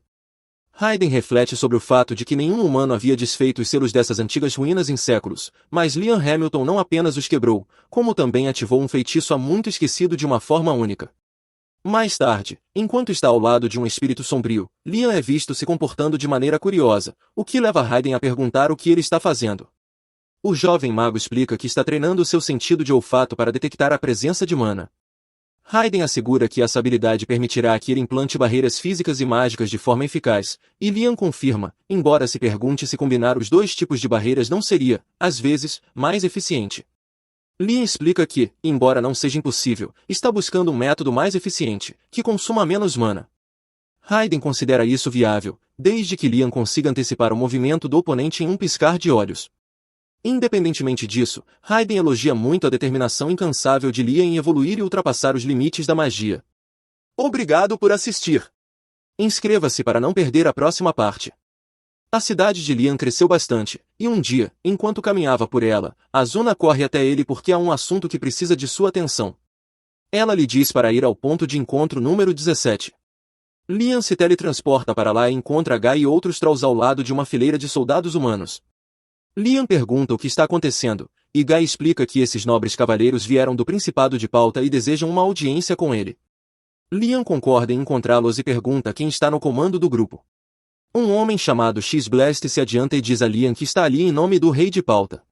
Raiden reflete sobre o fato de que nenhum humano havia desfeito os selos dessas antigas ruínas em séculos, mas Liam Hamilton não apenas os quebrou, como também ativou um feitiço há muito esquecido de uma forma única. Mais tarde, enquanto está ao lado de um espírito sombrio, Liam é visto se comportando de maneira curiosa, o que leva Raiden a perguntar o que ele está fazendo. O jovem mago explica que está treinando seu sentido de olfato para detectar a presença de mana. Raiden assegura que essa habilidade permitirá que ele implante barreiras físicas e mágicas de forma eficaz, e Liam confirma, embora se pergunte se combinar os dois tipos de barreiras não seria, às vezes, mais eficiente. Liam explica que, embora não seja impossível, está buscando um método mais eficiente, que consuma menos mana. Raiden considera isso viável, desde que Liam consiga antecipar o movimento do oponente em um piscar de olhos. Independentemente disso, Raiden elogia muito a determinação incansável de Liam em evoluir e ultrapassar os limites da magia. Obrigado por assistir! Inscreva-se para não perder a próxima parte. A cidade de Liam cresceu bastante, e um dia, enquanto caminhava por ela, Azuna corre até ele porque há um assunto que precisa de sua atenção. Ela lhe diz para ir ao ponto de encontro número 17. Liam se teletransporta para lá e encontra Guy e outros Trolls ao lado de uma fileira de soldados humanos. Liam pergunta o que está acontecendo, e Guy explica que esses nobres cavaleiros vieram do Principado de Pauta e desejam uma audiência com ele. Liam concorda em encontrá-los e pergunta quem está no comando do grupo. Um homem chamado X-Blast se adianta e diz a Liam que está ali em nome do Rei de Pauta.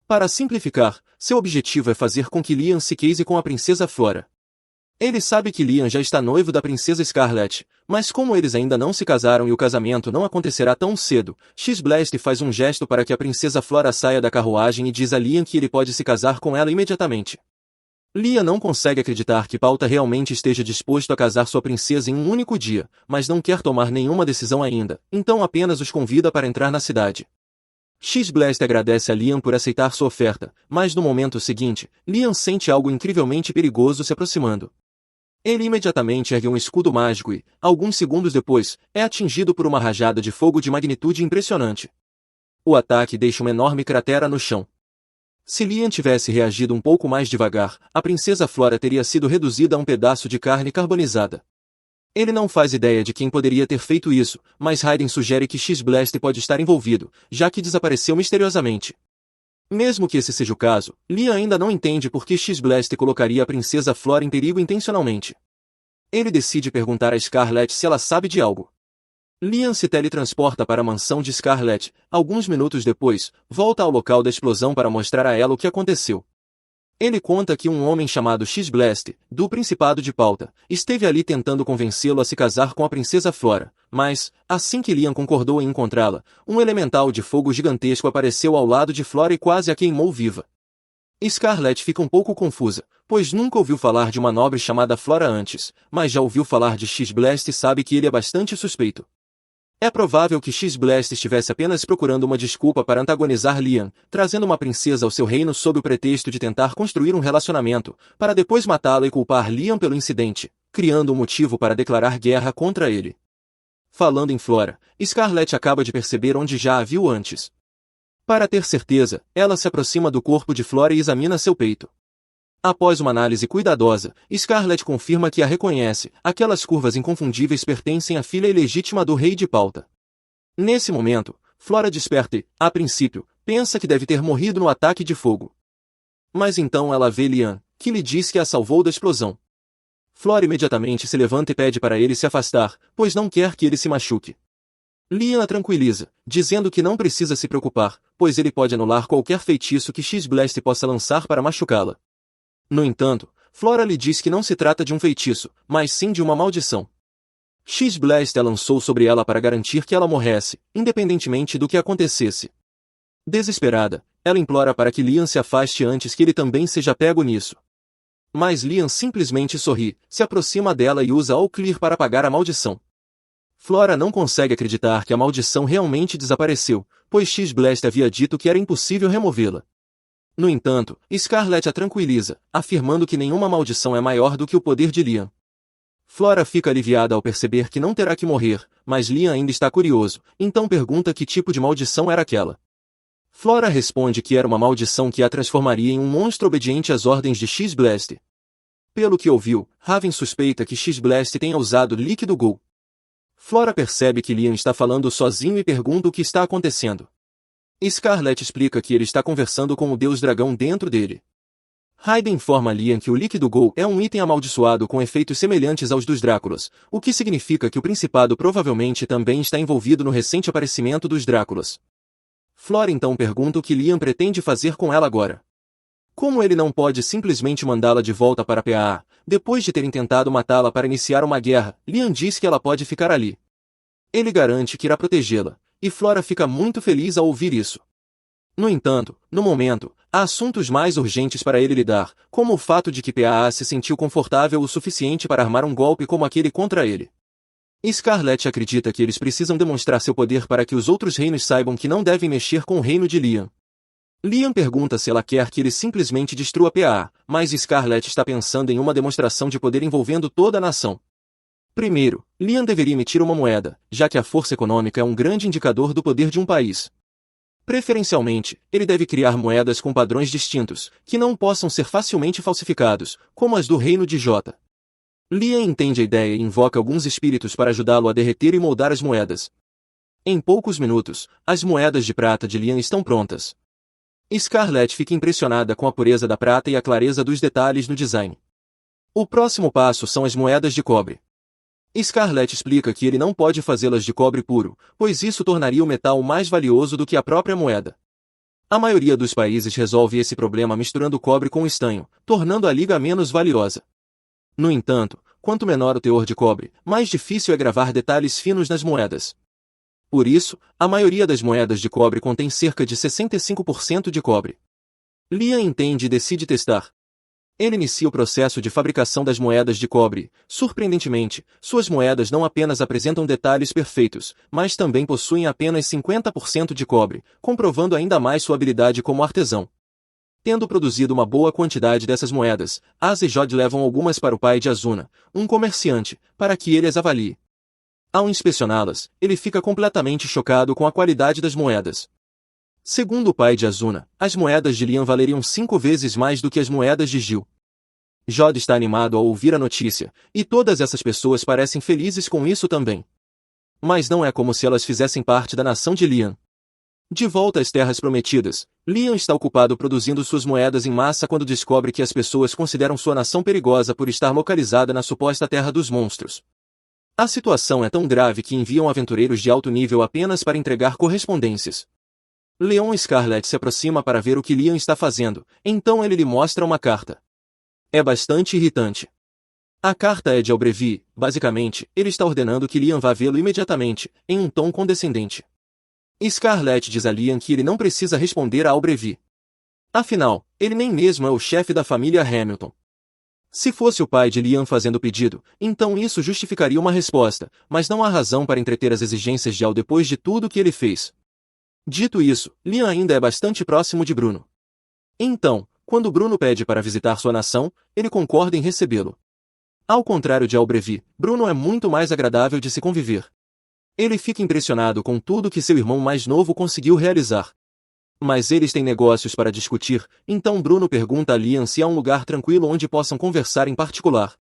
Para simplificar, seu objetivo é fazer com que Liam se case com a princesa Flora. Ele sabe que Liam já está noivo da princesa Scarlet, mas como eles ainda não se casaram e o casamento não acontecerá tão cedo, X-Blast faz um gesto para que a princesa Flora saia da carruagem e diz a Liam que ele pode se casar com ela imediatamente. Liam não consegue acreditar que Pauta realmente esteja disposto a casar sua princesa em um único dia, mas não quer tomar nenhuma decisão ainda, então apenas os convida para entrar na cidade. X-Blast agradece a Liam por aceitar sua oferta, mas no momento seguinte, Liam sente algo incrivelmente perigoso se aproximando. Ele imediatamente ergue um escudo mágico e, alguns segundos depois, é atingido por uma rajada de fogo de magnitude impressionante. O ataque deixa uma enorme cratera no chão. Se Liam tivesse reagido um pouco mais devagar, a princesa Flora teria sido reduzida a um pedaço de carne carbonizada. Ele não faz ideia de quem poderia ter feito isso, mas Raiden sugere que X-Blast pode estar envolvido, já que desapareceu misteriosamente. Mesmo que esse seja o caso, Liam ainda não entende por que X-Blast colocaria a princesa Flora em perigo intencionalmente. Ele decide perguntar a Scarlet se ela sabe de algo. Liam se teletransporta para a mansão de Scarlet. Alguns minutos depois, volta ao local da explosão para mostrar a ela o que aconteceu. Ele conta que um homem chamado X-Blast, do Principado de Pauta, esteve ali tentando convencê-lo a se casar com a princesa Flora, mas, assim que Liam concordou em encontrá-la, um elemental de fogo gigantesco apareceu ao lado de Flora e quase a queimou viva. Scarlet fica um pouco confusa, pois nunca ouviu falar de uma nobre chamada Flora antes, mas já ouviu falar de X-Blast e sabe que ele é bastante suspeito. É provável que X-Blast estivesse apenas procurando uma desculpa para antagonizar Liam, trazendo uma princesa ao seu reino sob o pretexto de tentar construir um relacionamento, para depois matá-la e culpar Liam pelo incidente, criando um motivo para declarar guerra contra ele. Falando em Flora, Scarlet acaba de perceber onde já a viu antes. Para ter certeza, ela se aproxima do corpo de Flora e examina seu peito. Após uma análise cuidadosa, Scarlet confirma que a reconhece, aquelas curvas inconfundíveis pertencem à filha ilegítima do Rei de Pauta. Nesse momento, Flora desperta e, a princípio, pensa que deve ter morrido no ataque de fogo. Mas então ela vê Liam, que lhe diz que a salvou da explosão. Flora imediatamente se levanta e pede para ele se afastar, pois não quer que ele se machuque. Liam a tranquiliza, dizendo que não precisa se preocupar, pois ele pode anular qualquer feitiço que X-Blast possa lançar para machucá-la. No entanto, Flora lhe diz que não se trata de um feitiço, mas sim de uma maldição. X-Blast a lançou sobre ela para garantir que ela morresse, independentemente do que acontecesse. Desesperada, ela implora para que Liam se afaste antes que ele também seja pego nisso. Mas Liam simplesmente sorri, se aproxima dela e usa All Clear para apagar a maldição. Flora não consegue acreditar que a maldição realmente desapareceu, pois X-Blast havia dito que era impossível removê-la. No entanto, Scarlet a tranquiliza, afirmando que nenhuma maldição é maior do que o poder de Liam. Flora fica aliviada ao perceber que não terá que morrer, mas Liam ainda está curioso, então pergunta que tipo de maldição era aquela. Flora responde que era uma maldição que a transformaria em um monstro obediente às ordens de X-Blast. Pelo que ouviu, Raven suspeita que X-Blast tenha usado líquido Ghoul. Flora percebe que Liam está falando sozinho e pergunta o que está acontecendo. Scarlet explica que ele está conversando com o deus dragão dentro dele. Raiden informa Liam que o líquido Ghoul é um item amaldiçoado com efeitos semelhantes aos dos Dráculas, o que significa que o Principado provavelmente também está envolvido no recente aparecimento dos Dráculas. Flora então pergunta o que Liam pretende fazer com ela agora. Como ele não pode simplesmente mandá-la de volta para PAA, depois de terem tentado matá-la para iniciar uma guerra, Liam diz que ela pode ficar ali. Ele garante que irá protegê-la, e Flora fica muito feliz ao ouvir isso. No entanto, no momento, há assuntos mais urgentes para ele lidar, como o fato de que PAA se sentiu confortável o suficiente para armar um golpe como aquele contra ele. Scarlet acredita que eles precisam demonstrar seu poder para que os outros reinos saibam que não devem mexer com o reino de Liam. Liam pergunta se ela quer que ele simplesmente destrua PAA, mas Scarlet está pensando em uma demonstração de poder envolvendo toda a nação. Primeiro, Liam deveria emitir uma moeda, já que a força econômica é um grande indicador do poder de um país. Preferencialmente, ele deve criar moedas com padrões distintos, que não possam ser facilmente falsificados, como as do reino de Jota. Liam entende a ideia e invoca alguns espíritos para ajudá-lo a derreter e moldar as moedas. Em poucos minutos, as moedas de prata de Liam estão prontas. Scarlett fica impressionada com a pureza da prata e a clareza dos detalhes no design. O próximo passo são as moedas de cobre. Scarlett explica que ele não pode fazê-las de cobre puro, pois isso tornaria o metal mais valioso do que a própria moeda. A maioria dos países resolve esse problema misturando cobre com estanho, tornando a liga menos valiosa. No entanto, quanto menor o teor de cobre, mais difícil é gravar detalhes finos nas moedas. Por isso, a maioria das moedas de cobre contém cerca de 65% de cobre. Liam entende e decide testar. Ele inicia o processo de fabricação das moedas de cobre. Surpreendentemente, suas moedas não apenas apresentam detalhes perfeitos, mas também possuem apenas 50% de cobre, comprovando ainda mais sua habilidade como artesão. Tendo produzido uma boa quantidade dessas moedas, Asa e Jod levam algumas para o pai de Azuna, um comerciante, para que ele as avalie. Ao inspecioná-las, ele fica completamente chocado com a qualidade das moedas. Segundo o pai de Azuna, as moedas de Liam valeriam 5 vezes mais do que as moedas de Gil. Jod está animado ao ouvir a notícia, e todas essas pessoas parecem felizes com isso também. Mas não é como se elas fizessem parte da nação de Liam. De volta às Terras Prometidas, Liam está ocupado produzindo suas moedas em massa quando descobre que as pessoas consideram sua nação perigosa por estar localizada na suposta Terra dos Monstros. A situação é tão grave que enviam aventureiros de alto nível apenas para entregar correspondências. Leon Scarlett se aproxima para ver o que Liam está fazendo, então ele lhe mostra uma carta. É bastante irritante. A carta é de Albrevi, basicamente, ele está ordenando que Liam vá vê-lo imediatamente, em um tom condescendente. Scarlett diz a Liam que ele não precisa responder a Albrevi. Afinal, ele nem mesmo é o chefe da família Hamilton. Se fosse o pai de Liam fazendo o pedido, então isso justificaria uma resposta, mas não há razão para entreter as exigências de Al depois de tudo que ele fez. Dito isso, Liam ainda é bastante próximo de Bruno. Então, quando Bruno pede para visitar sua nação, ele concorda em recebê-lo. Ao contrário de Albrevi, Bruno é muito mais agradável de se conviver. Ele fica impressionado com tudo que seu irmão mais novo conseguiu realizar. Mas eles têm negócios para discutir, então Bruno pergunta a Liam se há um lugar tranquilo onde possam conversar em particular.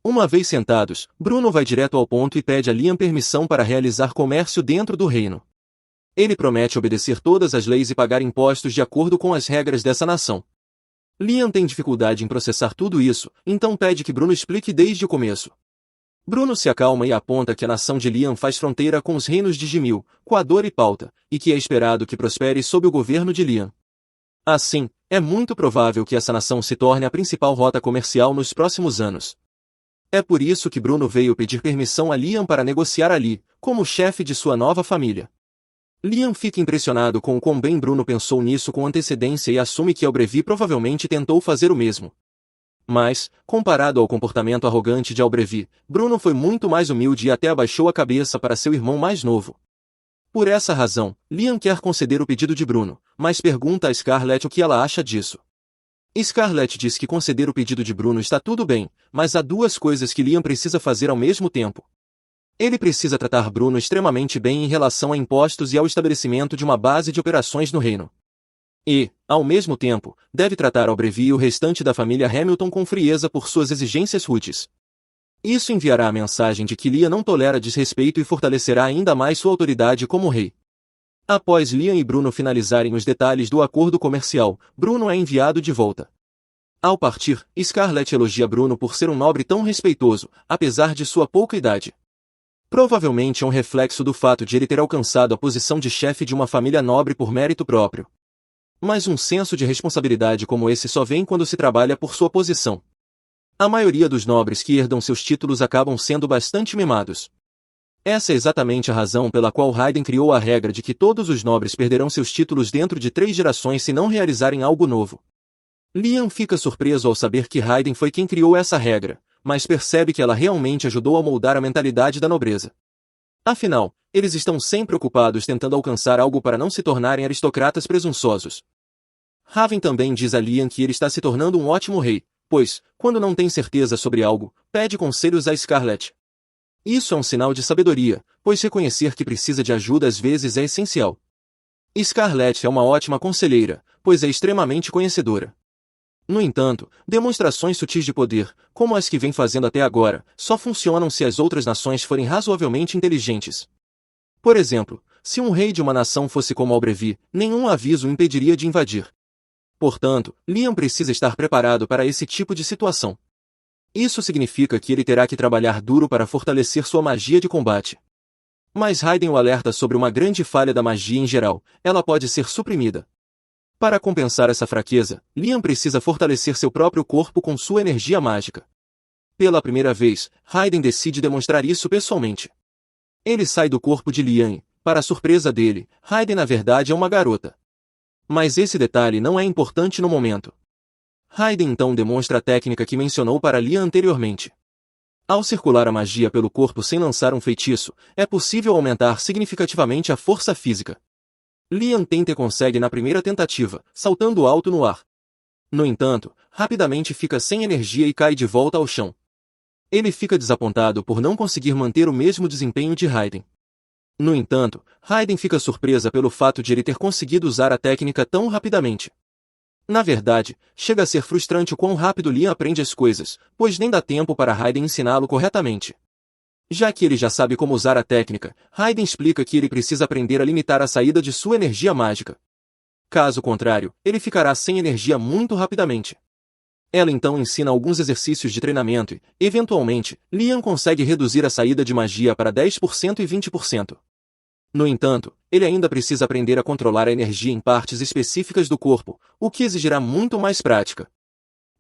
Uma vez sentados, Bruno vai direto ao ponto e pede a Liam permissão para realizar comércio dentro do reino. Ele promete obedecer todas as leis e pagar impostos de acordo com as regras dessa nação. Liam tem dificuldade em processar tudo isso, então pede que Bruno explique desde o começo. Bruno se acalma e aponta que a nação de Liam faz fronteira com os reinos de Gimil, Coador e Pauta, e que é esperado que prospere sob o governo de Liam. Assim, é muito provável que essa nação se torne a principal rota comercial nos próximos anos. É por isso que Bruno veio pedir permissão a Liam para negociar ali, como chefe de sua nova família. Liam fica impressionado com o quão bem Bruno pensou nisso com antecedência e assume que Albrevi provavelmente tentou fazer o mesmo. Mas, comparado ao comportamento arrogante de Albrevi, Bruno foi muito mais humilde e até abaixou a cabeça para seu irmão mais novo. Por essa razão, Liam quer conceder o pedido de Bruno, mas pergunta a Scarlett o que ela acha disso. Scarlett diz que conceder o pedido de Bruno está tudo bem, mas há duas coisas que Liam precisa fazer ao mesmo tempo. Ele precisa tratar Bruno extremamente bem em relação a impostos e ao estabelecimento de uma base de operações no reino. E, ao mesmo tempo, deve tratar Albrevi e o restante da família Hamilton com frieza por suas exigências rudes. Isso enviará a mensagem de que Liam não tolera desrespeito e fortalecerá ainda mais sua autoridade como rei. Após Liam e Bruno finalizarem os detalhes do acordo comercial, Bruno é enviado de volta. Ao partir, Scarlett elogia Bruno por ser um nobre tão respeitoso, apesar de sua pouca idade. Provavelmente é um reflexo do fato de ele ter alcançado a posição de chefe de uma família nobre por mérito próprio. Mas um senso de responsabilidade como esse só vem quando se trabalha por sua posição. A maioria dos nobres que herdam seus títulos acabam sendo bastante mimados. Essa é exatamente a razão pela qual Raiden criou a regra de que todos os nobres perderão seus títulos dentro de 3 gerações se não realizarem algo novo. Liam fica surpreso ao saber que Raiden foi quem criou essa regra, mas percebe que ela realmente ajudou a moldar a mentalidade da nobreza. Afinal, eles estão sempre ocupados tentando alcançar algo para não se tornarem aristocratas presunçosos. Raven também diz a Liam que ele está se tornando um ótimo rei, pois, quando não tem certeza sobre algo, pede conselhos a Scarlett. Isso é um sinal de sabedoria, pois reconhecer que precisa de ajuda às vezes é essencial. Scarlett é uma ótima conselheira, pois é extremamente conhecedora. No entanto, demonstrações sutis de poder, como as que vem fazendo até agora, só funcionam se as outras nações forem razoavelmente inteligentes. Por exemplo, se um rei de uma nação fosse como Albrevi, nenhum aviso o impediria de invadir. Portanto, Liam precisa estar preparado para esse tipo de situação. Isso significa que ele terá que trabalhar duro para fortalecer sua magia de combate. Mas Raiden o alerta sobre uma grande falha da magia em geral: ela pode ser suprimida. Para compensar essa fraqueza, Liam precisa fortalecer seu próprio corpo com sua energia mágica. Pela primeira vez, Raiden decide demonstrar isso pessoalmente. Ele sai do corpo de Liam e, para a surpresa dele, Raiden na verdade é uma garota. Mas esse detalhe não é importante no momento. Raiden então demonstra a técnica que mencionou para Liam anteriormente. Ao circular a magia pelo corpo sem lançar um feitiço, é possível aumentar significativamente a força física. Liam tenta e consegue na primeira tentativa, saltando alto no ar. No entanto, rapidamente fica sem energia e cai de volta ao chão. Ele fica desapontado por não conseguir manter o mesmo desempenho de Raiden. No entanto, Raiden fica surpresa pelo fato de ele ter conseguido usar a técnica tão rapidamente. Na verdade, chega a ser frustrante o quão rápido Liam aprende as coisas, pois nem dá tempo para Raiden ensiná-lo corretamente. Já que ele já sabe como usar a técnica, Raiden explica que ele precisa aprender a limitar a saída de sua energia mágica. Caso contrário, ele ficará sem energia muito rapidamente. Ela então ensina alguns exercícios de treinamento e, eventualmente, Liam consegue reduzir a saída de magia para 10% e 20%. No entanto, ele ainda precisa aprender a controlar a energia em partes específicas do corpo, o que exigirá muito mais prática.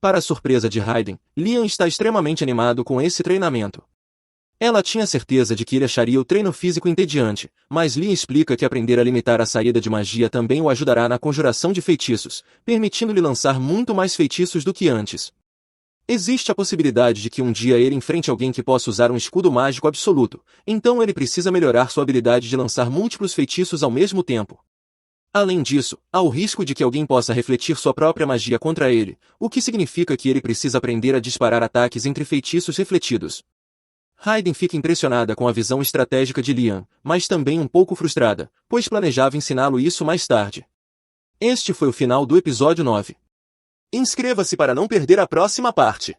Para a surpresa de Raiden, Liam está extremamente animado com esse treinamento. Ela tinha certeza de que ele acharia o treino físico entediante, mas Liam explica que aprender a limitar a saída de magia também o ajudará na conjuração de feitiços, permitindo-lhe lançar muito mais feitiços do que antes. Existe a possibilidade de que um dia ele enfrente alguém que possa usar um escudo mágico absoluto, então ele precisa melhorar sua habilidade de lançar múltiplos feitiços ao mesmo tempo. Além disso, há o risco de que alguém possa refletir sua própria magia contra ele, o que significa que ele precisa aprender a disparar ataques entre feitiços refletidos. Raiden fica impressionada com a visão estratégica de Liam, mas também um pouco frustrada, pois planejava ensiná-lo isso mais tarde. Este foi o final do episódio 9. Inscreva-se para não perder a próxima parte.